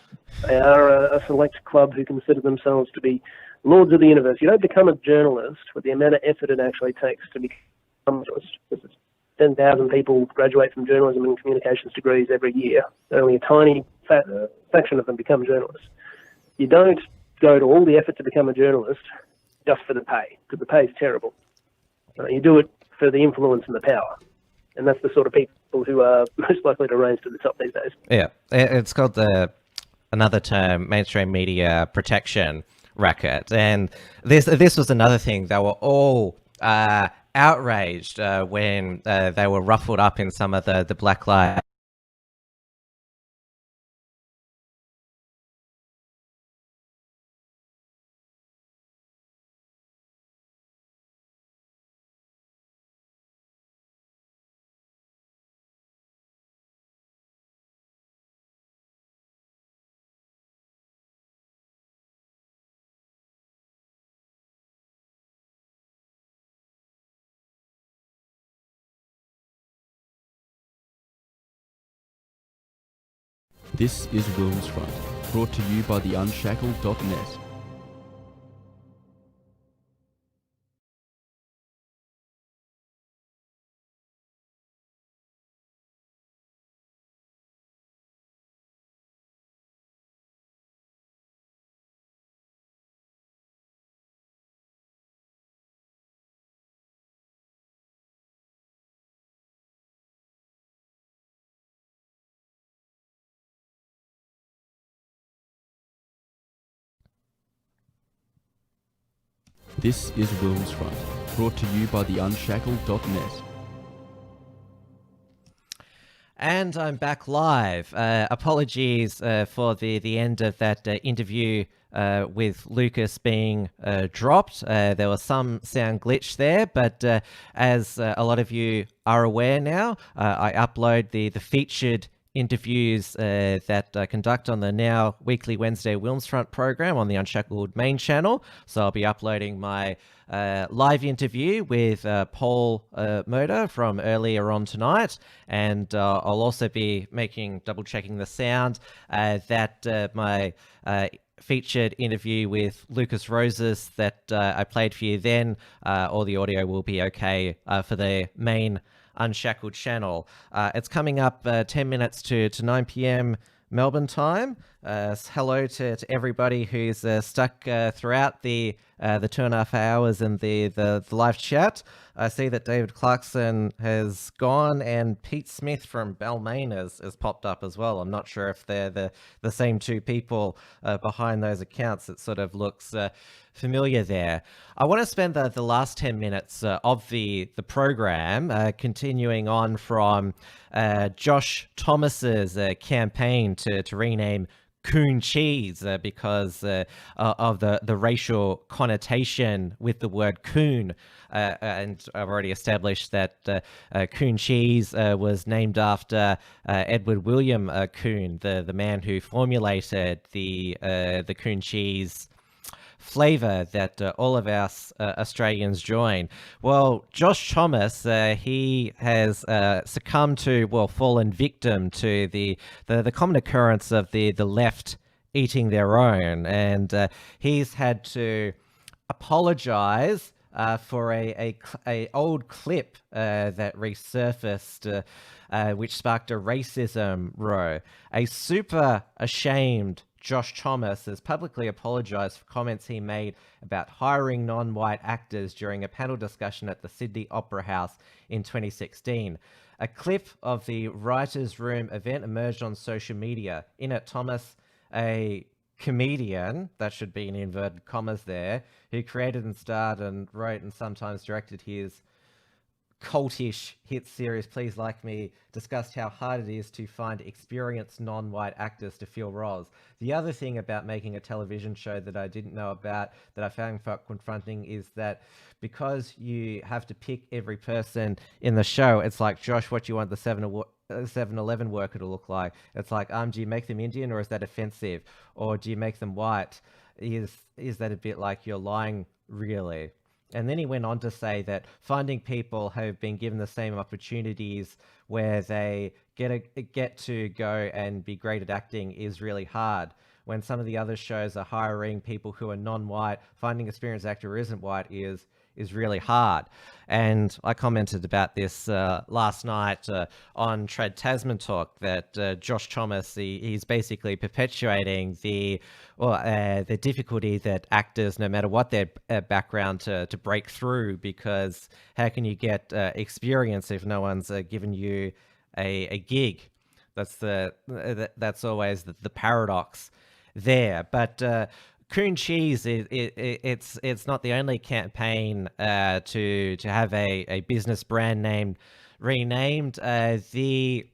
They are a select club who consider themselves to be lords of the universe. You don't become a journalist with the amount of effort it actually takes to become a journalist. 10,000 people graduate from journalism and communications degrees every year. Only a tiny fraction of them become journalists. You don't go to all the effort to become a journalist just for the pay, because the pay is terrible. You do it for the influence and the power. And that's the sort of people who are most likely to rise to the top these days. Yeah, it's called another term, mainstream media protection racket. And this was another thing. They were all outraged when they were ruffled up in some of the Black Lives. This is WilmsFront, brought to you by the Unshackled.net. This is WilmsFront, brought to you by the Unshackled.net. And I'm back live. Apologies for the end of that interview with Lucas being dropped. There was some sound glitch there, but as a lot of you are aware now, I upload the featured interviews that I conduct on the now weekly Wednesday WilmsFront program on the Unshackled main channel. So I'll be uploading my live interview with Paul Moder from earlier on tonight, and I'll also be double checking the sound that my featured interview with Lucas Rosas that I played for you then, all the audio will be okay for the main Unshackled channel. It's coming up 10 minutes to 9 p.m. Melbourne time. Hello to everybody who's stuck throughout the 2.5 hours in the live chat. I see that David Clarkson has gone, and Pete Smith from Balmain has popped up as well. I'm not sure if they're the same two people behind those accounts. It sort of looks familiar there. I want to spend the last 10 minutes of the program continuing on from Josh Thomas's campaign to rename Coon Cheese because of the racial connotation with the word coon. And I've already established that Coon Cheese was named after Edward William Coon, the man who formulated the Coon Cheese flavor that all of us Australians join. Well, Josh Thomas, he has succumbed to, fallen victim to the common occurrence of the left eating their own, and he's had to apologize for a old clip that resurfaced, which sparked a racism row. A super ashamed Josh Thomas has publicly apologised for comments he made about hiring non-white actors during a panel discussion at the Sydney Opera House in 2016. A clip of the Writers' Room event emerged on social media. In it, Thomas, a comedian, that should be in inverted commas there, who created and starred and wrote and sometimes directed his cultish hit series Please Like Me discussed how hard it is to find experienced non-white actors to fill roles. The other thing about making a television show that I didn't know about that I found confronting is that because you have to pick every person in the show, it's like, Josh, what do you want the 7-Eleven worker to look like? It's like, do you make them Indian, or is that offensive? Or do you make them white? Is that a bit like you're lying, really? And then he went on to say that finding people who have been given the same opportunities where they get to go and be great at acting is really hard. When some of the other shows are hiring people who are non-white, finding an experienced actor who isn't white is really hard. And I commented about this last night on Trad Tasman Talk, that Josh Thomas, he's basically perpetuating the difficulty that actors, no matter what their background, to break through, because how can you get experience if no one's given you a gig? That's always the paradox there. But Coon Cheese, it's not the only campaign to have a business brand name renamed. The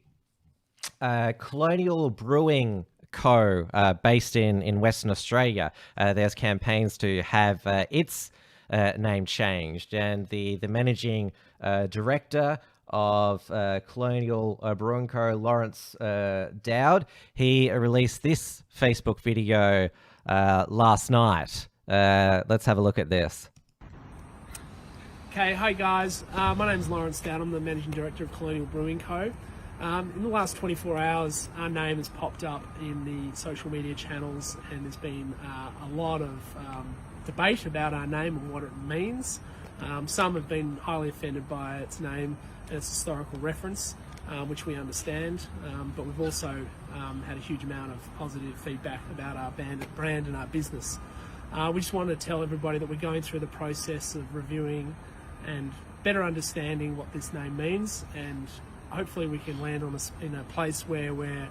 Colonial Brewing Co., based in Western Australia, there's campaigns to have its name changed, and the managing director of Colonial Brewing Co., Lawrence Dowd, he released this Facebook video last night. Let's have a look at this. Okay, hi guys. My name's Lawrence Dowd. I'm the Managing Director of Colonial Brewing Co. In the last 24 hours, our name has popped up in the social media channels, and there's been a lot of debate about our name and what it means. Some have been highly offended by its name and its historical reference, which we understand, but we've also had a huge amount of positive feedback about our brand and our business. We just wanted to tell everybody that we're going through the process of reviewing and better understanding what this name means, and hopefully we can land in a place where we're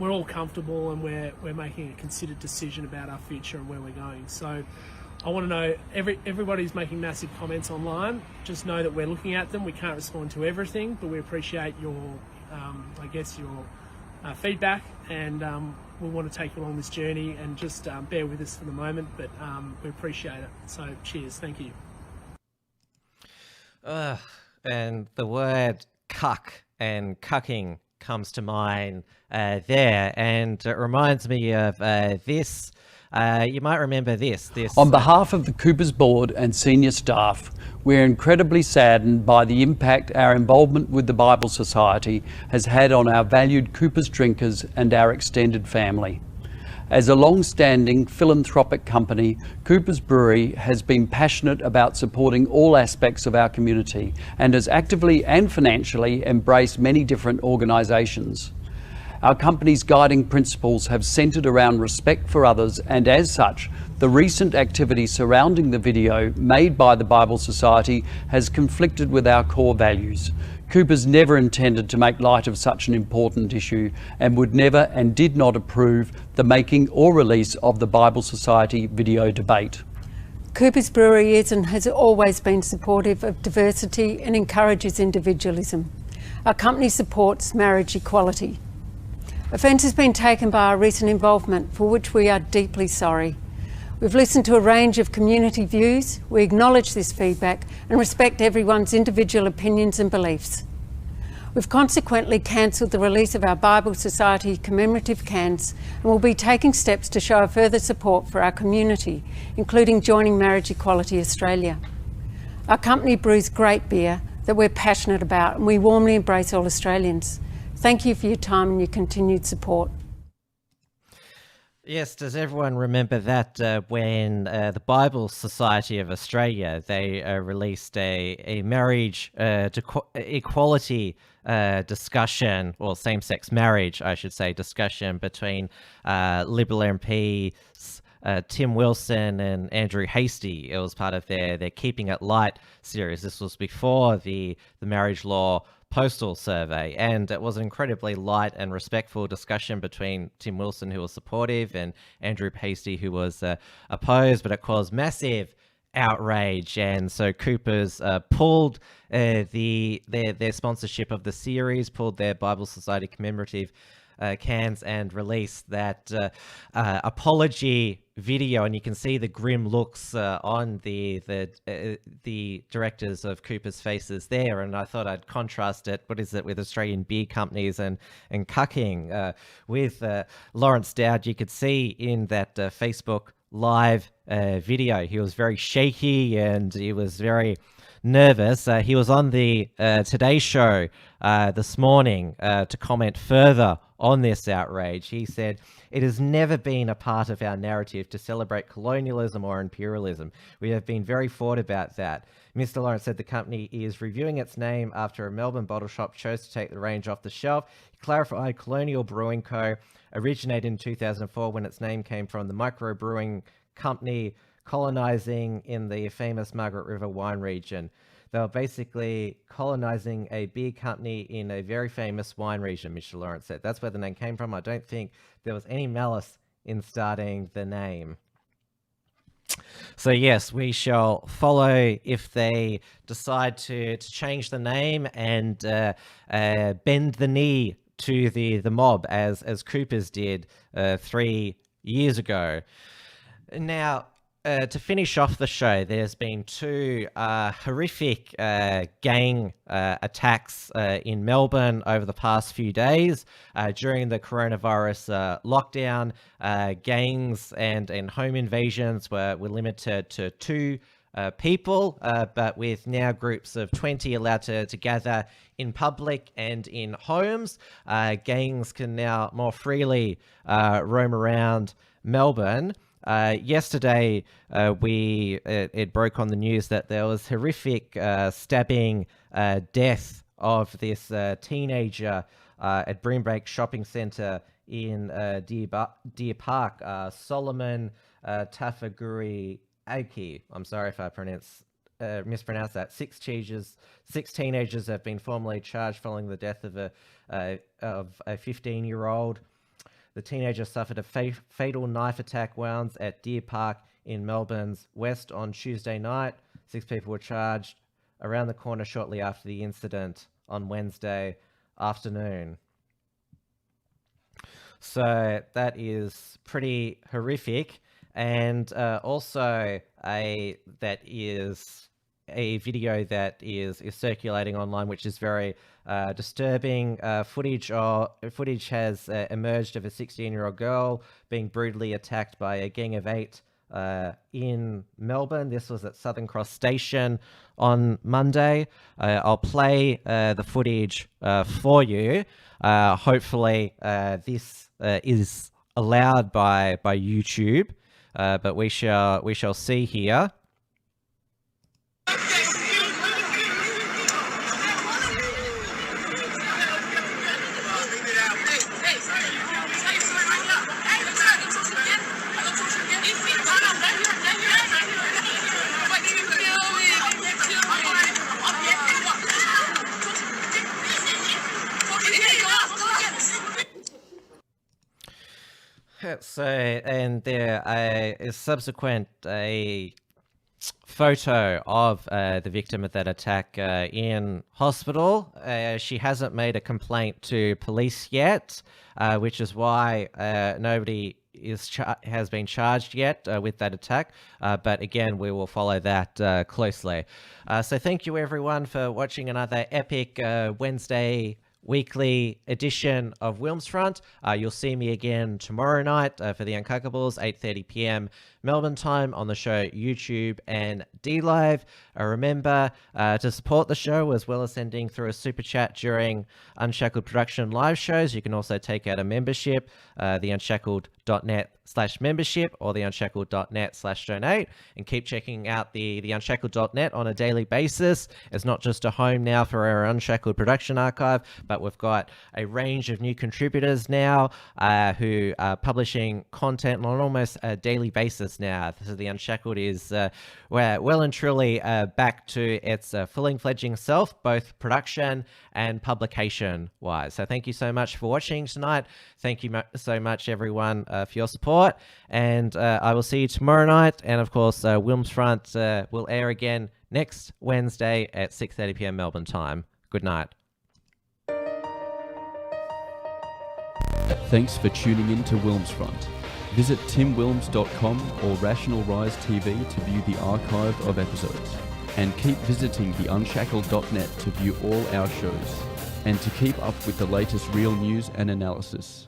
all comfortable and we're making a considered decision about our future and where we're going. So I want to know, everybody's making massive comments online. Just know that we're looking at them. We can't respond to everything, but we appreciate your feedback, and we want to take you along this journey, and just bear with us for the moment, but we appreciate it. So cheers, thank you. And the word cuck and cucking comes to mind there, and it reminds me of this. You might remember this. On behalf of the Coopers Board and senior staff, we're incredibly saddened by the impact our involvement with the Bible Society has had on our valued Coopers drinkers and our extended family. As a long-standing philanthropic company, Coopers Brewery has been passionate about supporting all aspects of our community and has actively and financially embraced many different organisations. Our company's guiding principles have centred around respect for others, and as such, the recent activity surrounding the video made by the Bible Society has conflicted with our core values. Coopers never intended to make light of such an important issue, and would never and did not approve the making or release of the Bible Society video debate. Coopers Brewery is and has always been supportive of diversity and encourages individualism. Our company supports marriage equality. Offence has been taken by our recent involvement, for which we are deeply sorry. We've listened to a range of community views. We acknowledge this feedback and respect everyone's individual opinions and beliefs. We've consequently cancelled the release of our Bible Society commemorative cans, and will be taking steps to show further support for our community, including joining Marriage Equality Australia. Our company brews great beer that we're passionate about, and we warmly embrace all Australians. Thank you for your time and your continued support. Yes, does everyone remember that when the Bible Society of Australia, they released a marriage equality discussion, or same-sex marriage, I should say, discussion between Liberal MPs Tim Wilson and Andrew Hastie. It was part of their Keeping It Light series. This was before the marriage law postal survey, and it was an incredibly light and respectful discussion between Tim Wilson, who was supportive, and Andrew Hastie, who was opposed, but it caused massive outrage, and so Cooper's pulled their sponsorship of the series, pulled their Bible Society commemorative cans, and released that apology video, and you can see the grim looks on the directors of Cooper's faces there. And I thought I'd contrast it. What is it with Australian beer companies and cucking with Lawrence Dowd? You could see in that Facebook Live video, he was very shaky and he was very nervous. He was on the Today Show this morning to comment further on this outrage. He said, "It has never been a part of our narrative to celebrate colonialism or imperialism. We have been very forward about that." Mr. Lawrence said the company is reviewing its name after a Melbourne bottle shop chose to take the range off the shelf. He clarified Colonial Brewing Co. originated in 2004 when its name came from the microbrewing company colonizing in the famous Margaret River wine region. They were basically colonizing a beer company in a very famous wine region, Mr. Lawrence said. That's where the name came from. I don't think there was any malice in starting the name. So yes, we shall follow if they decide to change the name and bend the knee to the mob as Coopers did 3 years ago. Now, to finish off the show, there's been two horrific gang attacks in Melbourne over the past few days. During the coronavirus lockdown, gangs and home invasions were limited to 2 people, but with now groups of 20 allowed to gather in public and in homes, gangs can now more freely roam around Melbourne. Yesterday, it broke on the news that there was horrific stabbing death of this teenager at Breambreak Shopping Centre in Deer Park, Solomon Tafaguri Aki. I'm sorry if I mispronounced that. 6 teenagers have been formally charged following the death of a 15-year-old. The teenager suffered a fatal knife attack wounds at Deer Park in Melbourne's west on Tuesday night. 6 people were charged around the corner shortly after the incident on Wednesday afternoon. So that is pretty horrific. And also that is a video that is circulating online, which is very disturbing. Footage has emerged of a 16-year-old girl being brutally attacked by a gang of 8 in Melbourne. This was at Southern Cross Station on Monday. I'll play the footage for you. Hopefully this is allowed by YouTube, but we shall see here. So, and there is subsequent a photo of the victim of that attack in hospital. She hasn't made a complaint to police yet, which is why nobody has been charged yet with that attack. But again, we will follow that closely. So thank you everyone for watching another epic Wednesday weekly edition of WilmsFront. You'll see me again tomorrow night for the Uncockables, 8:30 p.m. Melbourne time on the show YouTube and DLive. Remember to support the show as well as sending through a super chat during Unshackled production live shows. You can also take out a membership, the unshackled.net/membership or the unshackled.net/donate, and keep checking out the unshackled.net on a daily basis. It's not just a home now for our Unshackled production archive, but but we've got a range of new contributors now who are publishing content on almost a daily basis now. So the Unshackled is well and truly back to its fully fledging self, both production and publication wise. So thank you so much for watching tonight. Thank you so much, everyone, for your support. And I will see you tomorrow night. And of course, WilmsFront will air again next Wednesday at 6:30 p.m. Melbourne time. Good night. Thanks for tuning in to WilmsFront. Visit timwilms.com or Rational Rise TV to view the archive of episodes. And keep visiting the Unshackled.net to view all our shows. And to keep up with the latest real news and analysis.